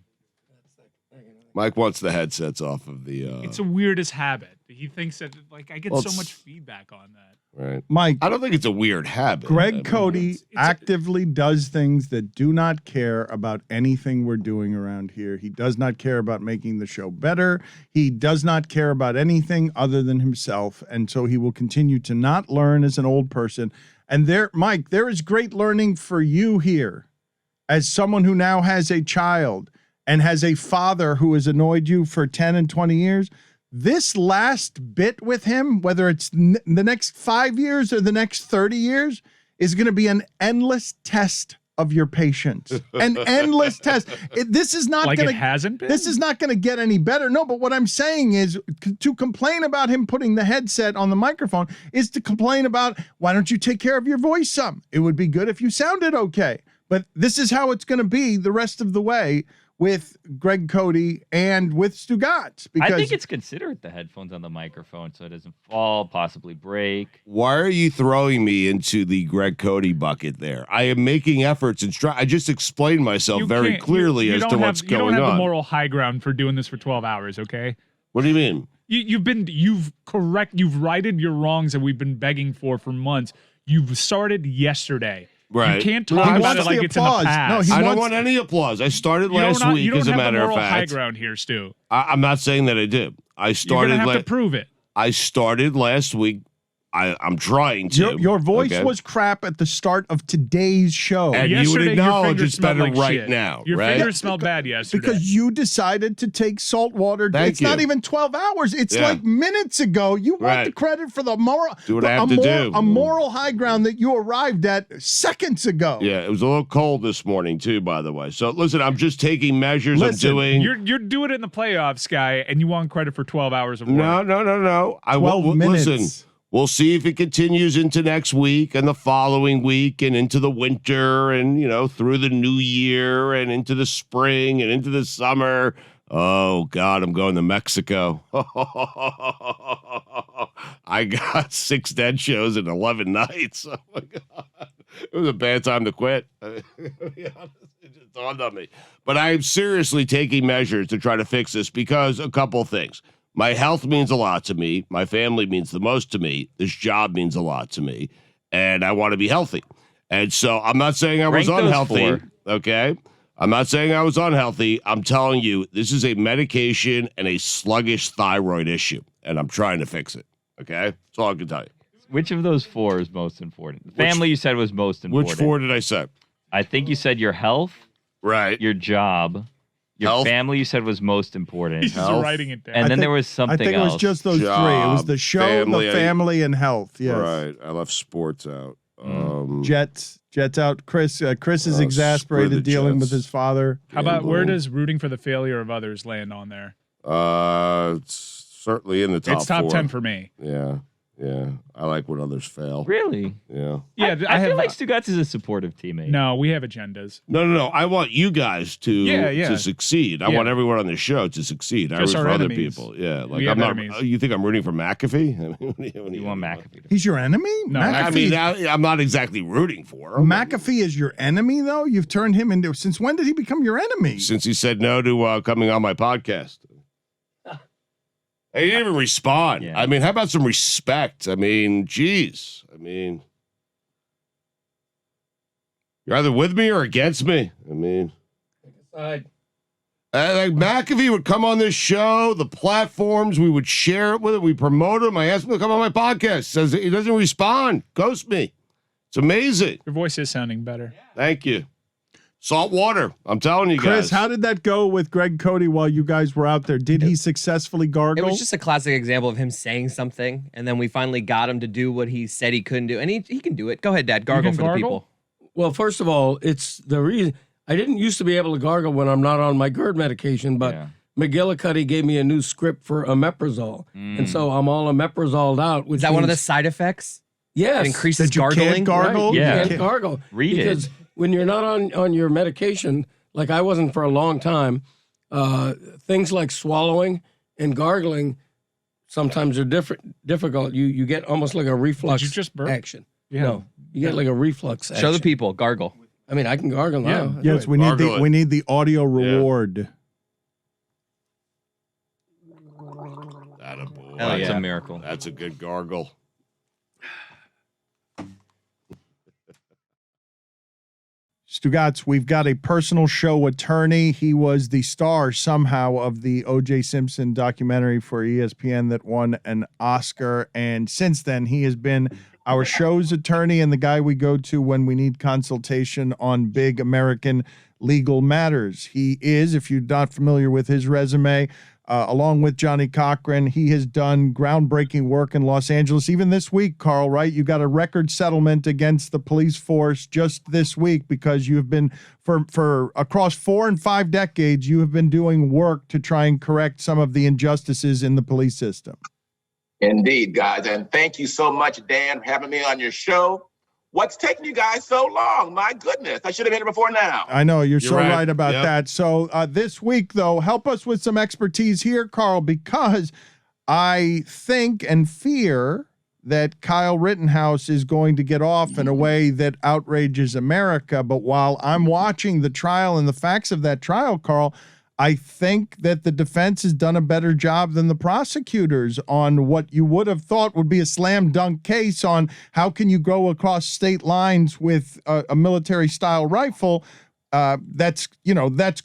Mike wants the headsets off of the. It's the weirdest habit. He thinks that like I get Well, so it's- much feedback on that. Right. Mike, I don't think it's a weird habit. I Greg mean, Cote it's- actively does things that do not care about anything we're doing around here. He does not care about making the show better. He does not care about anything other than himself. And so he will continue to not learn as an old person. And there, Mike, there is great learning for you here as someone who now has a child and has a father who has annoyed you for 10 and 20 years. This last bit with him, whether it's the next 5 years or the next 30 years, is going to be an endless test of your patience. An endless test. This is not Like going it hasn't been. This is not going to get any better. No, but what I'm saying is to complain about him putting the headset on the microphone is to complain about, why don't you take care of your voice some? It would be good if you sounded okay. But this is how it's going to be the rest of the way with Greg Cote and with Stugotz. Because I think it's considerate the headphones on the microphone so it doesn't fall, possibly break. Why are you throwing me into the Greg Cote bucket there? I am making efforts and I just explained myself You very can't- clearly you as don't to have- what's You don't going have the on. moral high ground for doing this for 12 hours, okay? What do you mean? You've righted your wrongs that we've been begging for months. You've started yesterday. Right. You can't No, talk he about wants it like the it's in the applause. past. No, he I don't wants- want any applause. I started you don't last not- week, you don't as a have matter the of moral high fact. ground here, Stu. I'm not saying that I did. I You're started. gonna have to prove it. I started last week. I'm trying to. your voice okay? was crap at the start of today's show. And you would Yesterday, your acknowledge fingers it's better smelled like right shit. now, Your right? fingers smelled bad yesterday. because you decided to take salt water. Thank It's not you. even 12 hours. It's Yeah. like minutes ago. You want Right. the credit for the moral, Do what I have to do. a moral high ground that you arrived at seconds ago. Yeah, it was a little cold this morning too, by the way. So listen, I'm just taking measures. Listen, I'm doing. You're doing it in the playoffs, guy, and you want credit for 12 hours of work. No. I 12 will minutes. listen. We'll see if it continues into next week and the following week and into the winter and through the new year and into the spring and into the summer. Oh God, I'm going to Mexico. I got 6 dead shows in 11 nights. Oh my God. It was a bad time to quit. To be honest, it just dawned on me. But I'm seriously taking measures to try to fix this because a couple things. My health means a lot to me. My family means the most to me. This job means a lot to me. And I want to be healthy. And so I'm not saying I was Rank those unhealthy. 4. Okay. I'm not saying I was unhealthy. I'm telling you, this is a medication and a sluggish thyroid issue. And I'm trying to fix it. Okay. That's all I can tell you. Which of those 4 is most important? The family you said was most important. Which 4 did I say? I think you said your health, Right. your job, Your Health. family, you said, was most important. He's just Health. writing it down. And then think- there was something I think else. it was just those three. It was Job, the show, family, the family, and health. Yes. Right. I left sports out. Jets out. Chris is screw exasperated the dealing with Jets. his father. How about where Gamble. does rooting for the failure of others land on there? It's certainly in the top It's top 4. 10 for me. Yeah. Yeah. I like when others fail. Really? Yeah. Yeah, I have, feel like Stugotz is a supportive teammate. no, we have agendas. No. I want you guys to Yeah. to succeed. I Yeah. want everyone on the show to succeed. I root Just for our other enemies. people. Yeah. Like We I'm have not. enemies. You think I'm rooting for McAfee? I mean, what do You want McAfee to He's your enemy? No, I McAfee, mean, I'm not exactly rooting for him. McAfee is your enemy, though? You've turned him into. Since when did he become your enemy? Since he said no to coming on my podcast. He didn't even respond. Yeah. I mean, how about some respect? I mean, geez. I mean, you're either with me or against me. I mean, like McAfee would come on this show, the platforms, we would share it with him, we promote him. I asked him to come on my podcast. Says he doesn't respond. Ghost me. It's amazing. Your voice is sounding better. Thank you. Salt water. I'm telling you Chris, guys. how did that go with Greg Cote while you guys were out there? Did he successfully It gargle? was just a classic example of him saying something, and then we finally got him to do what he said he couldn't do, and he can do it. Go ahead, Dad. Gargle can for the gargle? people. Well, first of all, it's the reason I didn't used to be able to gargle when I'm not on my GERD medication, but Yeah. McGillicuddy gave me a new script for omeprazole, and so I'm all omeprazoled out. Which Is that one of the means- side effects? Yes, It increases That you can't gargling. gargle? Right, Yeah. you can't gargle. Read it. because when you're not on your medication, like I wasn't for a long time, things like swallowing and gargling sometimes are difficult. You get almost like a reflux Did you just burp? action. Yeah. No, you get like a reflux action. Show the people. Gargle. I mean, I can gargle now. Yes, we need Gargle it. we need the audio reward. Attaboy. That's yeah. a miracle. That's a good gargle. Stugotz, we've got a personal show attorney. He was the star somehow of the O.J. Simpson documentary for ESPN that won an Oscar. And since then, he has been our show's attorney and the guy we go to when we need consultation on big American legal matters. He is, if you're not familiar with his resume, along with Johnny Cochran, he has done groundbreaking work in Los Angeles. Even this week, Carl, right? You got a record settlement against the police force just this week because you have been, for across 4 and 5 decades, you have been doing work to try and correct some of the injustices in the police system. Indeed, guys. And thank you so much, Dan, for having me on your show. What's taking you guys so long? My goodness. I should have been here before now. I know, you're so right. right about Yep. that. So this week, though, help us with some expertise here, Carl, because I think and fear that Kyle Rittenhouse is going to get off in a way that outrages America. But while I'm watching the trial and the facts of that trial, Carl, I think that the defense has done a better job than the prosecutors on what you would have thought would be a slam dunk case on how can you go across state lines with a military style rifle. That's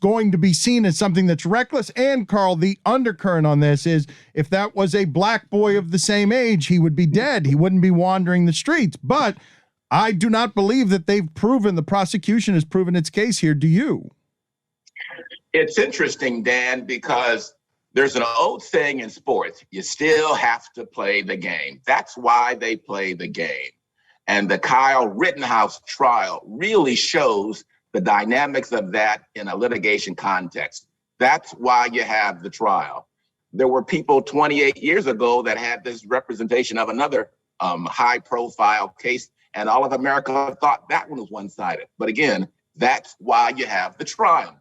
going to be seen as something that's reckless. And Carl, the undercurrent on this is if that was a black boy of the same age, he would be dead. He wouldn't be wandering the streets. But I do not believe that the prosecution has proven its case here. Do you? It's interesting, Dan, because there's an old saying in sports, you still have to play the game. That's why they play the game. And the Kyle Rittenhouse trial really shows the dynamics of that in a litigation context. That's why you have the trial. There were people 28 years ago that had this representation of another high-profile case, and all of America thought that one was one-sided. But again, that's why you have the trial.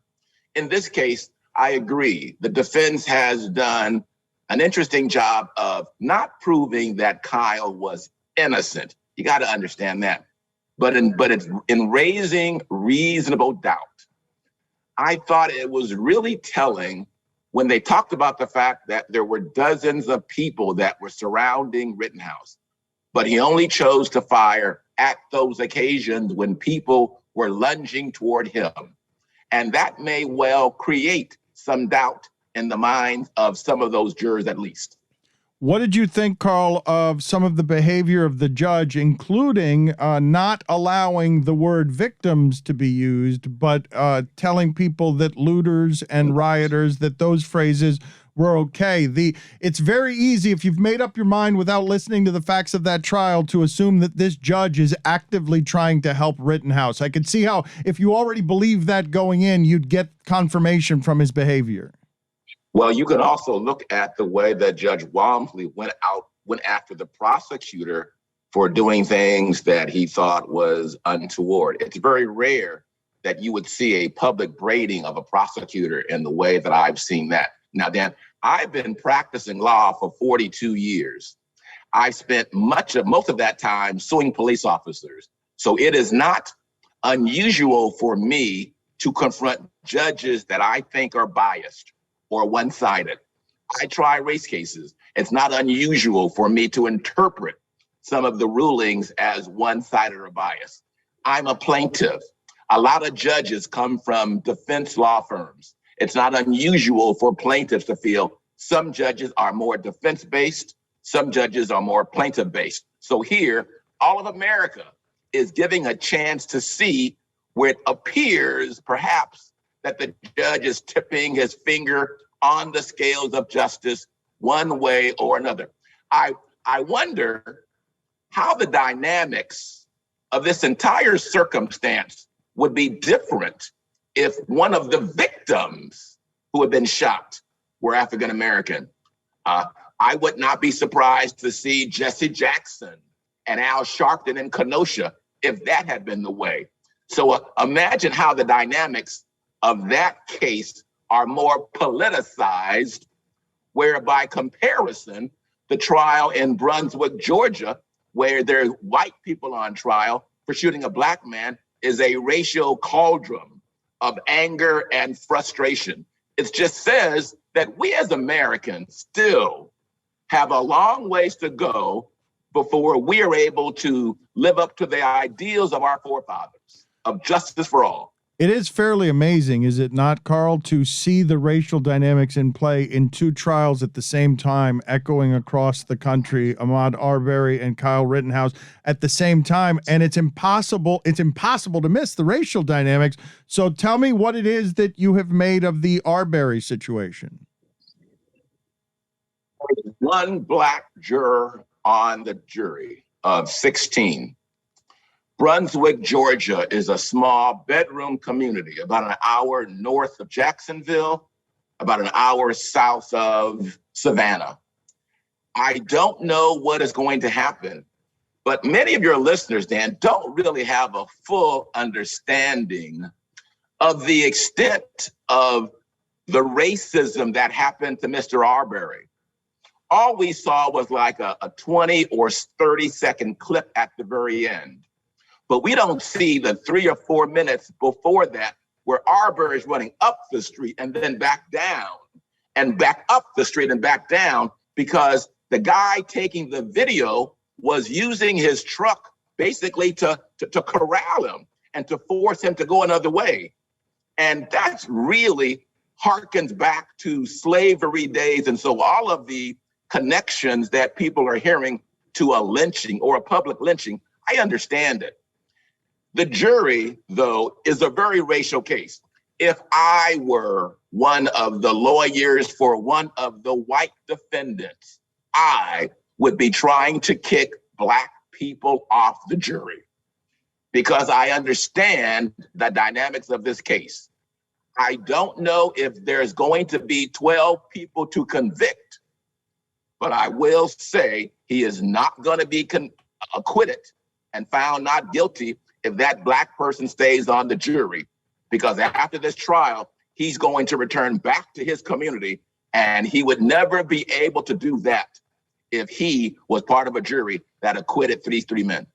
In this case, I agree. The defense has done an interesting job of not proving that Kyle was innocent. You got to understand that. But it's in raising reasonable doubt. I thought it was really telling when they talked about the fact that there were dozens of people that were surrounding Rittenhouse, but he only chose to fire at those occasions when people were lunging toward him. And that may well create some doubt in the minds of some of those jurors, at least. What did you think, Carl, of some of the behavior of the judge, including not allowing the word victims to be used, but telling people that looters and rioters, that those phrases were okay? It's very easy, if you've made up your mind without listening to the facts of that trial, to assume that this judge is actively trying to help Rittenhouse. I could see how, if you already believe that going in, you'd get confirmation from his behavior. Well, you can also look at the way that Judge Walmsley went after the prosecutor for doing things that he thought was untoward. It's very rare that you would see a public braiding of a prosecutor in the way that I've seen that. Now, Dan, I've been practicing law for 42 years. I spent most of that time suing police officers. So it is not unusual for me to confront judges that I think are biased or one-sided. I try race cases. It's not unusual for me to interpret some of the rulings as one-sided or biased. I'm a plaintiff. A lot of judges come from defense law firms. It's not unusual for plaintiffs to feel some judges are more defense-based, some judges are more plaintiff-based. So here, all of America is giving a chance to see where it appears perhaps that the judge is tipping his finger on the scales of justice one way or another. I wonder how the dynamics of this entire circumstance would be different if one of the victims who had been shot were African American. I would not be surprised to see Jesse Jackson and Al Sharpton in Kenosha if that had been the way. So imagine how the dynamics of that case are more politicized, where by comparison, the trial in Brunswick, Georgia, where there's white people on trial for shooting a black man, is a racial cauldron of anger and frustration. It just says that we as Americans still have a long ways to go before we are able to live up to the ideals of our forefathers, of justice for all. It is fairly amazing, is it not, Carl, to see the racial dynamics in play in two trials at the same time, echoing across the country, Ahmaud Arbery and Kyle Rittenhouse at the same time. And it's impossible to miss the racial dynamics. So tell me what it is that you have made of the Arbery situation. One black juror on the jury of 16. Brunswick, Georgia is a small bedroom community about an hour north of Jacksonville, about an hour south of Savannah. I don't know what is going to happen, but many of your listeners, Dan, don't really have a full understanding of the extent of the racism that happened to Mr. Arbery. All we saw was like a 20 or 30-second clip at the very end. But we don't see the 3 or 4 minutes before that where Arbery is running up the street and then back down and back up the street and back down, because the guy taking the video was using his truck basically to corral him and to force him to go another way. And that's really harkens back to slavery days. And so all of the connections that people are hearing to a lynching or a public lynching, I understand it. The jury, though, is a very racial case. If I were one of the lawyers for one of the white defendants, I would be trying to kick black people off the jury, because I understand the dynamics of this case. I don't know if there's going to be 12 people to convict, but I will say he is not going to be acquitted and found not guilty if that black person stays on the jury, because after this trial, he's going to return back to his community, and he would never be able to do that if he was part of a jury that acquitted these three men.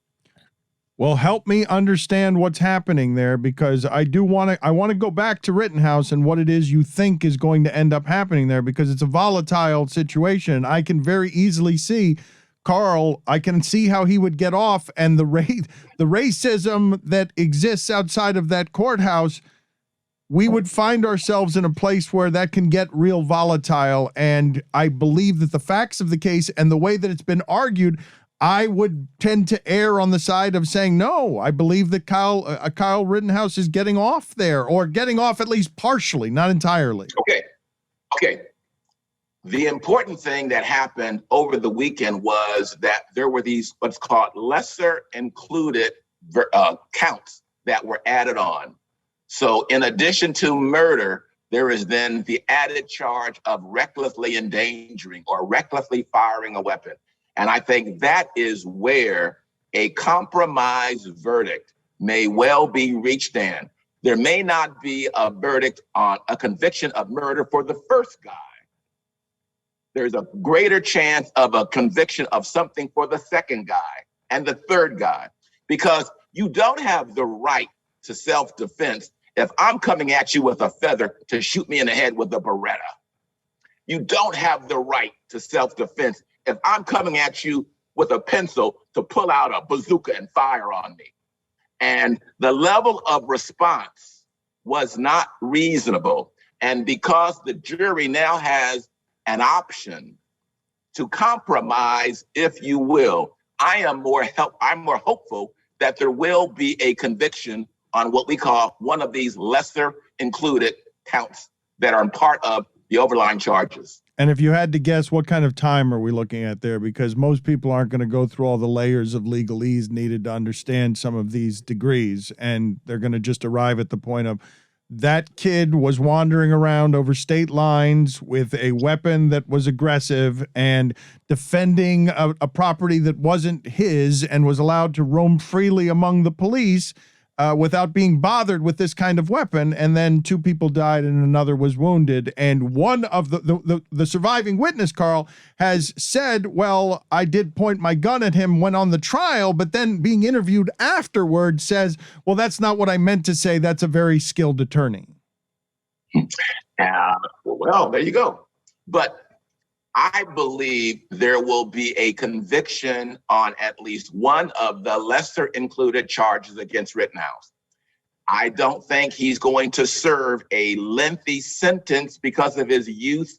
Well, help me understand what's happening there, because I want to go back to Rittenhouse and what it is you think is going to end up happening there, because it's a volatile situation. I can very easily see, Carl, I can see how he would get off, and the racism that exists outside of that courthouse, we would find ourselves in a place where that can get real volatile. And I believe that the facts of the case and the way that it's been argued, I would tend to err on the side of saying, no, I believe that Kyle Rittenhouse is getting off there, or getting off at least partially, not entirely. Okay. The important thing that happened over the weekend was that there were these what's called lesser included counts that were added on. So in addition to murder, there is then the added charge of recklessly endangering or recklessly firing a weapon. And I think that is where a compromise verdict may well be reached in. There may not be a verdict on a conviction of murder for the first guy. There's a greater chance of a conviction of something for the second guy and the third guy, because you don't have the right to self-defense if I'm coming at you with a feather to shoot me in the head with a Beretta. You don't have the right to self-defense if I'm coming at you with a pencil to pull out a bazooka and fire on me. And the level of response was not reasonable. And because the jury now has an option to compromise, if you will, I'm more hopeful that there will be a conviction on what we call one of these lesser included counts that are part of the overlying charges. And if you had to guess, what kind of time are we looking at there? Because most people aren't going to go through all the layers of legalese needed to understand some of these degrees, and they're going to just arrive at the point of, that kid was wandering around over state lines with a weapon that was aggressive and defending a property that wasn't his, and was allowed to roam freely among the police without being bothered with this kind of weapon. And then 2 people died and another was wounded. And one of the surviving witness, Carl, has said, well, I did point my gun at him when on the trial, but then being interviewed afterward says, well, that's not what I meant to say. That's a very skilled attorney. Well, there you go. But I believe there will be a conviction on at least one of the lesser included charges against Rittenhouse. I don't think he's going to serve a lengthy sentence because of his youth,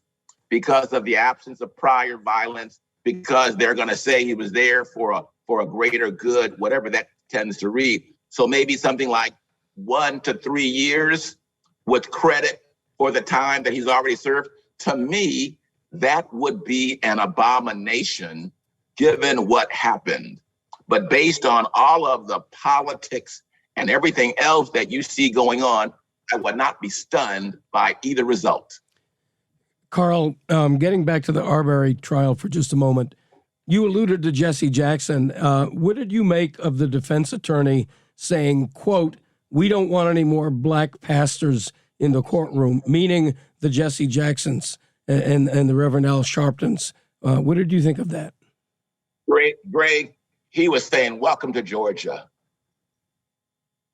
because of the absence of prior violence, because they're going to say he was there for a greater good, whatever that tends to read. So maybe something like 1 to 3 years with credit for the time that he's already served. To me, that would be an abomination given what happened. But based on all of the politics and everything else that you see going on, I would not be stunned by either result. Carl, getting back to the Arbery trial for just a moment, you alluded to Jesse Jackson. What did you make of the defense attorney saying, quote, we don't want any more black pastors in the courtroom, meaning the Jesse Jacksons and the Reverend Al Sharptons? What did you think of that? Greg, he was saying, welcome to Georgia.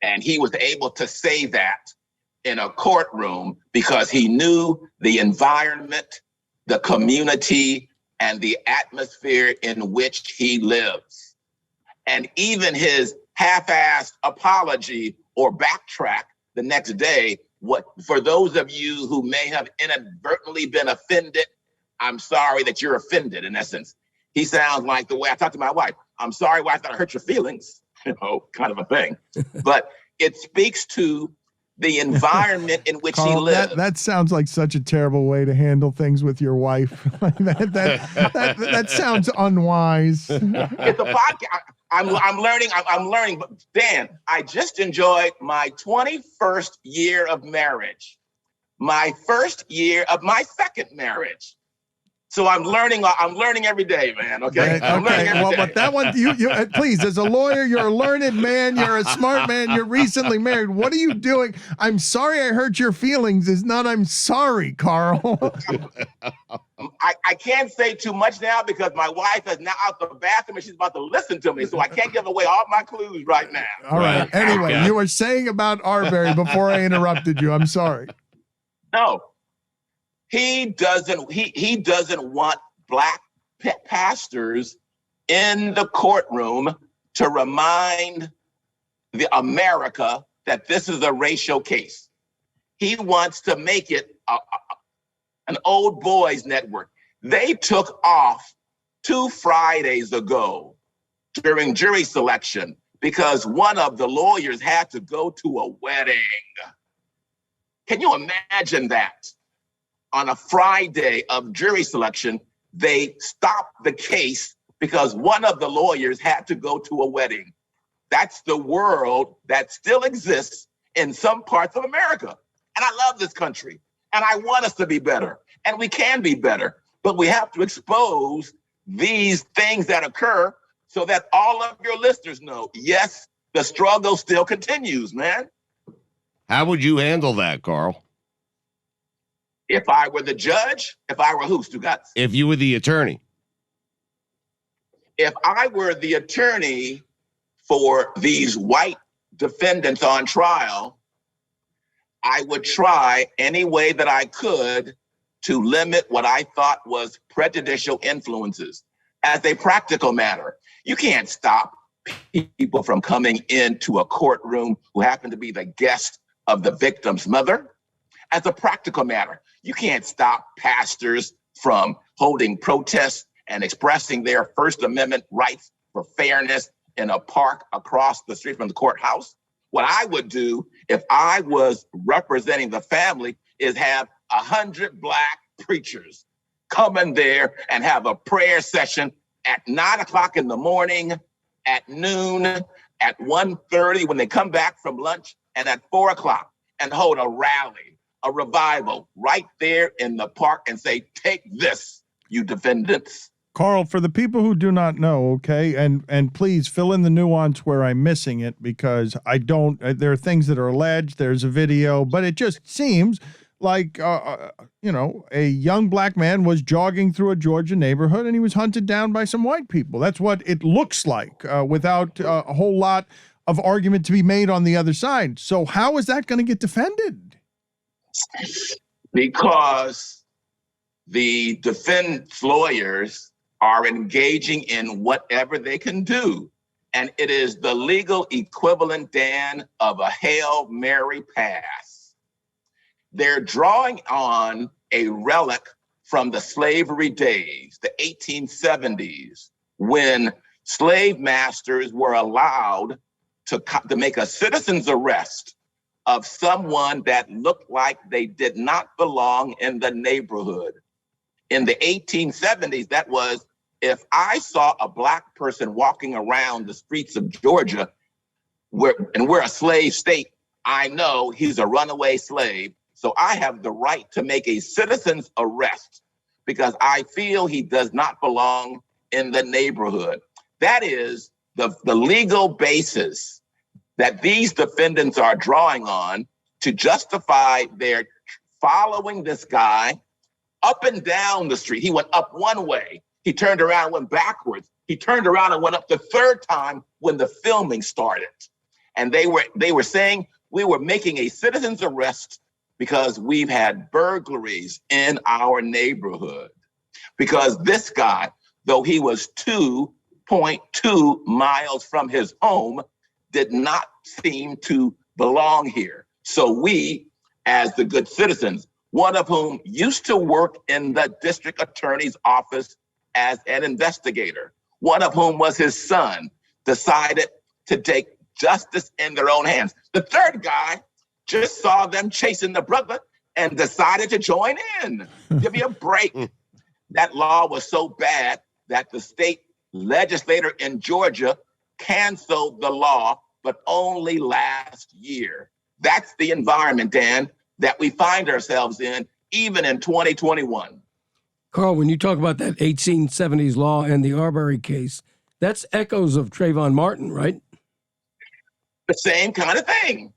And he was able to say that in a courtroom because he knew the environment, the community, and the atmosphere in which he lives. And even his half-assed apology or backtrack the next day, for those of you who may have inadvertently been offended, I'm sorry that you're offended, in essence. He sounds like the way I talk to my wife. I'm sorry, wife, that I hurt your feelings, kind of a thing. But it speaks to the environment in which Carl, he lives. That sounds like such a terrible way to handle things with your wife. that sounds unwise. It's a podcast. I'm learning. But Dan, I just enjoyed my 21st year of marriage, my first year of my second marriage. So I'm learning every day, man. Okay. I'm learning every day. But that one, you please, as a lawyer, you're a learned man. You're a smart man. You're recently married. What are you doing? I'm sorry I hurt your feelings. Is not I'm sorry, Carl. I can't say too much now because my wife is now out the bathroom and she's about to listen to me. So I can't give away all my clues right now. All right. Anyway, you were saying about Arbery before I interrupted you. I'm sorry. No. He doesn't want black pastors in the courtroom to remind the America that this is a racial case. he wants to make it an old boys network. They took off 2 Fridays ago during jury selection because one of the lawyers had to go to a wedding. Can you imagine that? On a Friday of jury selection, they stopped the case because one of the lawyers had to go to a wedding. That's the world that still exists in some parts of America. And I love this country, and I want us to be better, and we can be better, but we have to expose these things that occur so that all of your listeners know, yes, the struggle still continues, man. How would you handle that, Carl? If I were the judge, if I were who, Stugotz? If you were the attorney. If I were the attorney for these white defendants on trial, I would try any way that I could to limit what I thought was prejudicial influences. As a practical matter, you can't stop people from coming into a courtroom who happen to be the guest of the victim's mother. As a practical matter, you can't stop pastors from holding protests and expressing their First Amendment rights for fairness in a park across the street from the courthouse. What I would do if I was representing the family is have 100 Black preachers come in there and have a prayer session at 9 o'clock in the morning, at noon, at 1:30 when they come back from lunch, and at 4 o'clock, and hold a rally, a revival right there in the park and say, take this, you defendants. Carl, for the people who do not know, okay, and please fill in the nuance where I'm missing it, because I don't, there are things that are alleged, there's a video, but it just seems like, a young Black man was jogging through a Georgia neighborhood and he was hunted down by some white people. That's what it looks like, without a whole lot of argument to be made on the other side. So how is that going to get defended? Because the defense lawyers are engaging in whatever they can do. And it is the legal equivalent, Dan, of a Hail Mary pass. They're drawing on a relic from the slavery days, the 1870s, when slave masters were allowed to make a citizen's arrest of someone that looked like they did not belong in the neighborhood. In the 1870s, that was, if I saw a Black person walking around the streets of Georgia, and we're a slave state, I know he's a runaway slave. So I have the right to make a citizen's arrest because I feel he does not belong in the neighborhood. That is the legal basis that these defendants are drawing on to justify their following this guy up and down the street. He went up one way. He turned around and went backwards. He turned around and went up the third time when the filming started. And they were saying we were making a citizen's arrest because we've had burglaries in our neighborhood. Because this guy, though he was 2.2 miles from his home, did not seem to belong here. So we, as the good citizens, one of whom used to work in the district attorney's office as an investigator, one of whom was his son, decided to take justice in their own hands. The third guy just saw them chasing the brother and decided to join in. Give me a break. That law was so bad that the state legislator in Georgia canceled the law, but only last year. That's the environment, Dan, that we find ourselves in, even in 2021. Carl, when you talk about that 1870s law and the Arbery case, that's echoes of Trayvon Martin, right? The same kind of thing.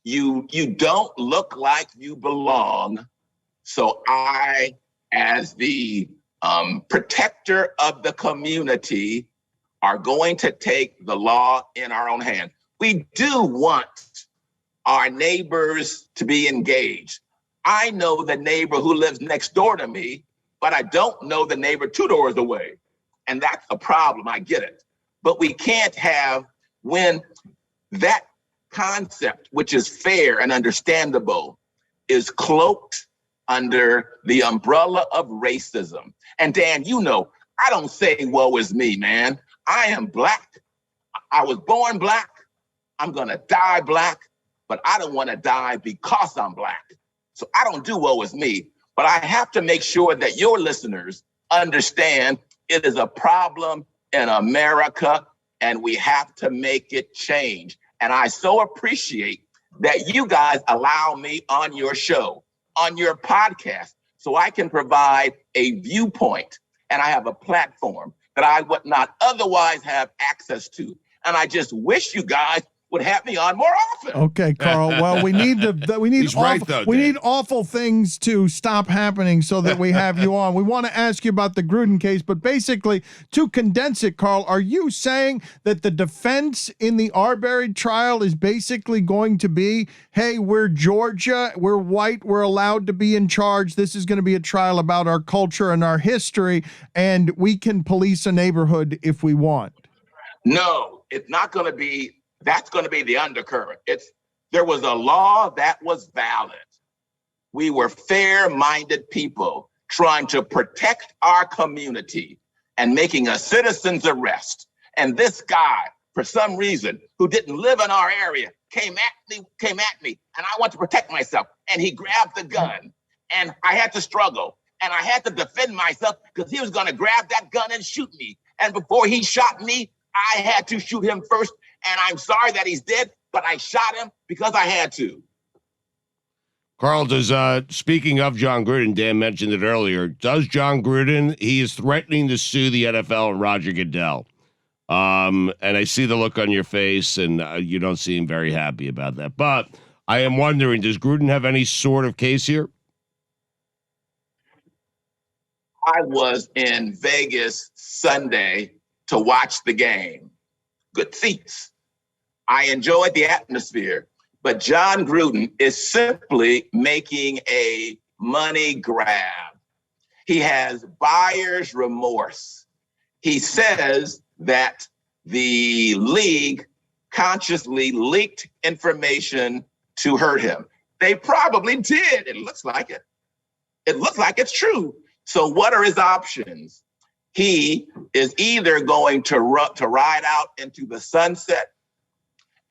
You don't look like you belong. So I, as the protector of the community, are going to take the law in our own hands. We do want our neighbors to be engaged. I know the neighbor who lives next door to me, but I don't know the neighbor 2 doors away. And that's a problem, I get it. But we can't have, when that concept, which is fair and understandable, is cloaked under the umbrella of racism. And Dan, you know, I don't say woe is me, man. I am black. I was born black. I'm gonna die black, but I don't wanna die because I'm black. So I don't do woe is me, but I have to make sure that your listeners understand it is a problem in America and we have to make it change. And I so appreciate that you guys allow me on your show, on your podcast, so I can provide a viewpoint and I have a platform that I would not otherwise have access to. And I just wish you guys would have me on more often. Okay, Carl. Well, we need He's awful, right, though, we Dan. need awful things to stop happening so that we have you on. We want to ask you about the Gruden case, but basically, to condense it, Carl, are you saying that the defense in the Arbery trial is basically going to be, hey, we're Georgia, we're white, we're allowed to be in charge. This is going to be a trial about our culture and our history, and we can police a neighborhood if we want? No, it's not going to be. That's going to be the undercurrent. There was a law that was valid. We were fair-minded people trying to protect our community and making a citizen's arrest. And this guy, for some reason, who didn't live in our area, came at me, and I want to protect myself. And he grabbed the gun, and I had to struggle, and I had to defend myself because he was going to grab that gun and shoot me. And before he shot me, I had to shoot him first. And I'm sorry that he's dead, but I shot him because I had to. Carl, speaking of John Gruden, Dan mentioned it earlier, does John Gruden, he is threatening to sue the NFL and Roger Goodell. And I see the look on your face, and you don't seem very happy about that. But I am wondering, does Gruden have any sort of case here? I was in Vegas Sunday to watch the game. Good seats. I enjoyed the atmosphere, but John Gruden is simply making a money grab. He has buyer's remorse. He says that the league consciously leaked information to hurt him. They probably did. It looks like it. It looks like it's true. So what are his options? He is either going to ride out into the sunset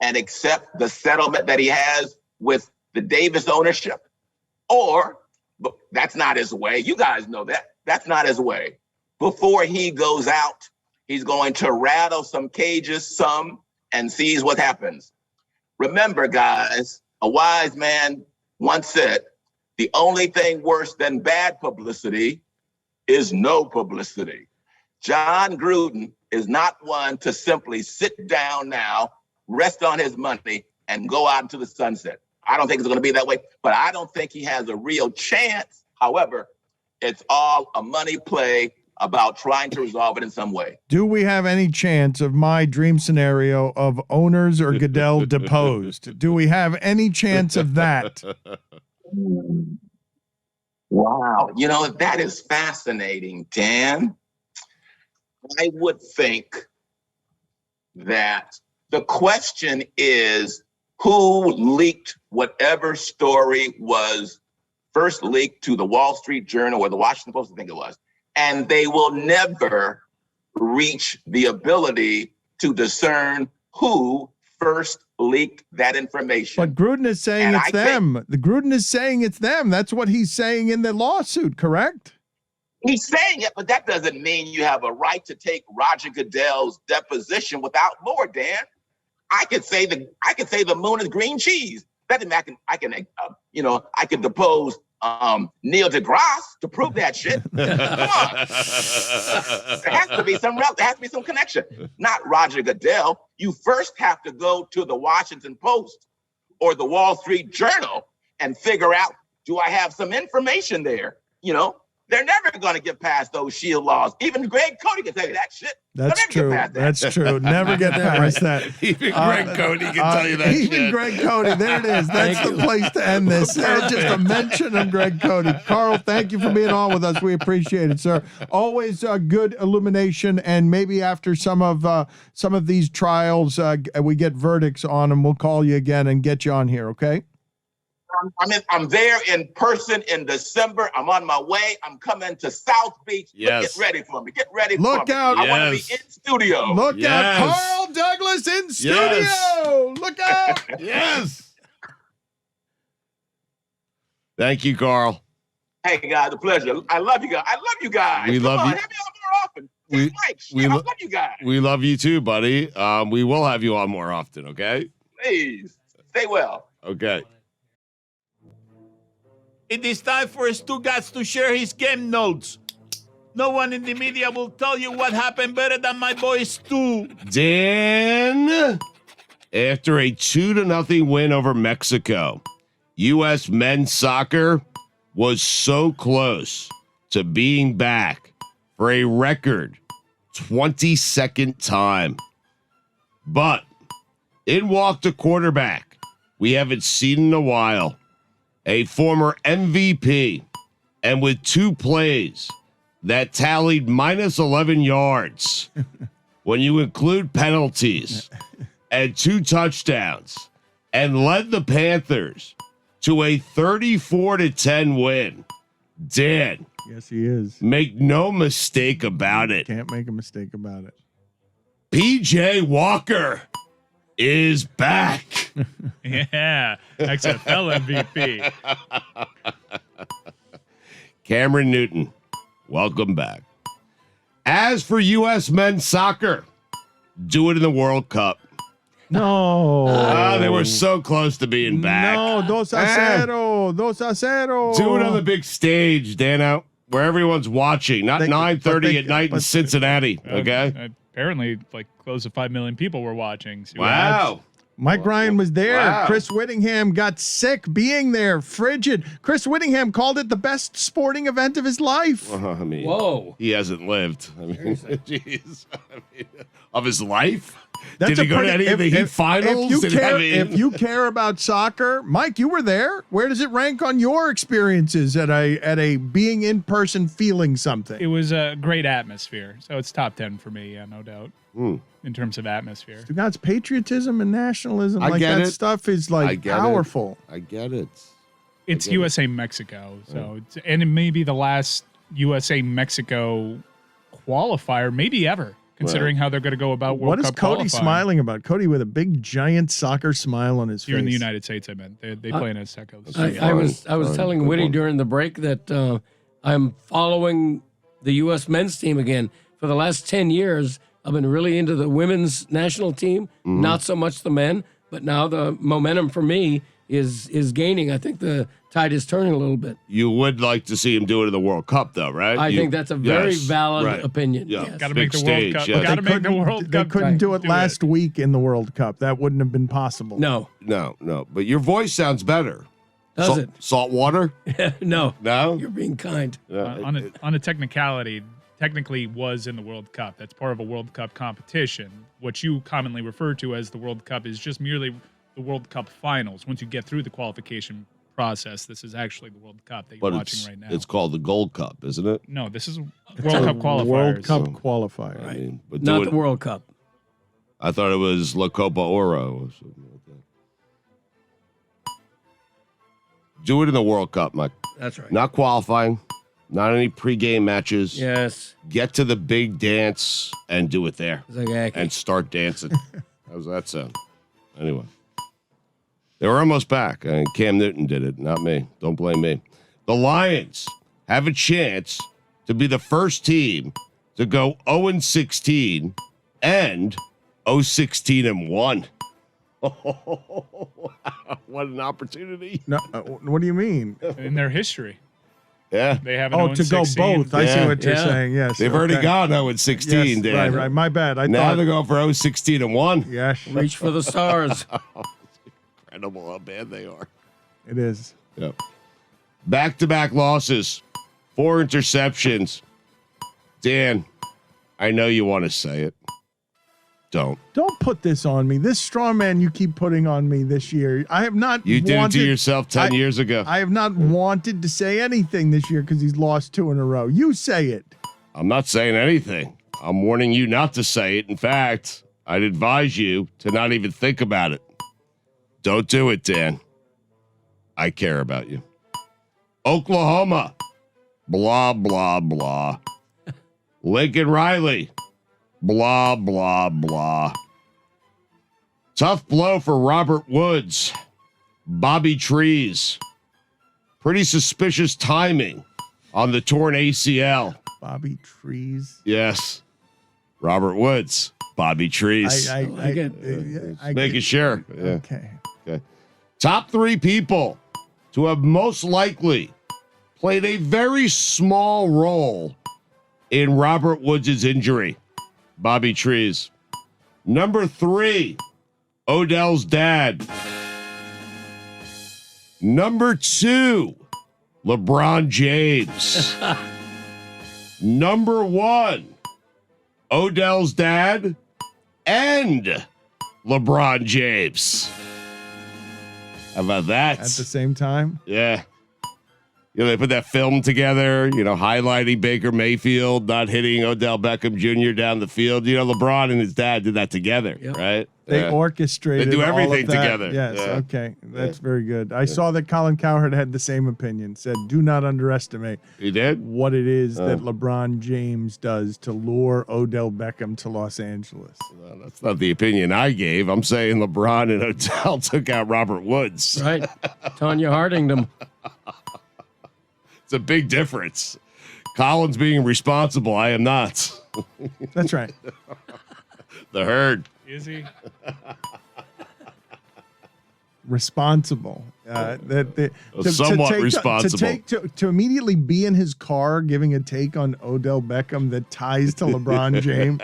and accept the settlement that he has with the Davis ownership, or but that's not his way. You guys know that. That's not his way. Before he goes out, he's going to rattle some cages, and sees what happens. Remember, guys, a wise man once said, the only thing worse than bad publicity is no publicity. John Gruden is not one to simply sit down now, rest on his money, and go out into the sunset. I don't think it's going to be that way, but I don't think he has a real chance. However, it's all a money play about trying to resolve it in some way. Do we have any chance of my dream scenario of owners or Goodell deposed? Do we have any chance of that? Wow. You know, that is fascinating, Dan. I would think that the question is who leaked whatever story was first leaked to the Wall Street Journal or the Washington Post, I think it was. And they will never reach the ability to discern who first leaked that information. But Gruden is saying it's them. The Gruden is saying it's them. That's what he's saying in the lawsuit, correct? He's saying it, but that doesn't mean you have a right to take Roger Goodell's deposition without more, Dan. I could say the moon is green cheese. That means I can depose Neil deGrasse to prove that shit. Come on. There has to be some connection. Not Roger Goodell. You first have to go to the Washington Post or the Wall Street Journal and figure out, do I have some information there? You know, They're never going to get past those shield laws. Even Greg Cote can tell you that shit. That's They'll true. never get past that. That's true. Never get past that. Even Greg Cote can tell you that Even shit. Greg Cote. There it is. That's the place to end this. Just a mention of Greg Cote. Carl, thank you for being on with us. We appreciate it, sir. Always good illumination, and maybe after some of these trials, we get verdicts on them. We'll call you again and get you on here. Okay. I'm there in person in December. I'm on my way. I'm coming to South Beach. Yes. Get ready for me. Get ready Look for me. out. I want to Yes. be in studio. Look Yes. out, Carl Douglas in studio. Yes. Look out. Yes. Thank you, Carl. Hey, guys, a pleasure. I love you guys. I love you guys. We Come love on, you. have me on more often. We- Mike, shit, we I lo- love you guys. We love you too, buddy. We will have you on more often, okay? Please, stay well. Okay. It is time for Stugotz to share his game notes. No one in the media will tell you what happened better than my boy Stu. Dan, after a 2-0 win over Mexico, U.S. men's soccer was so close to being back for a record 22nd time. But in walked a quarterback we haven't seen in a while, a former MVP, and with 2 plays that tallied minus 11 yards when you include penalties and 2 touchdowns, and led the Panthers to a 34-10 win. Dan, Yes, he is. make no mistake about it. Can't make a mistake about it. PJ Walker is back. Yeah, XFL MVP. Cameron Newton, welcome back. As for U.S. men's soccer, do it in the World Cup. No. They were so close to being back. No, 2-0. 2-0. Do it on the big stage, Dano, where everyone's watching, not They- 9:30 but at night in but- Cincinnati, okay? Apparently, like close to 5 million people were watching. So Wow. Mike Ryan was there. Wow. Chris Whittingham got sick being there. Frigid. Chris Whittingham called it the best sporting event of his life. I mean, Whoa. he hasn't lived. I mean, jeez. I mean, of his life? That's Did he a go to pretty- any of the Heat finals? If you care about soccer, Mike, you were there. Where does it rank on your experiences at a being in person feeling something? It was a great atmosphere. So it's top 10 for me, yeah, no doubt, in terms of atmosphere. God's patriotism and nationalism, I like get that it. stuff is I like get it. powerful. I get it. It's get it. USA Mexico. So and it may be the last USA Mexico qualifier, maybe ever, considering how they're going to go about World What is Cup Cody qualifying. smiling about? Cody with a big giant soccer smile on his Here face. in the United States, I meant they play in Azteca. I was Fine. telling Good Whitty one. during the break that I'm following the U.S. men's team again. For the last 10 years, I've been really into the women's national team, not so much the men, but now the momentum for me is gaining. I think the tide is turning a little bit. You would like to see him do it in the World Cup, though, right? I think that's a very Yes, valid right. opinion. Yeah. Yes. Got to Big make the stage, World Cup. yes. Got to make the World They Cup. couldn't do it do last week in the World Cup. That wouldn't have been possible. No, No. But your voice sounds better. does it? Salt water? No. No? You're being kind. On a technicality, technically was in the World Cup. That's part of a World Cup competition. What you commonly refer to as the World Cup is just merely the World Cup finals. Once you get through the qualification process, this is actually the World Cup that you're But watching right now. it's called the Gold Cup, isn't it? No, this is It's World a Cup qualifiers. World Cup qualifier. I mean, but Not do the it, World Cup. I thought it was La Copa Oro or something like that. Do it in the World Cup, Mike. That's right. Not qualifying, not any pregame matches. Yes. Get to the big dance and do it there. Exactly. And start dancing. How's that sound? Anyway. They were almost back. I mean, Cam Newton did it, not me. Don't blame me. The Lions have a chance to be the first team to go 0-16 and 0-16-1. What an opportunity. No, what do you mean? in their history. Yeah. They have an Oh, to go 0-16. both. I see Yeah. what you're Yeah. saying. Yes. They've already okay. gone 0-16, Yes, Dan. right. My bad. I Now thought. they're going for 0-16-1. Yes, Reach for the stars. Incredible how bad they are. it is. Yep. Back-to-back losses 4 interceptions. Dan, I know you want to say it. Don't put this on me. This straw man you keep putting on me this year. I have not. You did it to yourself 10 years ago. I have not wanted to say anything this year because he's lost 2 in a row. You say it. I'm not saying anything. I'm warning you not to say it. In fact, I'd advise you to not even think about it. Don't do it, Dan. I care about you. Oklahoma. Blah, blah, blah. Lincoln Riley. Blah, blah, blah. Tough blow for Robert Woods. Bobby Trees. Pretty suspicious timing on the torn ACL. Bobby Trees. Yes. Robert Woods. Bobby Trees. I Making sure. Yeah. Okay. Top 3 people to have most likely played a very small role in Robert Woods' injury. Bobby Trees. Number 3, Odell's dad. Number 2, LeBron James. Number 1, Odell's dad and LeBron James. How about that? At the same time? Yeah. You know, they put that film together, highlighting Baker Mayfield not hitting Odell Beckham Jr. down the field. LeBron and his dad did that together, right? They orchestrated. They do all of everything that. together. Yes. Yeah. Okay. That's very good. I saw that Colin Cowherd had the same opinion. Said, "Do not underestimate." He did what it is that LeBron James does to lure Odell Beckham to Los Angeles. Well, that's not the opinion I gave. I'm saying LeBron and Odell took out Robert Woods. Right. Tanya Hardinged him. It's a big difference. Colin's being responsible. I am not. That's right. The herd. Is he? Responsible. Somewhat responsible. To immediately be in his car giving a take on Odell Beckham that ties to LeBron James.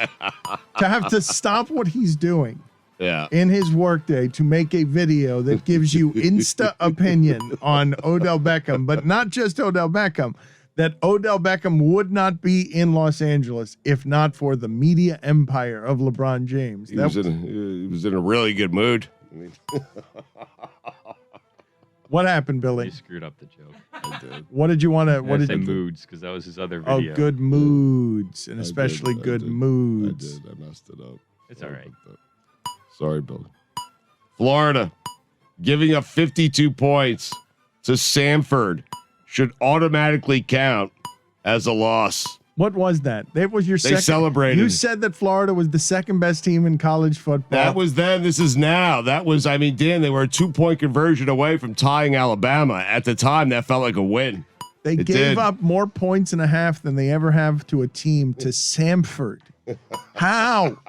To have to stop what he's doing. Yeah. In his workday to make a video that gives you insta opinion on Odell Beckham, but not just Odell Beckham, that Odell Beckham would not be in Los Angeles if not for the media empire of LeBron James. He was in a really good mood. What happened, Billy? You screwed up the joke. I did. What did you want to? What did say you? moods? Because that was his other Oh, video. good moods, and especially I good did. moods. I messed it up. It's all right. Sorry, Billy. Florida giving up 52 points to Samford should automatically count as a loss. What was that? That was your second. They celebrated. You said that Florida was the second best team in college football. That was then. This is now. That was, Dan, they were a 2-point conversion away from tying Alabama. At the time, that felt like a win. They gave up more points and a half than they ever have to a team to Samford. How?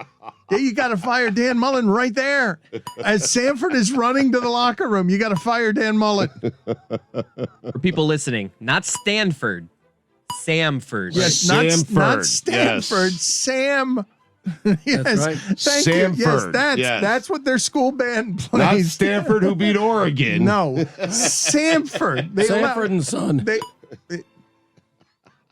Yeah, you got to fire Dan Mullen right there. As Samford is running to the locker room, you got to fire Dan Mullen. For people listening, not Stanford, Samford. Yes, not Stanford, yes. Sam. Yes, that's right. Thank Samford. you. Yes, that's what their school band plays. Not Stanford, who beat Oregon. No, Samford. Samford and Son.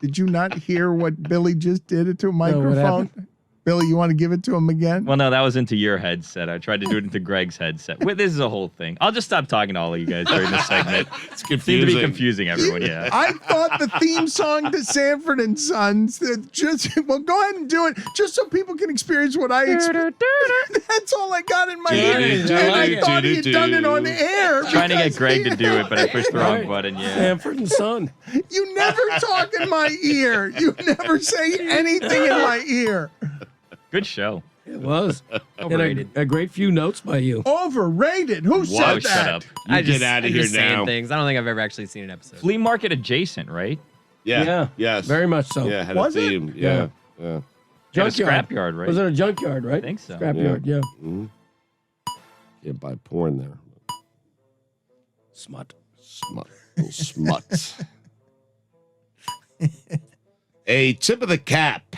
Did you not hear what Billy just did to a microphone? No, Billy, you want to give it to him again? Well, no, that was into your headset. I tried to do it into Greg's headset. This is a whole thing. I'll just stop talking to all of you guys during this segment. It's Seemed confusing. to be confusing everyone, yeah. I thought the theme song to Sanford and Sons, go ahead and do it, just so people can experience what I experienced. That's all I got in my head. And I thought he had done it on air. Trying to get Greg to do it, but I pushed the wrong button, yeah. Sanford and Son. You never talk in my ear. You never say anything in my ear. Good show. It was. Overrated. And a great few notes by you. Overrated? Who said that? Shut up. You get out of here now. Things. I don't think I've ever actually seen an episode. Flea market adjacent, right? Yeah. Yes. Very much so. Yeah, had Was a theme. it? Yeah. At a Junkyard. scrapyard, right? Was it a junkyard, right? I think so. Scrapyard, yeah. Mm-hmm. Can't buy porn there. Smut. Little smut. A tip of the cap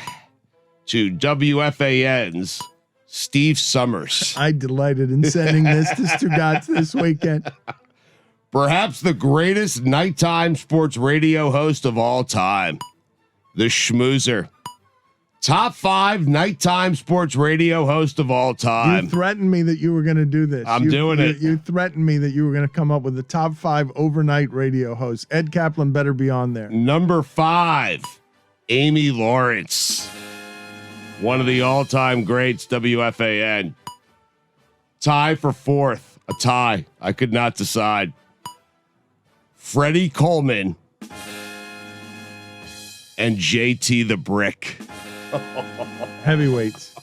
to WFAN's Steve Summers. I delighted in sending this to Stugotz this weekend. perhaps the greatest nighttime sports radio host of all time, the Schmoozer. Top 5 nighttime sports radio host of all time. You threatened me that you were going to do this. I'm doing it. You threatened me that you were going to come up with the top 5 overnight radio hosts. Ed Kaplan better be on there. Number 5, Amy Lawrence. One of the all-time greats, WFAN. Tie for 4th. A tie. I could not decide. Freddie Coleman and JT the Brick. Heavyweights.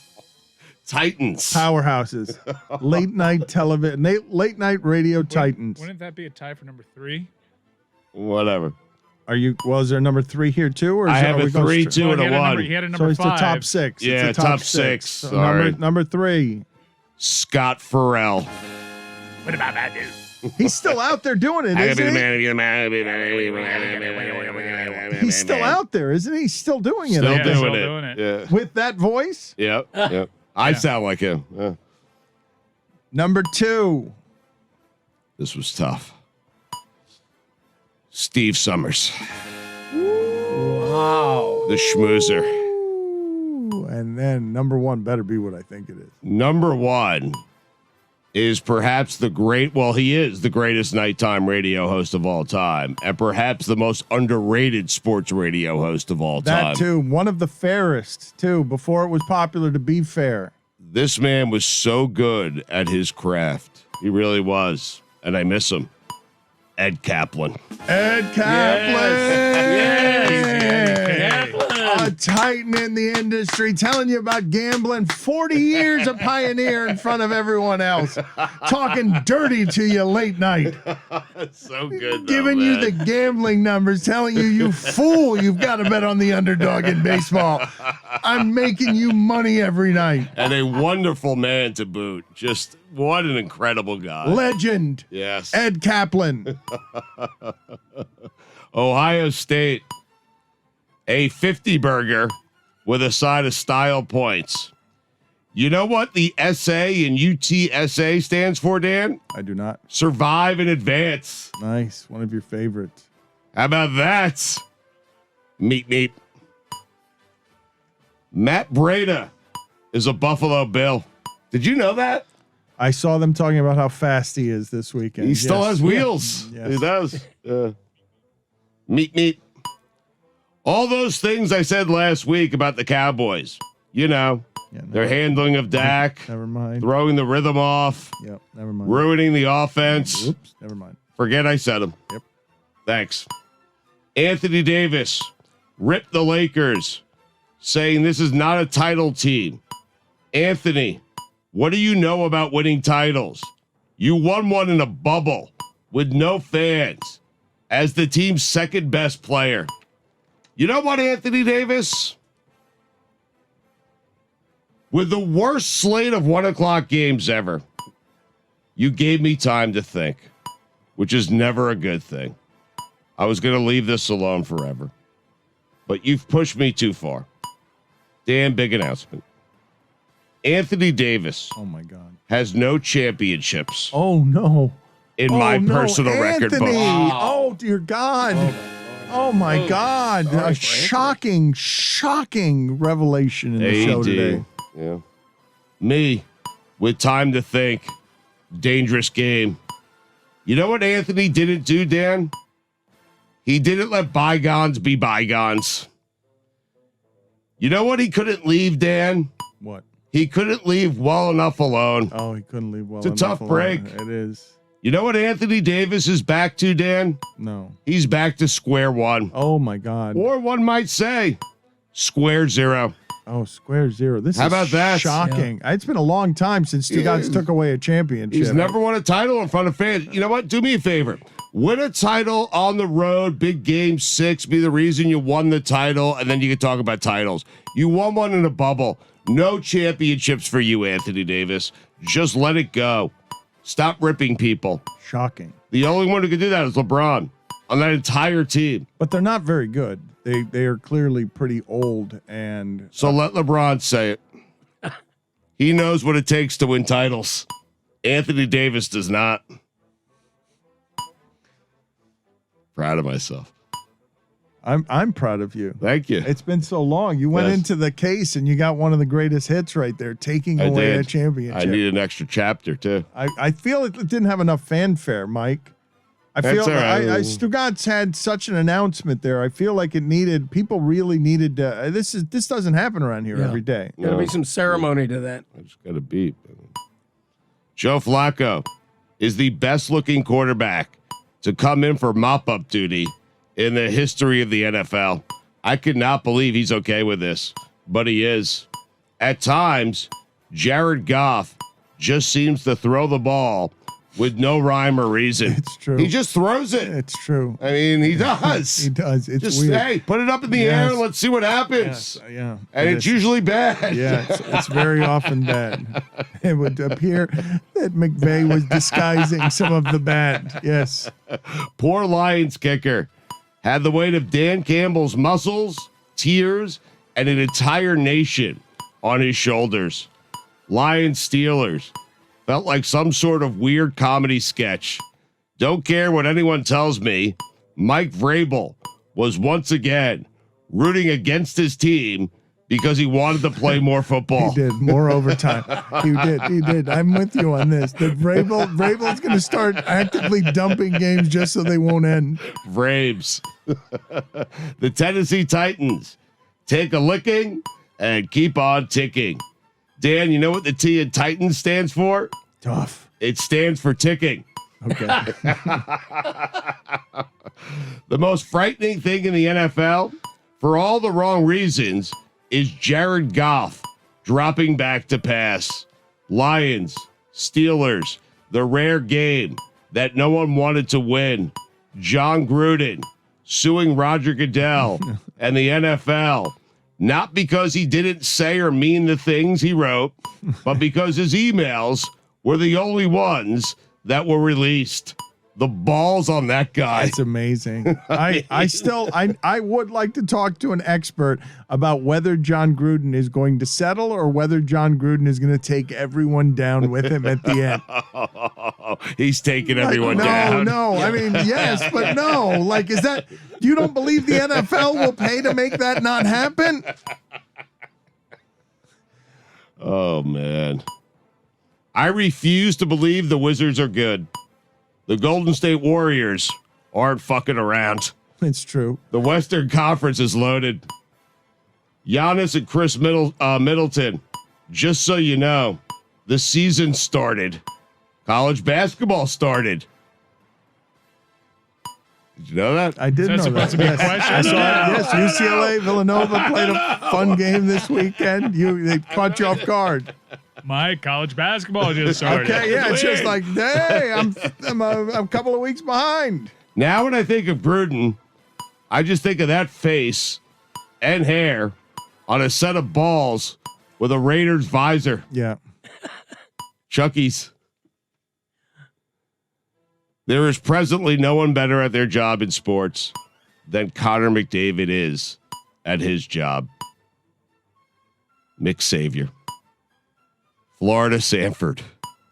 Titans. Powerhouses. Late night television. Late night radio titans. Wouldn't that be a tie for number 3? Whatever. Is there number 3 here too? Or I have a 3, 2, and a 1. He had a So number it's 5. the top 6. Yeah, it's a top six. So Sorry. number 3. Scott Farrell. What about that dude? He's still out there doing it, isn't he? He's still out there, isn't he? He's still doing it. Still I guess. doing doing it. it. Yeah. With that voice. Yep. Yep. I sound like him. Yeah. Number 2. This was tough. Steve Summers. Wow. The Schmoozer. Ooh, and then number 1 better be what I think it is. Number 1 is perhaps he is the greatest nighttime radio host of all time, and perhaps the most underrated sports radio host of all time. That too. One of the fairest too, before it was popular to be fair. This man was so good at his craft. He really was. And I miss him. Ed Kaplan. Ed Kaplan. Yes. A titan in the industry, telling you about gambling. 40 years a pioneer in front of everyone else, talking dirty to you late night, So good. giving you the gambling numbers, telling you fool, you've got to bet on the underdog in baseball. I'm making you money every night. And a wonderful man to boot. Just what an incredible guy. Legend. Yes. Ed Kaplan. Ohio State. A 50 burger with a side of style points. You know what the SA in UTSA stands for, Dan? I do not. Survive in advance. Nice. One of your favorites. How about that? Meep. Matt Breida is a Buffalo Bill. Did you know that? I saw them talking about how fast he is this weekend. He still Yes. has wheels. Yes. He does. Meep. All those things I said last week about the Cowboys. You know, Yeah, their handling of Dak, never mind. throwing the rhythm off, Yep, never mind. ruining the offense. Oops, never mind. Forget I said them. Yep. Thanks. Anthony Davis ripped the Lakers, saying this is not a title team. Anthony, what do you know about winning titles? You won one in a bubble with no fans as the team's second best player. You know what, Anthony Davis? With the worst slate of 1 o'clock games ever, you gave me time to think, which is never a good thing. I was going to leave this alone forever, but you've pushed me too far. Damn big announcement. Anthony Davis Oh my God. has no championships Oh no. in Oh, my no. personal record book. Anthony. Oh dear God. Oh my God. A shocking revelation in the show today. Yeah. Me, with time to think. Dangerous game. You know what Anthony didn't do, Dan? He didn't let bygones be bygones. You know what he couldn't leave, Dan? What? He couldn't leave well enough alone. Oh, he couldn't leave well It's a enough tough alone. break. It is. You know what Anthony Davis is back to, Dan? No. He's back to square one. Oh my God. Or one might say, square zero. Oh, square zero. This How is about that? shocking. It's been a long time since Stugotz took away a championship. He's never won a title in front of fans. You know what? Do me a favor. Win a title on the road, big game 6, be the reason you won the title, and then you can talk about titles. You won one in a bubble. No championships for you, Anthony Davis. Just let it go. Stop ripping people. Shocking. The only one who can do that is LeBron on that entire team. But they're not very good. They are clearly pretty old, and So let LeBron say it. He knows what it takes to win titles. Anthony Davis does not. Proud of myself. I'm proud of you. Thank you. It's been so long. You went Yes. into the case and you got one of the greatest hits right there, taking away a championship. I need an extra chapter too. I feel it didn't have enough fanfare, Mike. I feel That's all right. Stugotz had such an announcement there. I feel like people really needed this doesn't happen around here every day. Gotta be some ceremony to that. I just got a beep. Joe Flacco is the best looking quarterback to come in for mop-up duty in the history of the NFL. I could not believe he's okay with this, but he is. At times, Jared Goff just seems to throw the ball with no rhyme or reason. It's true. He just throws it. It's true. I mean, he does. He does. It's Just weird. hey, put it up in the air and let's see what happens. Yes, yeah. And it's usually bad. Yeah, it's very often bad. It would appear that McVay was disguising some of the bad. Yes. Poor Lions kicker had the weight of Dan Campbell's muscles, tears, and an entire nation on his shoulders. Lions Steelers felt like some sort of weird comedy sketch. Don't care what anyone tells me. Mike Vrabel was once again rooting against his team because he wanted to play more football. He did more overtime. He did. I'm with you on this. The Vrabel's going to start actively dumping games just so they won't end. Braves. The Tennessee Titans take a licking and keep on ticking. Dan, you know what the T in Titans stands for? Tough. It stands for ticking. Okay. The most frightening thing in the NFL, for all the wrong reasons, is Jared Goff dropping back to pass. Lions, Steelers, the rare game that no one wanted to win. John Gruden suing Roger Goodell and the NFL. Not because he didn't say or mean the things he wrote, but because his emails were the only ones that were released. The balls on that guy. That's amazing. I would like to talk to an expert about whether John Gruden is going to settle or whether John Gruden is going to take everyone down with him at the end. He's taking everyone down. No. I mean, yes, but no. Like, is that, you don't believe the NFL will pay to make that not happen? Oh, man. I refuse to believe the Wizards are good. The Golden State Warriors aren't fucking around. It's true. The Western Conference is loaded. Giannis and Chris Middleton, just so you know, the season started. College basketball started. Did you know that? I did know that. That's a big Yes. question. I saw it. Yes, UCLA, Villanova played a fun game this weekend. They caught you off guard. My college basketball just started. Okay, yeah, it's just like, hey, I'm a couple of weeks behind. Now when I think of Gruden, I just think of that face and hair on a set of balls with a Raiders visor. Yeah. Chucky's. There is presently no one better at their job in sports than Connor McDavid is at his job. Mick Savior. Florida Sanford.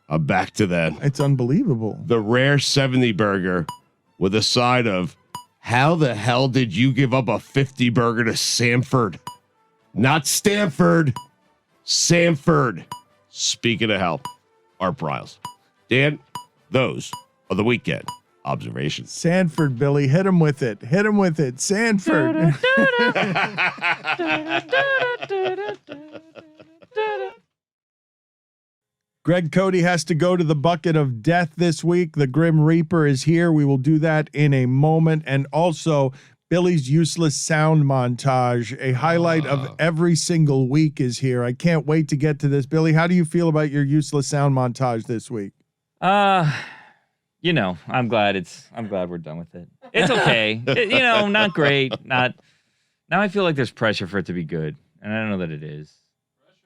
I'm back to that. It's unbelievable. The rare 70 burger with a side of, how the hell did you give up a 50 burger to Sanford? Not Stanford. Sanford. Speaking of hell, Art Briles. Dan, those are the weekend observations. Sanford, Billy, hit him with it. Hit him with it. Sanford. Greg Cote has to go to the bucket of death this week. The Grim Reaper is here. We will do that in a moment. And also, Billy's useless sound montage, a highlight of every single week, is here. I can't wait to get to this. Billy, how do you feel about your useless sound montage this week? You know, I'm glad we're done with it. It's okay. Not great. Now I feel like there's pressure for it to be good, and I don't know that it is.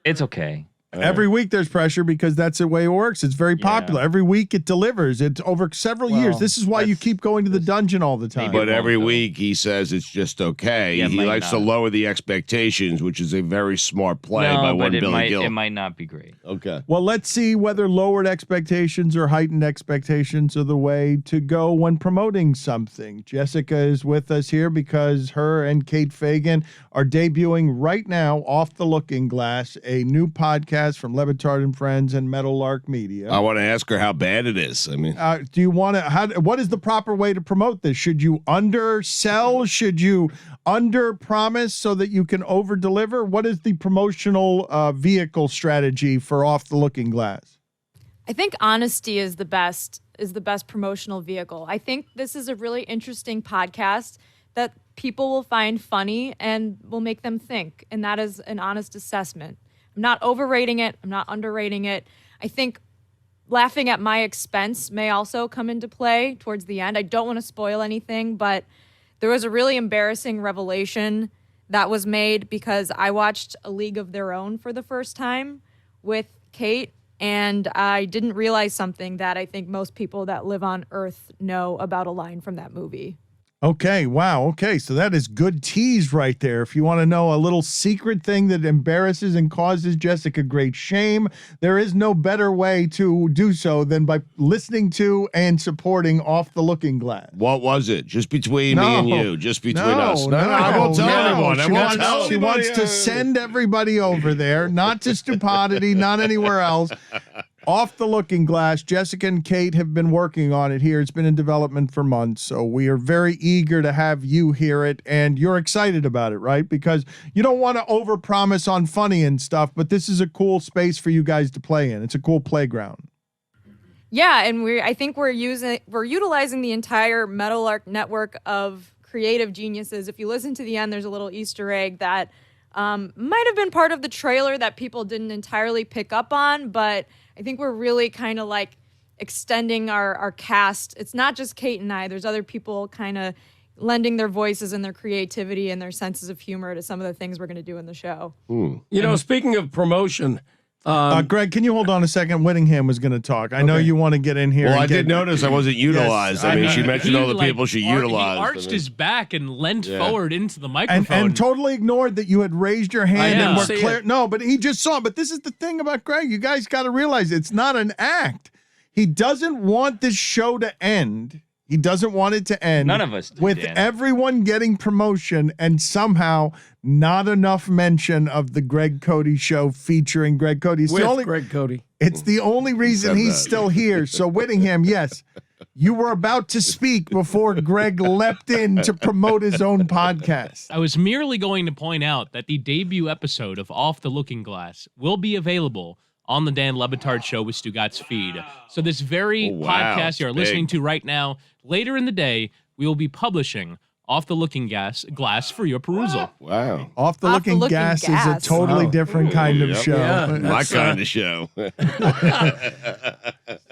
It's okay. Every week there's pressure because that's the way it works. It's very popular. Every week it delivers. It's over several years. This is why you keep going to the dungeon all the time. But every week he says it's just okay. Yeah, he likes to lower the expectations, which is a very smart play by one Billy Gill. It might not be great. Okay. Well, let's see whether lowered expectations or heightened expectations are the way to go when promoting something. Jessica is with us here because her and Kate Fagan are debuting right now, Off the Looking Glass, a new podcast from Batard and Friends and Meadowlark Media. I want to ask her how bad it is. I mean, do you want to? What is the proper way to promote this? Should you undersell? Should you under promise so that you can over deliver? What is the promotional vehicle strategy for Off the Looking Glass? I think honesty is the best promotional vehicle. I think this is a really interesting podcast that people will find funny and will make them think, and that is an honest assessment. I'm not overrating it. I'm not underrating it. I think laughing at my expense may also come into play towards the end. I don't want to spoil anything, but there was a really embarrassing revelation that was made because I watched A League of Their Own for the first time with Kate, and I didn't realize something that I think most people that live on Earth know about a line from that movie. Okay, wow. Okay, so that is good tease right there. If you want to know a little secret thing that embarrasses and causes Jessica great shame, there is no better way to do so than by listening to and supporting Off the Looking Glass. what was it? Just between me and you. Just between us. No, I won't tell anyone. She wants to send everybody over there, not to Stupidity, not anywhere else. Off the Looking Glass, Jessica and Kate have been working on it here. It's been in development for months, so we are very eager to have you hear it, and you're excited about it, right? Because you don't want to overpromise on funny and stuff, but this is a cool space for you guys to play in. It's a cool playground. Yeah, and I think we're utilizing the entire Meadowlark network of creative geniuses. If you listen to the end, there's a little Easter egg that might have been part of the trailer that people didn't entirely pick up on, but I think we're really kind of like extending our cast. It's not just Kate and I. There's other people kind of lending their voices and their creativity and their senses of humor to some of the things we're going to do in the show. You know, speaking of promotion, Greg, can you hold on a second? Whittingham was going to talk. I know you want to get in here. Well, I did notice I wasn't utilized. Yes, I mean, she mentioned all the people she utilized. He arched his back and leant forward into the microphone. And totally ignored that you had raised your hand and were clear. No, but he just saw. But this is the thing about Greg. You guys got to realize it's not an act. He doesn't want this show to end. He doesn't want it to end. None of us do, with Dan. everyone getting promotion and somehow not enough mention of the Greg Cote show featuring Greg Cote. Greg Cote. It's the only reason he's still here. So Whittingham, yes, you were about to speak before Greg leapt in to promote his own podcast. I was merely going to point out that the debut episode of Off the Looking Glass will be available on the Dan Le Batard Show with Stugotz feed. So this very podcast you are listening to right now, later in the day, we will be publishing Off the Looking Glass for your perusal. Wow. Off the Looking Gas is a totally different kind of show. Yeah, My kind of show.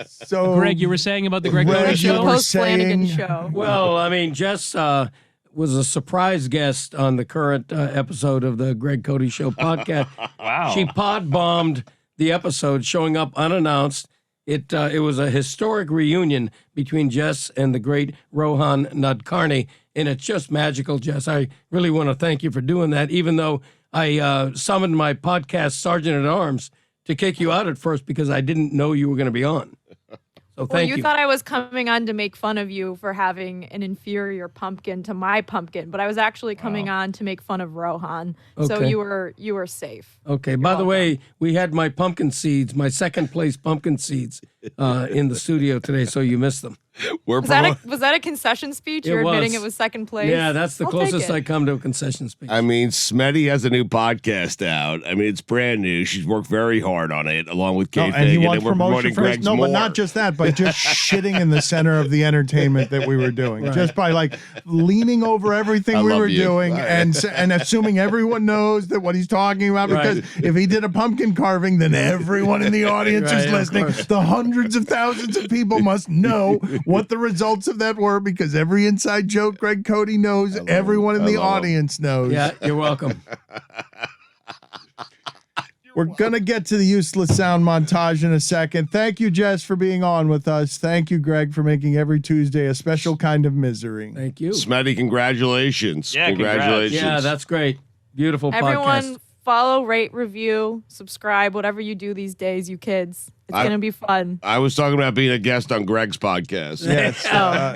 So, Greg, you were saying about the Greg Cote Greg, you show? were Post-Flanagan saying- show. Well, I mean, Jess was a surprise guest on the current episode of the Greg Cote Show podcast. Wow. She pod bombed the episode, showing up unannounced. It was a historic reunion between Jess and the great Rohan Nadkarni, and it's just magical, Jess. I really want to thank you for doing that, even though I summoned my podcast sergeant-at-arms to kick you out at first because I didn't know you were going to be on. So thank you thought I was coming on to make fun of you for having an inferior pumpkin to my pumpkin, but I was actually coming on to make fun of Rohan. So Okay. you were safe. Okay. By the way, we had my pumpkin seeds, my second place pumpkin seeds, in the studio today, so you missed them. We're Was that a concession speech? It You're admitting was. it was second place? Yeah, that's the I'll take closest it. I come to a concession speech. I mean, Smetty has a new podcast out. I mean, it's brand new. She's worked very hard on it, along with Kate and he Fagan, wants we're promotion promoting for his, Greg's no, more. but not just that, but just shitting in the center of the entertainment that we were doing, just by like leaning over everything I we love were you. doing Right. and assuming everyone knows that what he's talking about. Because if he did a pumpkin carving, then everyone in the audience Right, is of listening. course. The hundreds of thousands of people must know what the results of that were, because every inside joke Greg Cote knows, everyone in the audience knows. Yeah, you're welcome. We're going to get to the useless sound montage in a second. Thank you, Jess, for being on with us. Thank you, Greg, for making every Tuesday a special kind of misery. Thank you. Smetty, congratulations. Yeah, congratulations. Yeah, that's great. Beautiful Everyone, podcast. follow, rate, review, subscribe, whatever you do these days, you kids. It's going to be fun. I was talking about being a guest on Greg's podcast. Yes.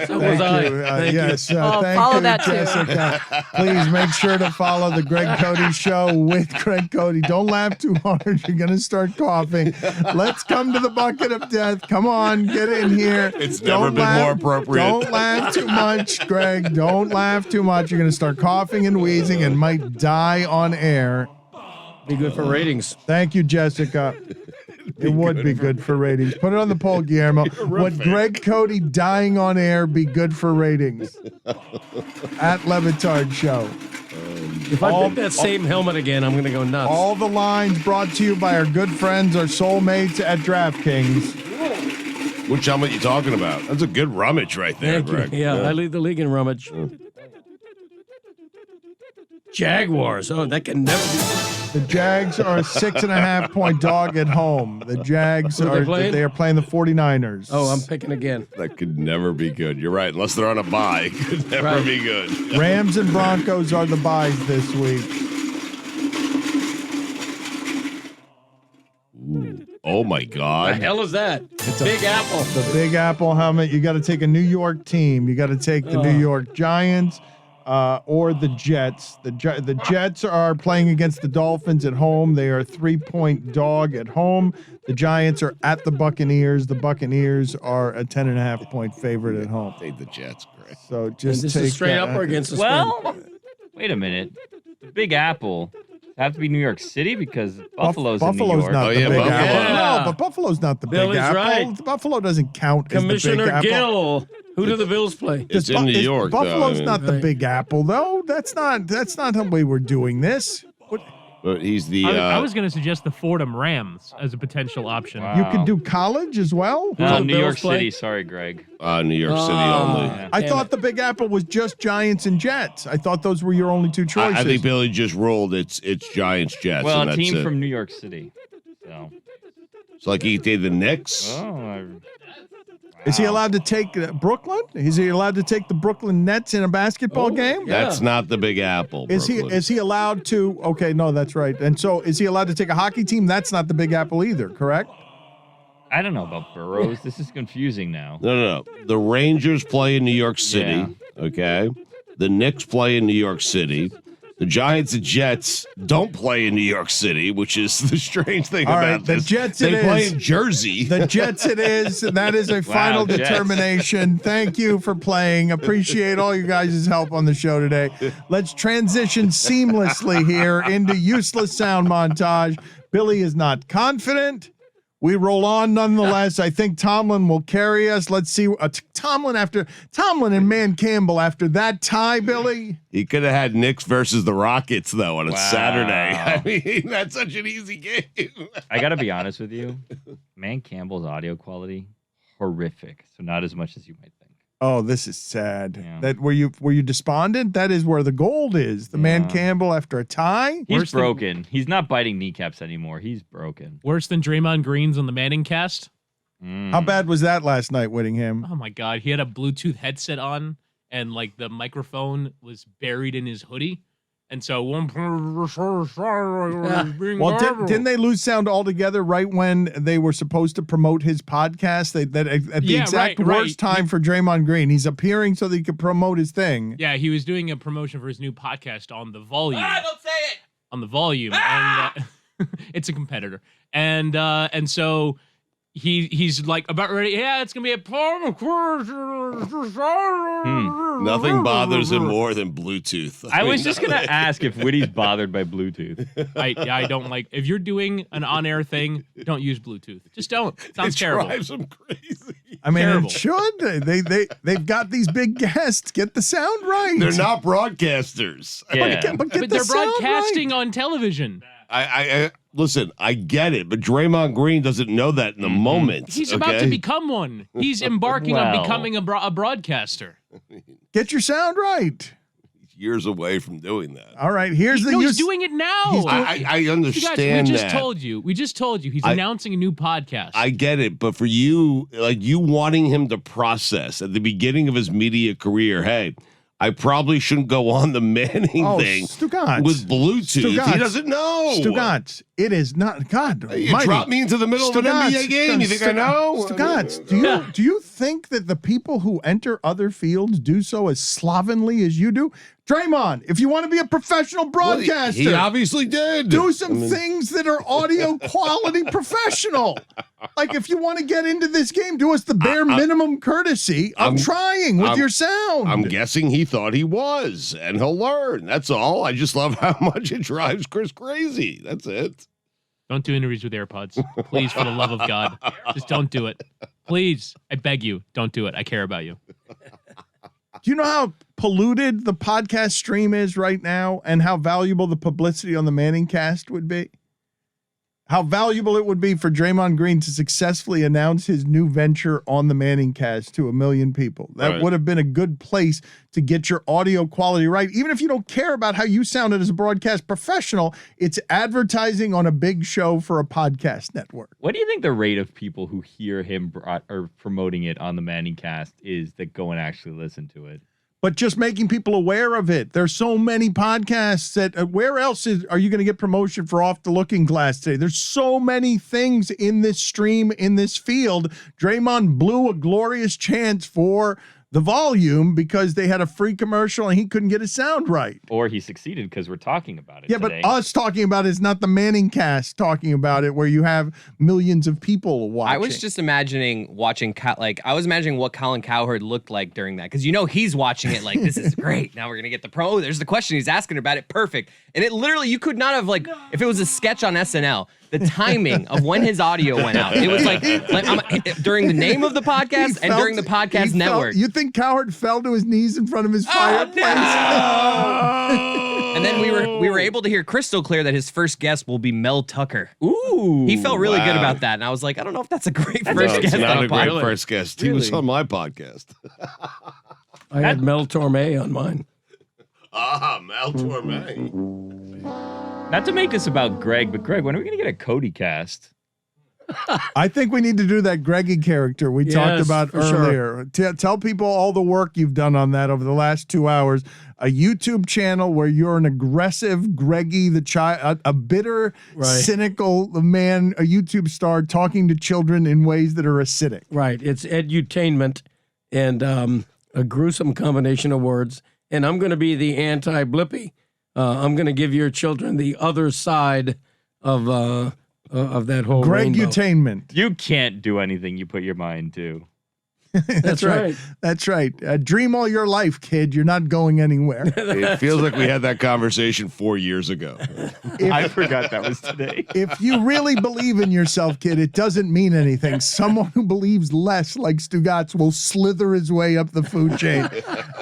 So was I. Thank yes. you. Thank follow you, that too. Jessica. Please make sure to follow the Greg Cote Show with Greg Cote. Don't laugh too hard. You're going to start coughing. Let's come to the bucket of death. Come on, get in here. It's never been more appropriate. Don't laugh too much, Greg. Don't laugh too much. You're going to start coughing and wheezing and might die on air. Be good for ratings. Thank you, Jessica. It would be good for ratings. Put it on the poll, Guillermo. Would Greg Cote dying on air be good for ratings? At Levitard Show. If I pick that same helmet again, I'm going to go nuts. All the lines brought to you by our good friends, our soulmates at DraftKings. Which helmet are you talking about? That's a good rummage right there, Thank Greg. you. Yeah, I lead the league in rummage. Jaguars. Oh, that can never be. The Jags are a 6.5-point dog at home. The Jags Who are they are playing the 49ers. Oh, I'm picking again. That could never be good. You're right. Unless they're on a bye, it could never Right. be good. Rams and Broncos are the byes this week. Ooh. Oh my The God. hell is that? It's a Big Apple. The Big Apple helmet. You got to take a New York team. You got to take the New York Giants or the Jets. The Jets are playing against the Dolphins at home. They are a 3-point dog at home. The Giants are at the Buccaneers. The Buccaneers are a 10.5-point favorite at home. Take the Jets, Greg. So Is just this take a straight up or against the spread? Well, wait a minute. The Big Apple have to be New York City because Buffalo's in New York. not Oh, the yeah, Big Buffalo. Apple. Yeah. No, but Buffalo's not the Billy's Big Apple. right. Buffalo doesn't count as the Big Commissioner Apple. Gill. Who do the Bills play? It's in New York, though. Buffalo's I mean. not the Right. Big Apple, though. That's not the way we're doing this. What, But he's the. I was going to suggest the Fordham Rams as a potential option. Wow. you could do college as well? Who do the New Bills York play? City. Sorry, Greg. New York City Oh. only. Yeah. I Damn thought it. the Big Apple was just Giants and Jets. I thought those were your only two choices. I think Billy just ruled it's Giants Jets. Well, and a that's team it. from New York City. So. It's like he did the Knicks. Oh, Is he allowed to take Brooklyn? Is he allowed to take the Brooklyn Nets in a basketball game? yeah. That's not the Big Apple. Is he allowed to? Okay, no, that's right. And so, is he allowed to take a hockey team? That's not the Big Apple either, correct? I don't know about boroughs. This is confusing now. No. The Rangers play in New York City. Okay. The Knicks play in New York City. The Giants and Jets don't play in New York City, which is the strange thing All about right, the this. Jets They it play is. in Jersey. The Jets it is. That is a final Jets. determination. Thank you for playing. Appreciate all you guys' help on the show today. Let's transition seamlessly here into useless sound montage. Billy is not confident. We roll on nonetheless. I think Tomlin will carry us. Let's see. Tomlin and Man Campbell after that tie, Billy. He could have had Knicks versus the Rockets, though, on a Wow. Saturday. I mean, that's such an easy game. I got to be honest with you. Man Campbell's audio quality, horrific. So not as much as you might think. Oh, this is sad. Yeah. That were you despondent? That is where the gold is. The Man Yeah. Campbell after a tie. He's Worse than- broken. He's not biting kneecaps anymore. He's broken. Worse than Draymond Green's on the Manning cast. Mm. How bad was that last night, Whittingham? Oh my God, he had a Bluetooth headset on, and like the microphone was buried in his hoodie, and so one. Well, didn't they lose sound altogether right when they were supposed to promote his podcast? At the Yeah, exact right. worst time for Draymond Green. He's appearing so that he could promote his thing. Yeah, he was doing a promotion for his new podcast on the Volume. Don't say it. On the Volume, and it's a competitor, and so. He's like about ready. Yeah, it's gonna be a Nothing bothers him more than Bluetooth. I was mean, just gonna ask if Whitty's bothered by Bluetooth. I don't like if you're doing an on-air thing, don't use Bluetooth. Just don't. It sounds it terrible. drives him crazy. I mean, Terrible. it should. They've got these big guests. Get the sound right. They're not broadcasters. Yeah. But get But the they're sound broadcasting right. on television. I listen. I get it, but Draymond Green doesn't know that in the moment. He's about to become one. He's embarking on Well. becoming a broadcaster. Get your sound right. years away from doing that. All right, here's the No, he's use. doing it now. I understand we that. just told you he's announcing a new podcast. I get it, but for you, like you wanting him to process at the beginning of his media career, hey, I probably shouldn't go on the Manning thing Stugotz. with Bluetooth. Stugotz. He doesn't know. Stugotz, it is not. God, You mighty. dropped me into the middle of an NBA game. You think I know? Stugotz, do you think that the people who enter other fields do so as slovenly as you do? Draymond, if you want to be a professional broadcaster, he obviously did. Do some things that are audio quality professional. Like if you want to get into this game, do us the bare minimum courtesy of trying with your sound. I'm guessing he thought he was, and he'll learn. That's all. I just love how much it drives Chris crazy. That's it. Don't do interviews with AirPods. Please, for the love of God. Just don't do it. Please. I beg you. Don't do it. I care about you. Do you know how polluted the podcast stream is right now and how valuable the publicity on the Manning cast would be? How valuable it would be for Draymond Green to successfully announce his new venture on the Manning cast to 1 million people. That would have been a good place to get your audio quality right. Even if you don't care about how you sounded as a broadcast professional, it's advertising on a big show for a podcast network. What do you think the rate of people who hear him or promoting it on the Manning cast is that go and actually listen to it? But just making people aware of it. There's so many podcasts that where else are you going to get promotion for Off the Looking Glass today? There's so many things in this stream, in this field. Draymond blew a glorious chance for the volume because they had a free commercial and he couldn't get his sound right. Or he succeeded because we're talking about it Yeah, today. but us talking about it is not the Manning cast talking about it where you have millions of people watching. I was just imagining watching, I was imagining what Colin Cowherd looked like during that. Because he's watching it like, this is great. Now we're going to get the pro. There's the question he's asking about it. Perfect. And it literally, you could not have if it was a sketch on SNL, the timing of when his audio went out. It was during the name of the podcast and during the podcast network. You think Cowherd fell to his knees in front of his fireplace? No! And then we were able to hear crystal clear that his first guest will be Mel Tucker. Ooh. He felt really good about that. And I was like, I don't know if that's a great first guest. It's not on a great podcast. first guest. He was on my podcast. I had Mel Torme on mine. Mel Torme. Not to make this about Greg, but Greg, when are we going to get a Cote cast? I think we need to do that Greggy character we talked about earlier. Sure. Tell people all the work you've done on that over the last 2 hours. A YouTube channel where you're an aggressive Greggy the child, a bitter, cynical man, a YouTube star talking to children in ways that are acidic. Right. It's edutainment and a gruesome combination of words. And I'm going to be the anti-Blippy. I'm going to give your children the other side of that whole rainbow. Greg-utainment. You can't do anything you put your mind to. That's right. That's right. Dream all your life, kid. You're not going anywhere. It feels like we had that conversation 4 years ago. I forgot that was today. If you really believe in yourself, kid, it doesn't mean anything. Someone who believes less, like Stugotz, will slither his way up the food chain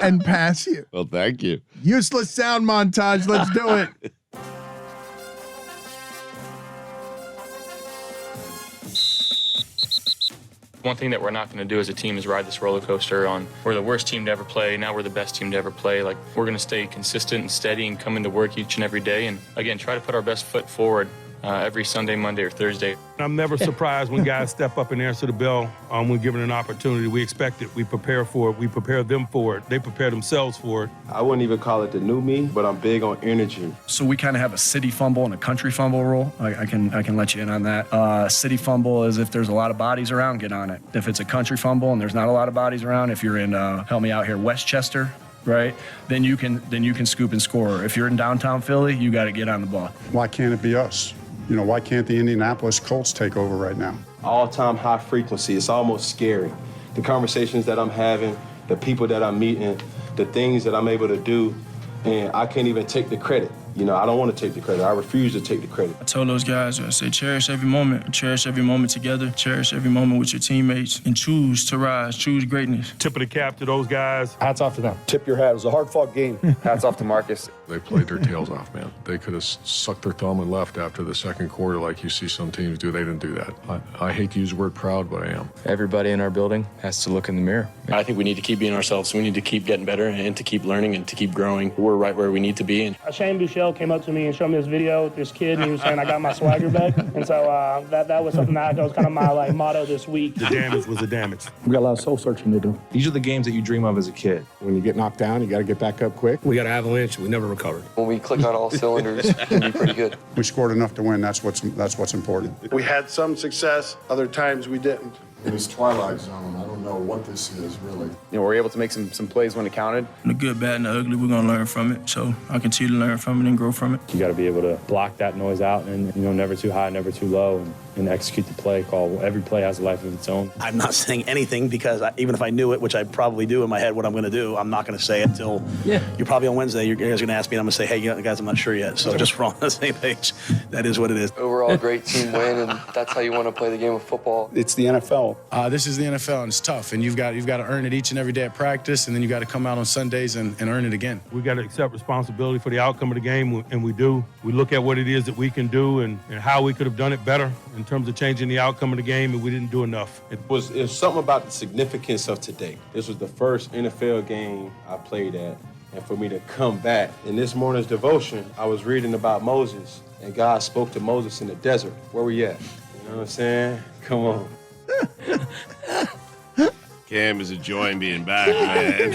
and pass you. Well, thank you. Useless sound montage. Let's do it. One thing that we're not going to do as a team is ride this roller coaster on we're the worst team to ever play, now we're the best team to ever play. Like, we're going to stay consistent and steady and come into work each and every day and, again, try to put our best foot forward every Sunday, Monday, or Thursday. I'm never surprised when guys step up and answer the bell when given an opportunity. We expect it. We prepare for it. We prepare them for it. They prepare themselves for it. I wouldn't even call it the new me, but I'm big on energy. So we kind of have a city fumble and a country fumble rule. I can let you in on that. City fumble is if there's a lot of bodies around, get on it. If it's a country fumble and there's not a lot of bodies around, if you're in, help me out here, Westchester, right? Then you can scoop and score. If you're in downtown Philly, you got to get on the ball. Why can't it be us? Why can't the Indianapolis Colts take over right now? All-time high frequency. It's almost scary. The conversations that I'm having, the people that I'm meeting, the things that I'm able to do, and I can't even take the credit. You know, I don't want to take the credit. I refuse to take the credit. I told those guys, I said, cherish every moment. Cherish every moment together. Cherish every moment with your teammates. And choose to rise. Choose greatness. Tip of the cap to those guys. Hats off to them. Tip your hat. It was a hard-fought game. Hats off to Marcus. They played their tails off, man. They could have sucked their thumb and left after the second quarter like you see some teams do. They didn't do that. I hate to use the word proud, but I am. Everybody in our building has to look in the mirror. I think we need to keep being ourselves. We need to keep getting better and to keep learning and to keep growing. We're right where we need to be. And Shane Buechele came up to me and showed me this video with this kid, and he was saying I got my swagger back. And so that was something that was kind of my motto this week. The damage was the damage. We got a lot of soul searching to do. These are the games that you dream of as a kid. When you get knocked down, you got to get back up quick. We got an avalanche. We never recovered. When we click on all cylinders, it can be pretty good. We scored enough to win. That's what's important. We had some success. Other times we didn't. In this twilight zone, I don't know what this is, really. You know, we're able to make some plays when it counted. The good, bad, and the ugly, we're going to learn from it. So I continue to learn from it and grow from it. You got to be able to block that noise out and, never too high, never too low, and execute the play call. Every play has a life of its own. I'm not saying anything because even if I knew it, which I probably do in my head what I'm going to do, I'm not going to say it until you're probably on Wednesday. You're guys going to ask me, and I'm going to say, hey, guys, I'm not sure yet. So just we're on the same page. That is what it is. Overall, great team win, and that's how you want to play the game of football. It's the NFL. This is the NFL, and it's tough. And you've got to earn it each and every day at practice, and then you got to come out on Sundays and earn it again. We got to accept responsibility for the outcome of the game, and we do. We look at what it is that we can do and how we could have done it better in terms of changing the outcome of the game, and we didn't do enough. It was something about the significance of today. This was the first NFL game I played at, and for me to come back. In this morning's devotion, I was reading about Moses, and God spoke to Moses in the desert. Where we at? You know what I'm saying? Come on. Cam is enjoying being back, man.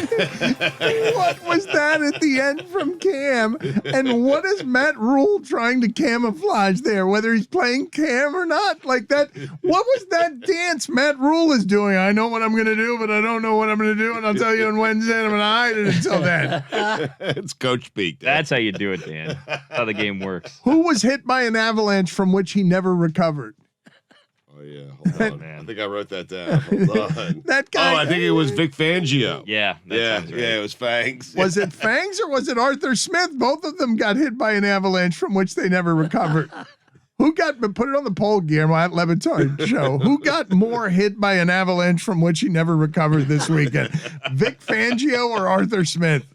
What was that at the end from Cam? And what is Matt Rule trying to camouflage there, whether he's playing Cam or not? Like that, what was that dance Matt Rule is doing? I know what I'm going to do, but I don't know what I'm going to do, and I'll tell you on Wednesday, and I'm going to hide it until then. It's coach speak. That's how you do it, Dan. That's how the game works. Who was hit by an avalanche from which he never recovered? Oh, yeah. Hold on, man. I think I wrote that down. Hold on. That guy. Oh, I think it was Vic Fangio. Yeah. Yeah, it was Fangs. Was it Fangs or was it Arthur Smith? Both of them got hit by an avalanche from which they never recovered. Who got, put it on the poll, Guillermo, at Le Batard Show. Who got more hit by an avalanche from which he never recovered this weekend? Vic Fangio or Arthur Smith?